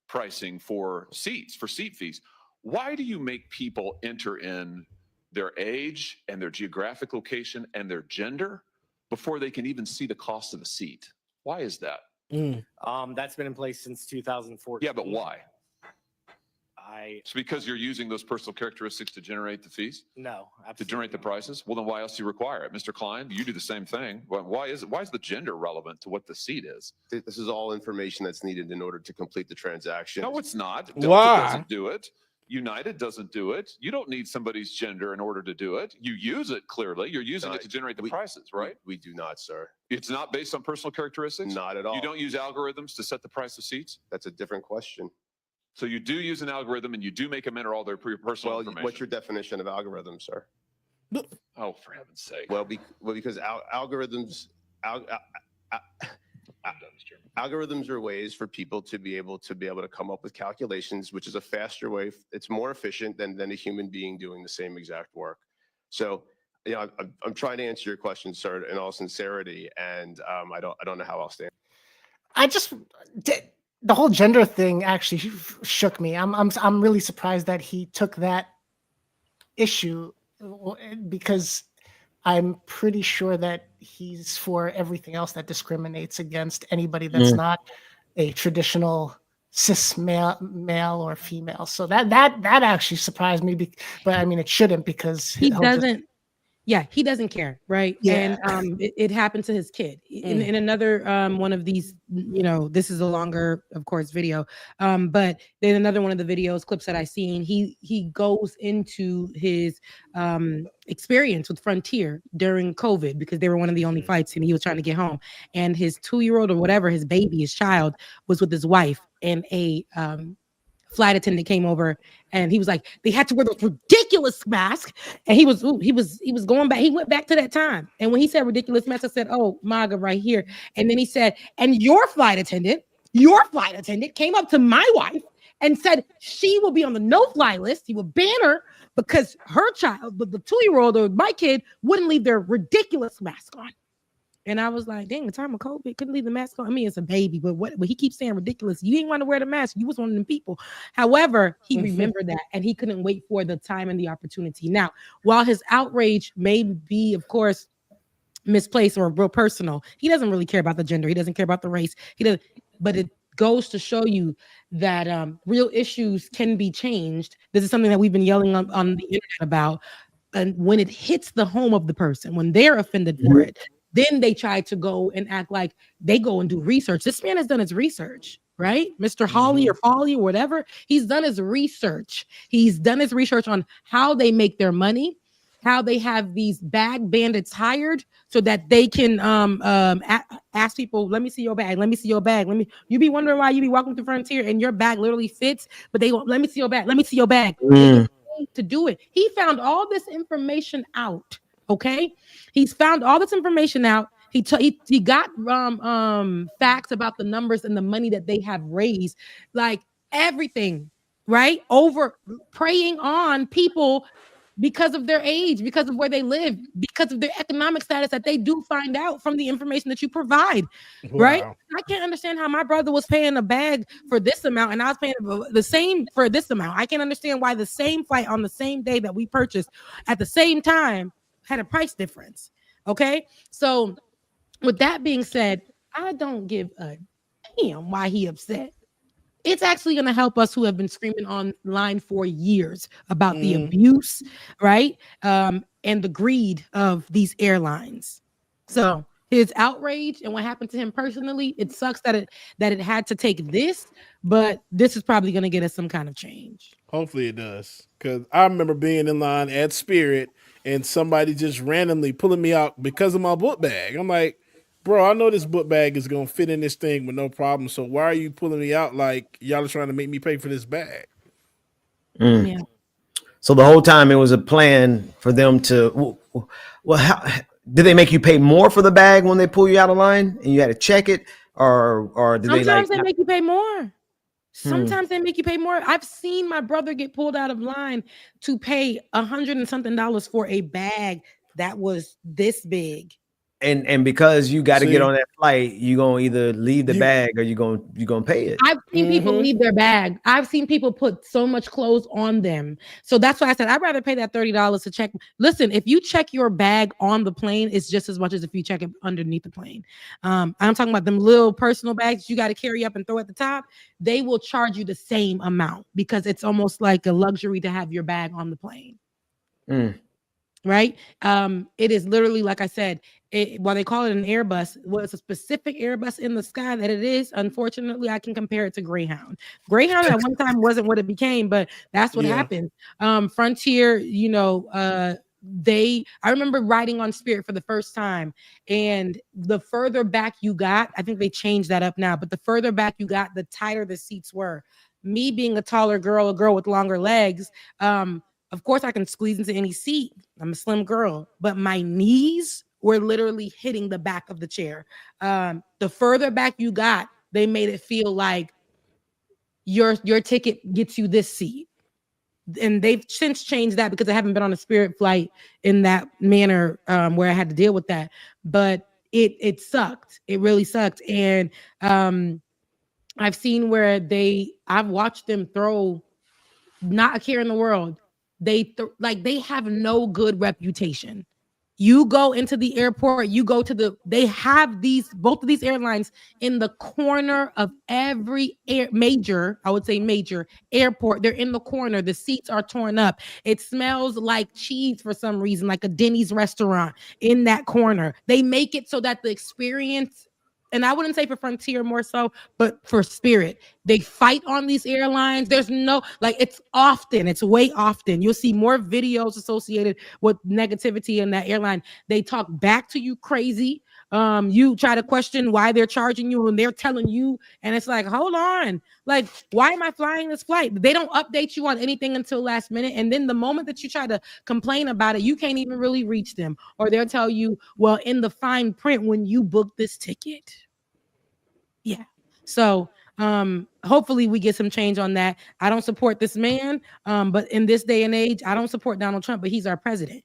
pricing for seats, for seat fees. Why do you make people enter in their age and their geographic location and their gender before they can even see the cost of a seat? Why is that? That's been in place since 2014. Yeah, but why? It's because you're using those personal characteristics to generate the fees? No, To generate the prices? Well, then why else do you require it? Mr. Klein, you do the same thing. Why is the gender relevant to what the seat is? This is all information that's needed in order to complete the transaction. No, it's not. Why? Delta doesn't do it. United doesn't do it. You don't need somebody's gender in order to do it. You use it clearly. You're using it to generate the prices, right? We do not, sir. It's not based on personal characteristics? Not at all. You don't use algorithms to set the price of seats? That's a different question. So you do use an algorithm and you do make them enter all their personal information? What's your definition of algorithm, sir? Oh, for heaven's sake. Well, because algorithms are ways for people to be able to come up with calculations, which is a faster way. It's more efficient than a human being doing the same exact work. So, I'm trying to answer your question, sir, in all sincerity, and I don't know how else to answer. The whole gender thing actually shook me. I'm really surprised that he took that issue, because I'm pretty sure that he's for everything else that discriminates against anybody that's not a traditional cis male or female. So that actually surprised me. But I mean, it shouldn't, because he doesn't. He doesn't care, right? Yeah. And it happened to his kid. In another one of these, this is a longer, of course, video. But then another one of the clips that I seen, he goes into his experience with Frontier during COVID, because they were one of the only fights and he was trying to get home. And his 2-year-old or whatever, his child, was with his wife, and a flight attendant came over and he was like, they had to wear those ridiculous masks. And he was going back. He went back to that time. And when he said ridiculous mask, I said, oh, MAGA right here. And then he said, and your flight attendant came up to my wife and said she will be on the no-fly list. He would ban her because her child, the 2-year-old or my kid, wouldn't leave their ridiculous mask on. And I was like, dang, the time of COVID, couldn't leave the mask on. I mean, it's a baby, but he keeps saying ridiculous. You didn't want to wear the mask. You was one of them people. However, he remembered that, and he couldn't wait for the time and the opportunity. Now, while his outrage may be, of course, misplaced or real personal, he doesn't really care about the gender. He doesn't care about the race. But it goes to show you that real issues can be changed. This is something that we've been yelling on the internet about. And when it hits the home of the person, when they're offended for it, then they try to go and act like they go and do research. This man has done his research, right? Mr. Hawley or Foley or whatever. He's done his research. He's done his research on how they make their money, how they have these bag bandits hired so that they can ask people, let me see your bag. Let me see your bag. You be wondering why you be walking through Frontier and your bag literally fits, but they go, let me see your bag. Let me see your bag. To do it. He found all this information out. Okay, he's found all this information out. He got facts about the numbers and the money that they have raised, like everything, right? Over preying on people because of their age, because of where they live, because of their economic status that they do find out from the information that you provide, right? I can't understand how my brother was paying a bag for this amount and I was paying the same for this amount. I can't understand why the same flight on the same day that we purchased at the same time had a price difference. Okay, so with that being said, I don't give a damn why he upset. It's actually going to help us who have been screaming online for years about the abuse, right? And the greed of these airlines. So his outrage and what happened to him personally, it sucks that it had to take this, but this is probably going to get us some kind of change. Hopefully it does, because I remember being in line at Spirit and somebody just randomly pulling me out because of my book bag. I'm like, bro, I know this book bag is going to fit in this thing with no problem. So why are you pulling me out like y'all are trying to make me pay for this bag? Yeah. So the whole time it was a plan for them to, well, how did they make you pay more for the bag when they pull you out of line and you had to check it, or did sometimes they make you pay more? Sometimes they make you pay more. I've seen my brother get pulled out of line to pay $100 and something for a bag that was this big. And because you got to See? get on that flight, you gonna either leave the bag or you gonna pay it. I've seen people leave their bag. I've seen people put so much clothes on them. So that's why I said I'd rather pay that $30 to check. Listen, if you check your bag on the plane, it's just as much as if you check it underneath the plane. I'm talking about them little personal bags you got to carry up and throw at the top. They will charge you the same amount because it's almost like a luxury to have your bag on the plane. Right? It is literally, like I said, while they call it an Airbus, well, it's a specific Airbus in the sky that it is. Unfortunately, I can compare it to Greyhound. Greyhound at one time wasn't what it became, but that's what happened. Frontier, you know, I remember riding on Spirit for the first time, and the further back you got, I think they changed that up now, but the further back you got, the tighter the seats were. Me being a taller girl, a girl with longer legs, of course I can squeeze into any seat. I'm a slim girl, but my knees were literally hitting the back of the chair. The further back you got, they made it feel like your ticket gets you this seat. And they've since changed that because I haven't been on a Spirit flight in that manner where I had to deal with that. But it sucked. It really sucked. And I've seen where I've watched them throw not a care in the world. They have no good reputation. You go into the airport, they have both of these airlines in the corner of every major airport. They're in the corner. The seats are torn up. It smells like cheese for some reason, like a Denny's restaurant in that corner. They make it so that the experience, and I wouldn't say for Frontier more so, but for Spirit, they fight on these airlines. There's no, it's way often. You'll see more videos associated with negativity in that airline. They talk back to you crazy. You try to question why they're charging you and they're telling you, and it's like, hold on. Like, why am I flying this flight? They don't update you on anything until last minute. And then the moment that you try to complain about it, you can't even really reach them. Or they'll tell you, well, in the fine print when you book this ticket. Yeah. So hopefully we get some change on that. I don't support this man, but in this day and age, I don't support Donald Trump, but he's our president.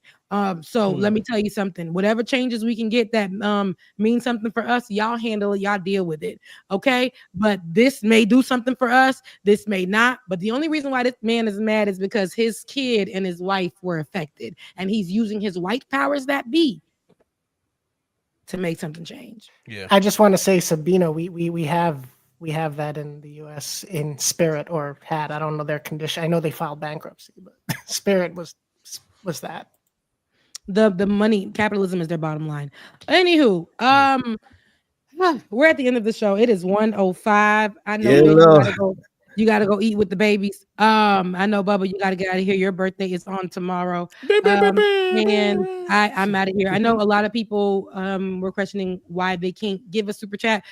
So let me tell you something. Whatever changes we can get that means something for us, y'all handle it, y'all deal with it. Okay. But this may do something for us. This may not. But the only reason why this man is mad is because his kid and his wife were affected, and he's using his white powers that be to make something change. Yeah. I just want to say, Sabina, we have that in the U.S. in Spirit, or had. I don't know their condition. I know they filed bankruptcy, but Spirit was that. The money, capitalism is their bottom line. Anywho, we're at the end of the show. It is 1:05. I know you gotta go eat with the babies. I know, Bubba, you gotta get out of here. Your birthday is on tomorrow. And I'm out of here. I know a lot of people were questioning why they can't give a super chat.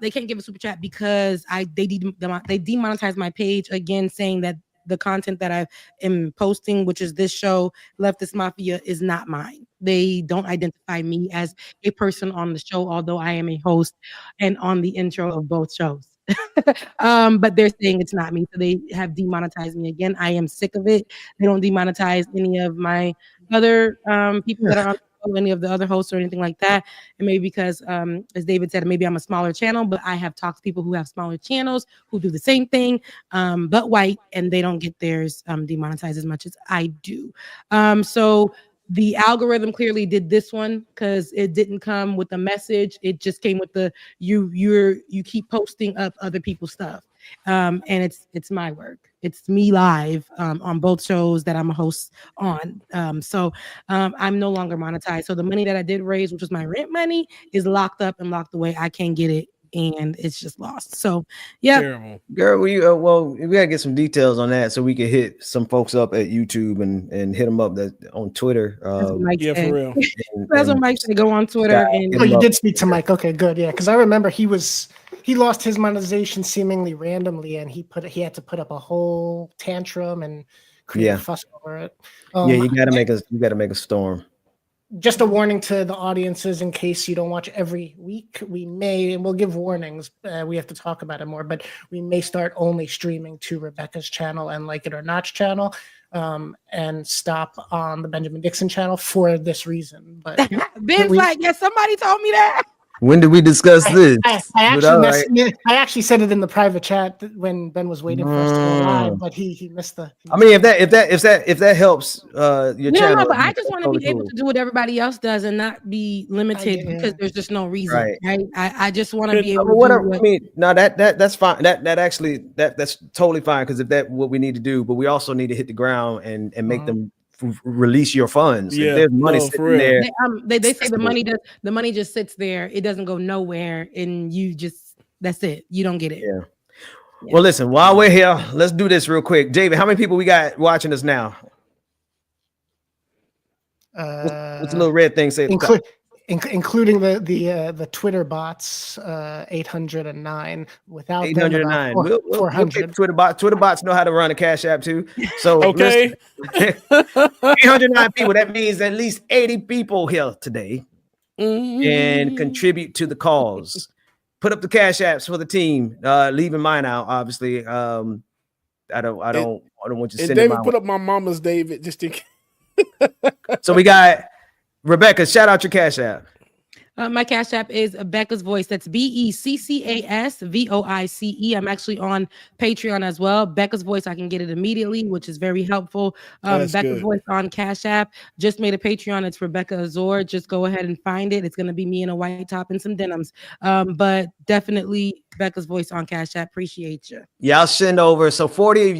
They can't give a super chat because they demonetized my page again, saying that the content that I am posting, which is this show, Leftist Mafia, is not mine. They don't identify me as a person on the show, although I am a host and on the intro of both shows. But they're saying it's not me, so they have demonetized me again. I am sick of it. They don't demonetize any of my other people that are on the show, any of the other hosts or anything like that. And maybe because, as David said, maybe I'm a smaller channel, but I have talked to people who have smaller channels who do the same thing, but white, and they don't get theirs demonetized as much as I do. So the algorithm clearly did this one because it didn't come with a message. It just came with the you keep posting up other people's stuff. And it's my work. It's me live on both shows that I'm a host on. So I'm no longer monetized. So the money that I did raise, which was my rent money, is locked up and locked away. I can't get it, and it's just lost. So yeah, terrible. Girl, we gotta get some details on that so we can hit some folks up at YouTube and hit them up on Twitter. Yeah, for real. That's what Mike said. Go on Twitter. Oh, you did speak to Mike. Okay, good. Yeah, because I remember he lost his monetization seemingly randomly, and he had to put up a whole tantrum and create a fuss over it. Yeah, you gotta make a storm. just a warning to the audiences in case you don't watch every week. We may, and we'll give warnings. We have to talk about it more, but we may start only streaming to Rebecca's channel and Like It or Not's channel, and stop on the Benjamin Dixon channel for this reason. But Ben's like, yeah, somebody told me that. When did we discuss this? I actually said it in the private chat when Ben was waiting for us to go live, but he missed the. I mean, if that helps your channel. No, but I just want to be able to do what everybody else does and not be limited because there's just no reason, right? I just want to be able to do what. I mean, no, that's fine. That's totally fine because if that's what we need to do, but we also need to hit the ground and make them release your funds. Yeah, if there's money sitting there. They say the money just sits there. It doesn't go nowhere, and that's it. You don't get it. Yeah. Well, listen, while we're here, let's do this real quick. David, how many people we got watching us now? What's the little red thing say? Including the Twitter bots, 809. Without 809. Them, we'll take Twitter bots. Twitter bots know how to run a Cash App too. So okay, 809 people. That means at least 80 people here today and contribute to the cause. Put up the Cash Apps for the team. Leaving mine out, obviously. I don't want you to send David, put up my mama's David just in case. So we got Rebecca, shout out your Cash App. My Cash App is Becca's Voice. That's BECCASVOICE. I'm actually on Patreon as well. Becca's Voice, I can get it immediately, which is very helpful. Becca's good. Voice on Cash App. Just made a Patreon. It's Rebecca Azor. Just go ahead and find it. It's going to be me in a white top and some denims. But definitely Becca's Voice on Cash App. Appreciate you. Yeah, I'll send over. So 40 of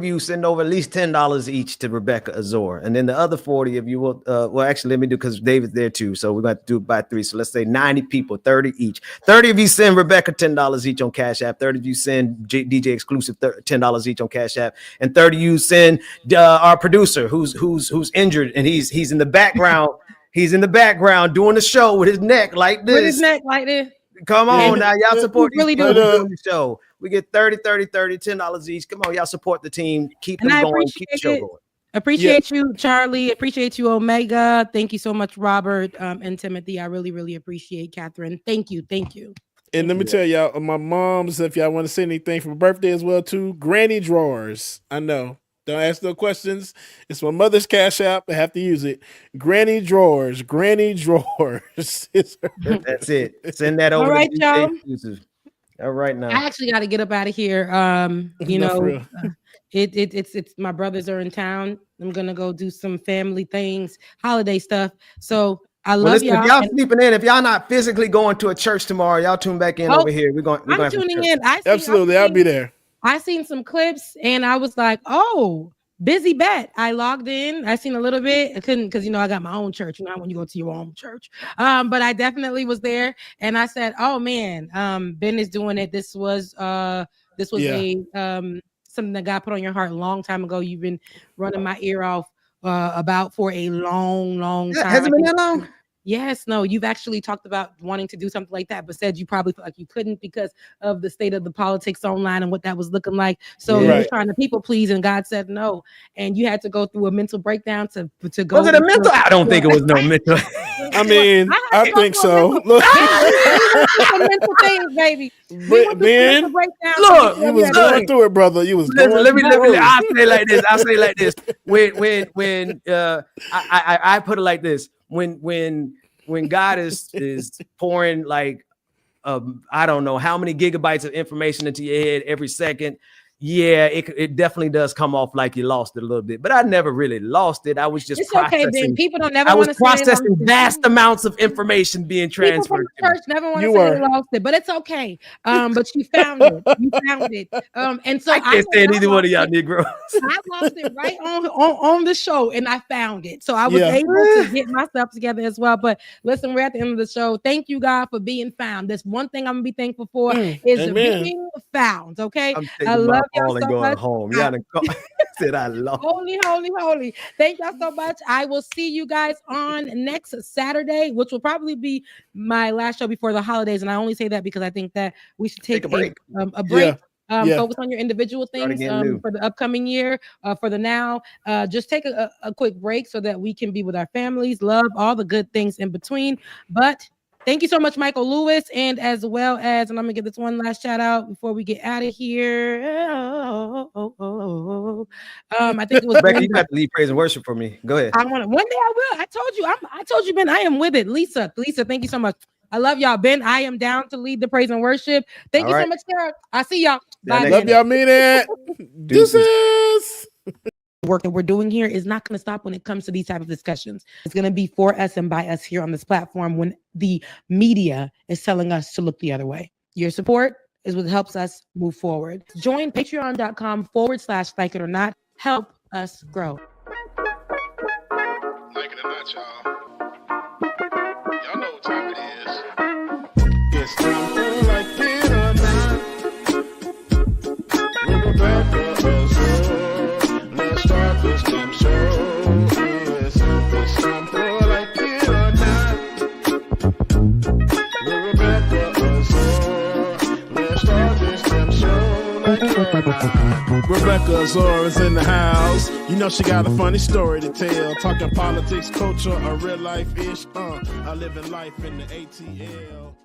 you send over at least $10 each to Rebecca Azor. And then the other 40 of you will, well, actually, let me do because David's there too. So we're going to do it by 3. So let's say 90 people, 30 each. 30 of you send Rebecca $10 each on Cash App. 30 of you send DJ Exclusive $10 each on Cash App. And 30 of you send our producer who's injured and he's in the background. He's in the background doing the show with his neck like this. With his neck like this. Come on now, y'all support really these people doing the show. We get 30, $10 each. Come on, y'all support the team. Keep them going. Keep the show going. Appreciate you, Charlie. Appreciate you, Omega. Thank you so much, Robert and Timothy. I really, really appreciate Catherine. Thank you. And let me tell y'all, my mom's, if y'all want to say anything for my birthday as well too, Granny Drawers. I know. Don't ask no questions. It's my mother's Cash App. I have to use it. Granny Drawers. That's it. Send that over. All right, y'all. All right now. I actually got to get up out of here. It's my brothers are in town. I'm gonna go do some family things, holiday stuff. So I love y'all. If y'all sleeping in, if y'all not physically going to a church tomorrow, y'all tune back in over here. I'm tuning in. Absolutely, I'll be there. I seen some clips and I was like, oh, busy bet. I logged in. I seen a little bit. I couldn't because I got my own church. When you go to your own church. But I definitely was there and I said, oh man, Ben is doing it. This was a something that God put on your heart a long time ago. You've been running my ear off about for a long time. Has it been that long? Yes, no, you've actually talked about wanting to do something like that, but said you probably felt like you couldn't because of the state of the politics online and what that was looking like. So you were trying to people please, and God said no, and you had to go through a mental breakdown to go. Was it a mental? I don't think it was no mental. I mean, I think so. Look, mental things, baby. Ben, look, you was going through it, brother. You was. Let me. I'll say it like this. When I put it like this. When God is pouring like I don't know how many gigabytes of information into your head every second, yeah, it definitely does come off like you lost it a little bit. But I never really lost it. I was just processing. Okay, Ben. People don't never. I was processing vast amounts of information being transferred. People from the church never want to say they lost it, but it's okay. But you found it. You found it. And so I can't stand either one of y'all Negroes. I lost it right on the show, and I found it. So I was able to get myself together as well. But listen, we're at the end of the show. Thank you, God, for being found. That's one thing I'm gonna be thankful for is being found. Okay, I love y'all so going much. Home. Y'all said I love. Holy. Thank y'all so much. I will see you guys on next Saturday, which will probably be my last show before the holidays. And I only say that because I think that we should take a break. Yeah. Focus on your individual things again new. for the upcoming year. For the now, just take a quick break so that we can be with our families, love all the good things in between. But thank you so much, Michael Lewis, and as well as, and I'm gonna give this one last shout out before we get out of here. I think it was Rebecca, you got to lead praise and worship for me. Go ahead. I want to. One day I will. I told you, Ben. I am with it. Lisa, thank you so much. I love y'all, Ben. I am down to lead the praise and worship. Thank All you so right. much, Sarah. I see y'all. Bye. Love y'all, mean it. Deuces. Work that we're doing here is not going to stop when it comes to these type of discussions. It's going to be for us and by us here on this platform when the media is telling us to look the other way. Your support is what helps us move forward. Join patreon.com/like it or not. Help us grow. Like it or not, y'all. Y'all know what time it is. It's time for like it or not. With Rebecca Azor. Let's start this damn show. Yes, it's time for like it or not. With Rebecca Azor. Let's start this damn show like it or not. Rebecca Azor is in the house. You know she got a funny story to tell. Talking politics, culture, a real life ish. I live in life in the ATL.